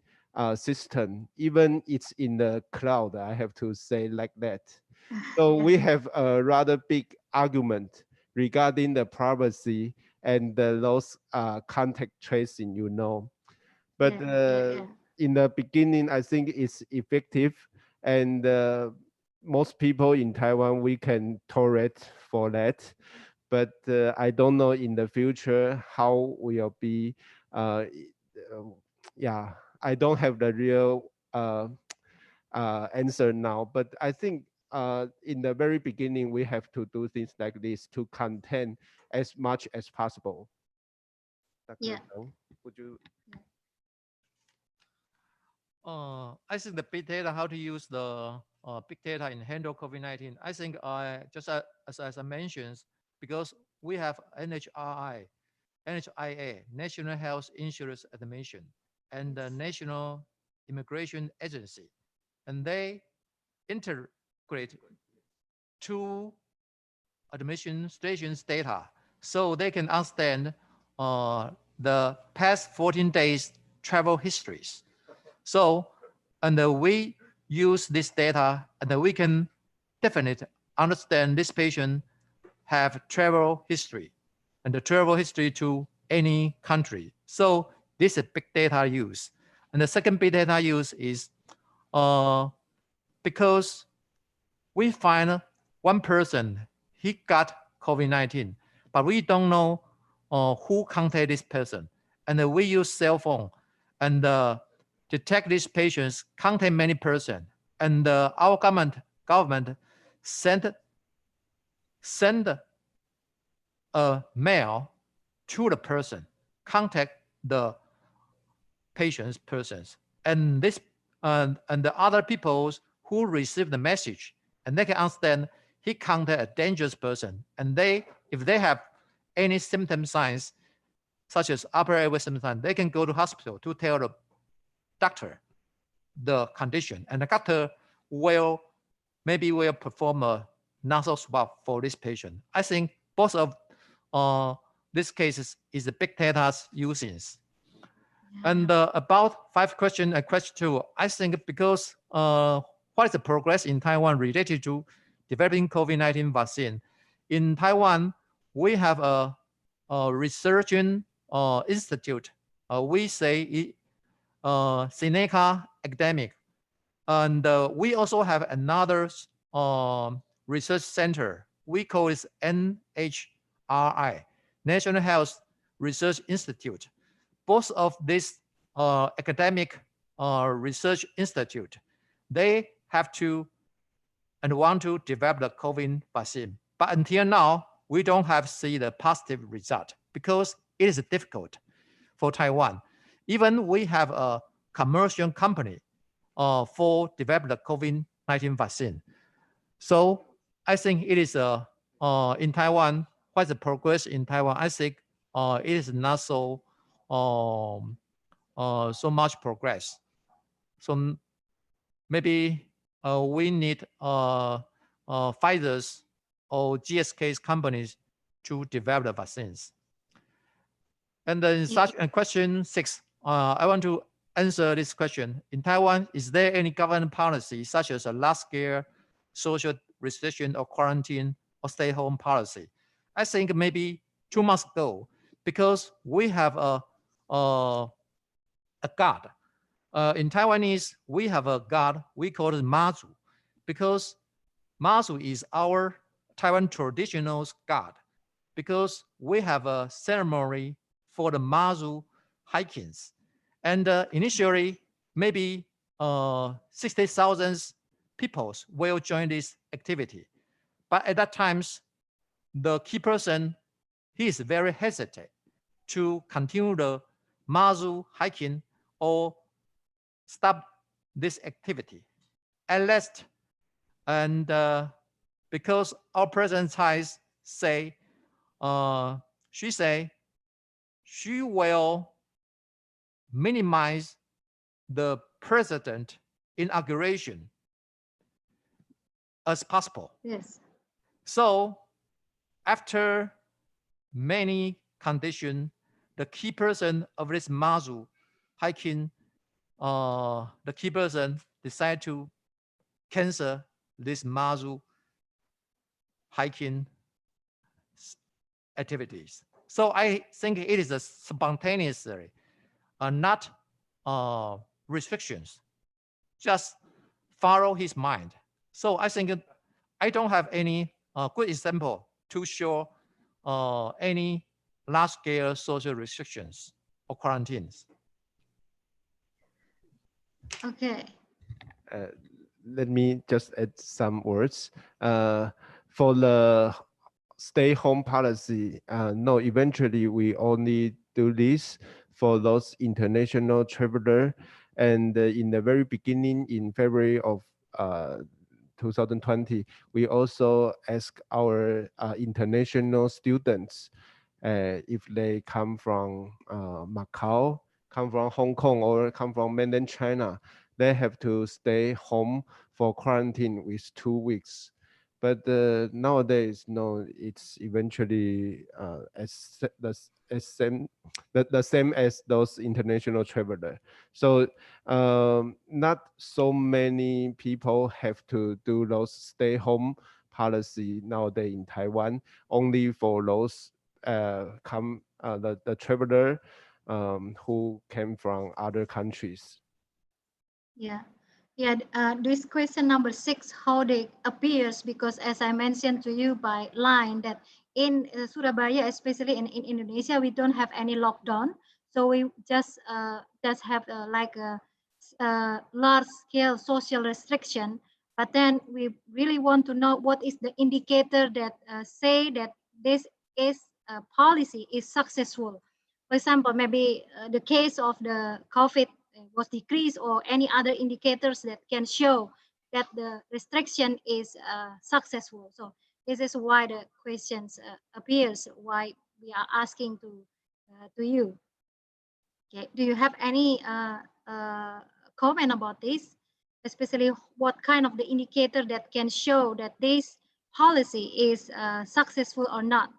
system, even it's in the cloud, I have to say like that. So we have a rather big argument regarding the privacy and those contact tracing, But in the beginning, I think it's effective, and most people in Taiwan, we can tolerate for that. But I don't know in the future how will be. Yeah, I don't have the real answer now, but I think in the very beginning, we have to do things like this to contain as much as possible. Dr. Zhang, would you? I think the big data, how to use the big data in handle COVID-19. I think just as I mentioned, because we have NHRI, NHIA, National Health Insurance Administration, and the National Immigration Agency, and they integrate two administrations data so they can understand the past 14 days travel histories. So, and we use this data, and we can definitely understand this patient have travel history, and the travel history to any country. So this is big data use. And the second big data use is because we find one person, he got COVID-19, but we don't know who contacted this person. And we use cell phone and detect these patients contact many persons. And our government sent a mail to the person, contact the patient's persons, and this and the other people who receive the message, and they can understand he contact a dangerous person, and if they have any symptom signs such as upper airway symptoms, they can go to hospital to tell the doctor the condition, and the doctor will perform a nasal swab for this patient. I think both of these cases is the big data's uses. And about 5 questions and question 2, I think because what is the progress in Taiwan related to developing COVID-19 vaccine? In Taiwan, we have a research institute. We say Seneca Academic. And we also have another research center. We call it NHRI, National Health Research Institute. Both of these academic research institute, they have to and want to develop the COVID vaccine. But until now, we don't have seen the positive result because it is difficult for Taiwan. Even we have a commercial company for develop the COVID-19 vaccine. So I think it is in Taiwan, what's the progress in Taiwan? I think it is not so so much progress. So maybe we need Pfizer's or GSK's companies to develop the vaccines. And then such question 6, I want to answer this question. In Taiwan, is there any government policy such as a large-scale social restriction or quarantine or stay-home policy? I think maybe 2 months ago, because we have a god. In Taiwanese, we have a god, we call it Mazu, because Mazu is our Taiwan traditional god because we have a ceremony for the Mazu hikings. And initially, maybe 60,000 people will join this activity. But at that time, the key person, he is very hesitant to continue the Mazu hiking or stop this activity. At last, and because our president Tsai say, she say she will minimize the president inauguration as possible. Yes. So after many conditions, the key person of this Mazu hiking, the key person decided to cancel this Mazu hiking activities. So I think it is a spontaneously, not restrictions, just follow his mind. So I think I don't have any good example to show any large-scale social restrictions or quarantines. Okay. Let me just add some words. For the stay home policy, no, eventually we only do this for those international traveler. And in the very beginning, in February of 2020, we also ask our international students if they come from Macau, come from Hong Kong, or come from mainland China, they have to stay home for quarantine with 2 weeks. But nowadays, no, it's eventually the same as those international travelers. So not so many people have to do those stay home policy nowadays in Taiwan, only for those the traveler who came from other countries. Yeah. Yeah, this question number 6, how they appears, because as I mentioned to you by line that in Surabaya, especially in Indonesia, we don't have any lockdown. So we just have like a large scale social restriction. But then we really want to know what is the indicator that say that this is policy is successful. For example, maybe the case of the COVID was decreased, or any other indicators that can show that the restriction is successful. So this is why the questions appears, why we are asking to you. Okay. Do you have any comment about this, especially what kind of the indicator that can show that this policy is successful or not?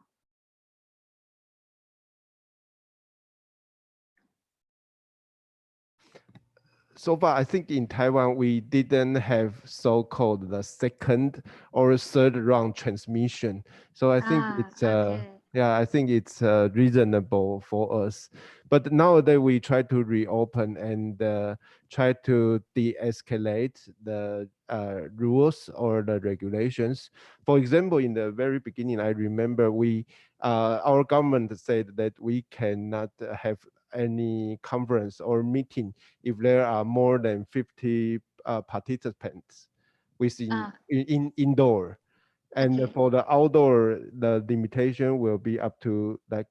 So far, I think in Taiwan, we didn't have so-called the second or third round transmission. So I think it's, okay. yeah, I think it's reasonable for us. But nowadays, we try to reopen and try to de-escalate the rules or the regulations. For example, in the very beginning, I remember our government said that we cannot have any conference or meeting if there are more than 50 participants within indoor. And Okay. for the outdoor, the limitation will be up to like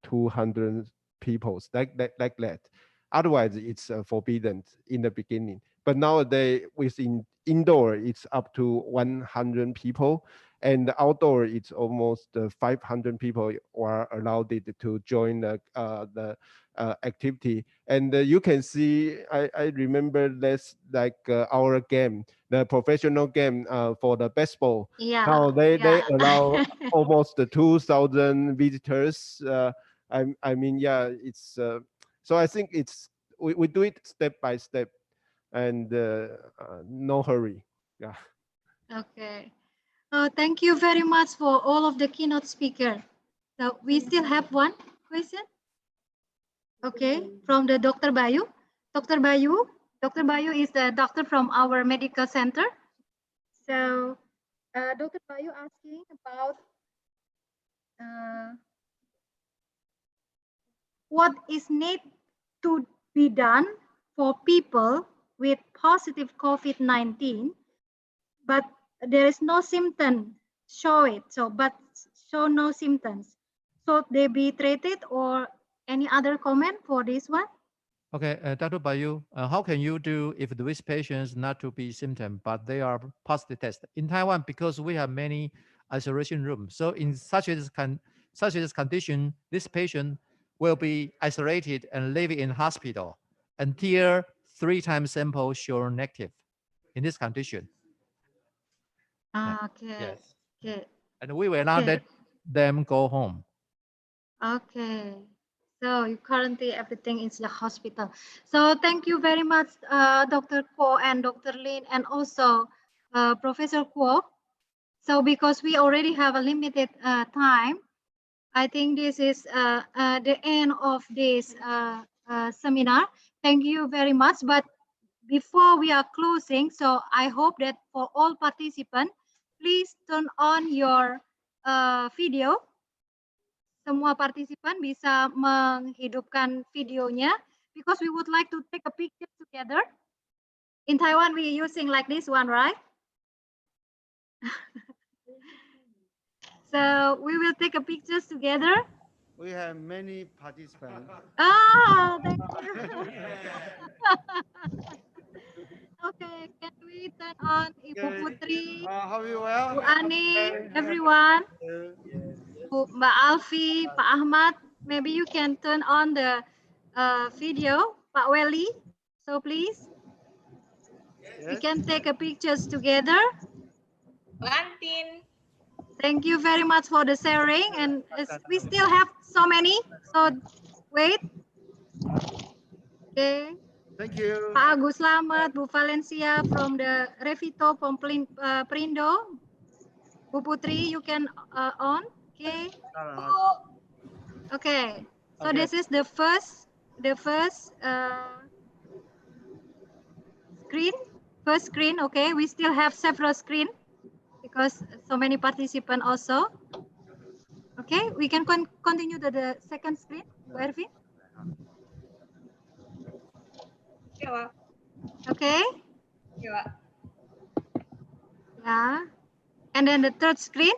200 people, like that. Otherwise, it's forbidden in the beginning. But nowadays, within indoor, it's up to 100 people. And outdoor, it's almost 500 people are allowed to join the activity. And you can see, I remember that's like our game, the professional game for the baseball. Yeah. Now they allow Yeah. almost 2,000 visitors. I mean, yeah, it's so I think it's we do it step by step, and no hurry. Yeah. Okay. Thank you very much for all of the keynote speaker. So we still have one question. Okay, from the Dr. Bayu. Dr. Bayu is the doctor from our medical center. So Dr. Bayu asking about what is need to be done for people with positive COVID-19, but there is no symptom show it. But show no symptoms. So they be treated, or any other comment for this one? Okay, Dr. Bayu, how can you do if these patients not to be symptom, but they are positive test? In Taiwan, because we have many isolation rooms, so in such a condition, this patient will be isolated and live in hospital until 3 times sample show negative in this condition. Okay. Yes. Okay. And we will not let them go home. Okay. So you currently everything is the hospital. So thank you very much, Dr. Kuo and Dr. Lin, and also Professor Kuo. So because we already have a limited time, I think this is the end of this seminar. Thank you very much. But before we are closing, so I hope that for all participants, please turn on your video. Semua partisipan bisa menghidupkan videonya, because we would like to take a picture together. In Taiwan, we using like this one, right? So we will take a pictures together. We have many participants. Oh, thank you. Okay, can we turn on Ibu Putri, How are you well? Bu Ani, everyone? Mbak Alfi, Pak Ahmad, maybe you can turn on the video, Pak Welly. So please, we can take a pictures together. Thank you very much for the sharing, and we still have so many. So wait. Okay. Thank you. Pak Agus Slamet, Bu Valencia from the Revito from Perindo. Bu Putri, you can on. Okay. Okay. So this is the first screen. First screen. Okay. We still have several screen because so many participants also. Okay. We can continue to the second screen. Bu Ervin. Okay. Yeah. And then the third screen.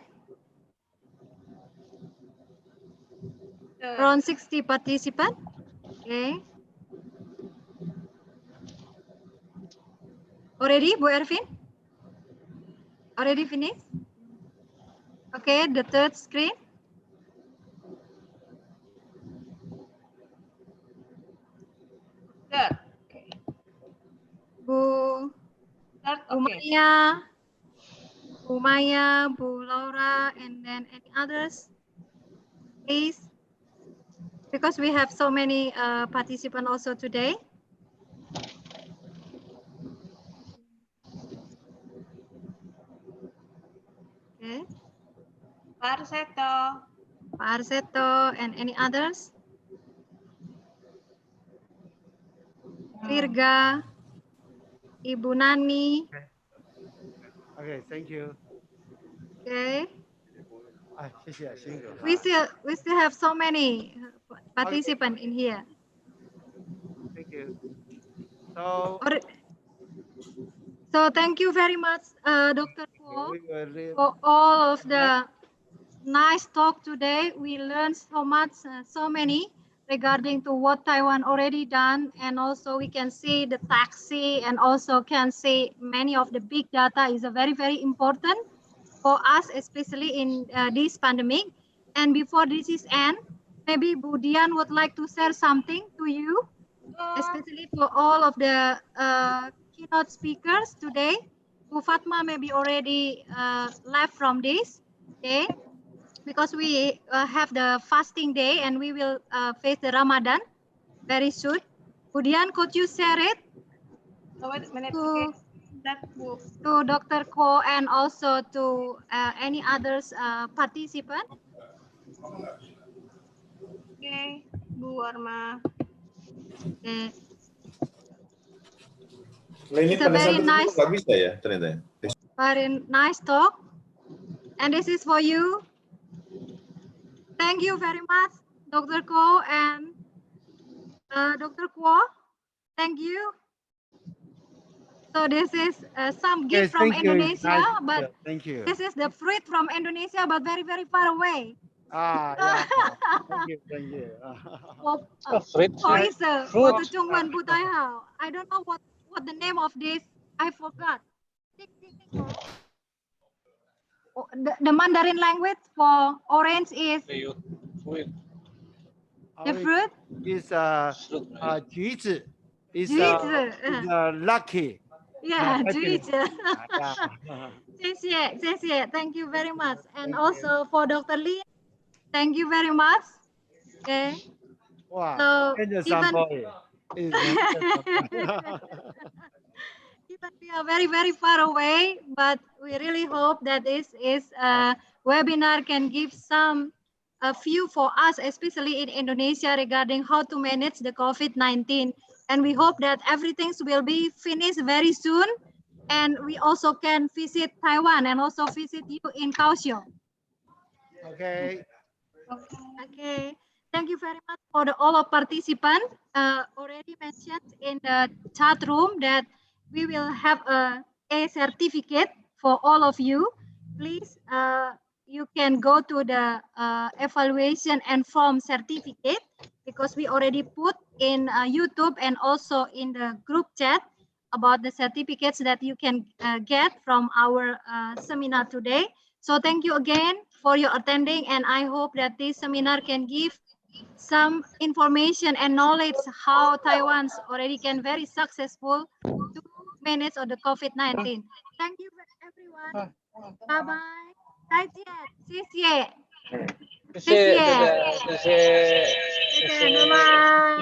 Around 60 participants. Okay. Already, Bu Ervin? Already finished? Okay, the third screen. Third. Okay. Bu Maya, Bu Laura, and then any others, please. Because we have so many participants also today. Okay. Pak Arseto, and any others? Virga, Ibu Nani. Okay, thank you. Okay. 谢谢，辛苦。We still have so many participants in here. Thank you. So thank you very much, Dr. Kuo, for all of the nice talk today. We learned so much, so many regarding to what Taiwan already done, and also we can see the taxi, and also can see many of the big data is a very, very important for us, especially in this pandemic. And before this is end, maybe Bu Dian would like to share something to you, especially for all of the keynote speakers today. Bu Fatma maybe already left from this, okay? Because we have the fasting day and we will face the Ramadan very soon. Bu Dian, could you share it to Dr. Ko and also to any others participant? Okay, Bu Arma. Okay. It's a very nice, very nice talk. And this is for you. Thank you very much, Dr. Ko and Dr. Kuo. Thank you. So this is some gift from thank you. Indonesia, Nice. but Thank you. this is the fruit from Indonesia, but very, very far away. Yeah. Thank you. Thank you. I don't know what the name of this. I forgot. The Mandarin language for orange is the fruit. Is 橘子 is 橘子 lucky. Yeah, Lucky. 橘子 谢谢 Thank you very much. And also for Dr. Lee, thank you very much. Okay. Wow. So even we are very, very far away, but we really hope that this is webinar can give some a few for us, especially in Indonesia, regarding how to manage the COVID-19. And we hope that everything will be finished very soon. And we also can visit Taiwan and also visit you in Kaohsiung. Okay. Okay. Thank you very much for all of participants. Already mentioned in the chat room that we will have a certificate for all of you. Please, you can go to the evaluation and form certificate, because we already put in YouTube and also in the group chat about the certificates that you can get from our seminar today. So thank you again for your attending, and I hope that this seminar can give some information and knowledge how Taiwan's already can very successful to manage of the COVID-19. Thank you everyone. Bye bye. 再见，谢谢，谢谢，bye bye.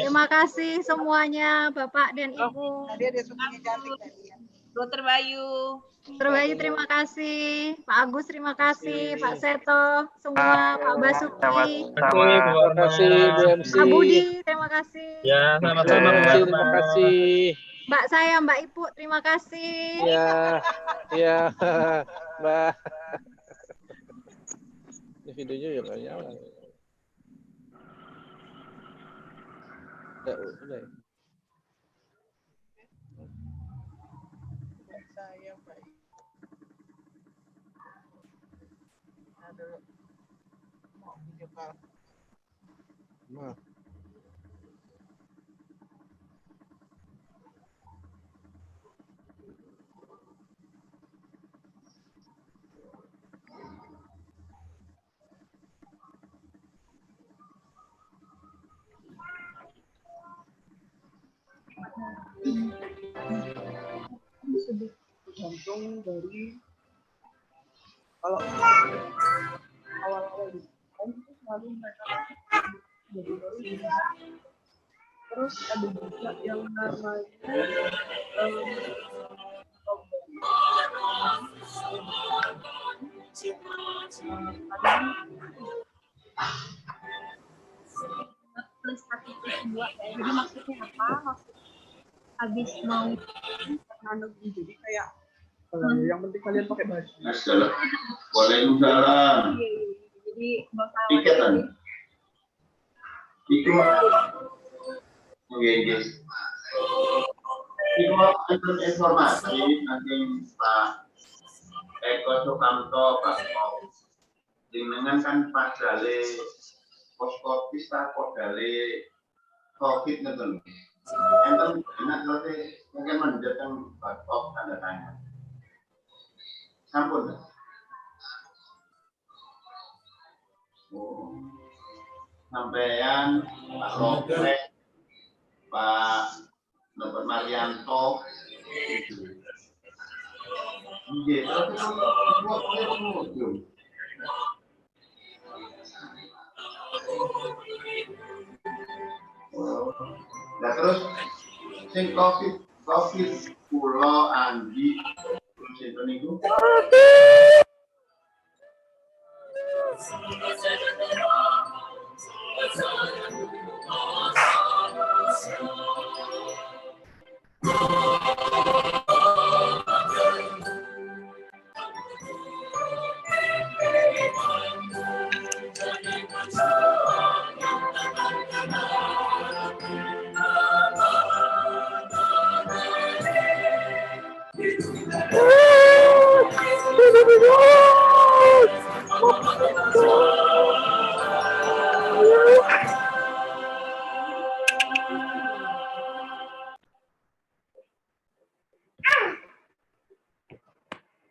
Terima kasih semuanya, Bapak dan Ibu. Dokter Bayu. Dr. Bayu, terima kasih. Pak Agus, terima kasih. Pak Seto, semua. Pak Basuki. Terima kasih, Bu MC. Pak Budi, terima kasih. Ya, sama-sama, Bu MC, terima kasih. Mbak saya, Mbak Ipu, terima kasih. Ya, Mbak. Ini videonya ya nggak nyala. Udah ya. Saya baik. Aduh. Mau video call. Nah. Tergantung dari kalau awal-awal itu selalu mereka jadi terus ada juga yang namanya plus 1 plus 2. Jadi maksudnya apa? Habis mau nanam jadi kayak yang penting kalian pakai baju. Waalaikumsalam. Jadi nggak usah Ikatan. Itu itu informasi nanti Pak Eko Sukamto Pak jenengan kan padale poskotis ta podale COVID ngoten. Enten enak terus mungkin mendatang batok tanda tanya. Sampun. Sampean Pak Lopre, Pak Dr. Marianto, nah terus sing COVID Pulau Andi sinten niku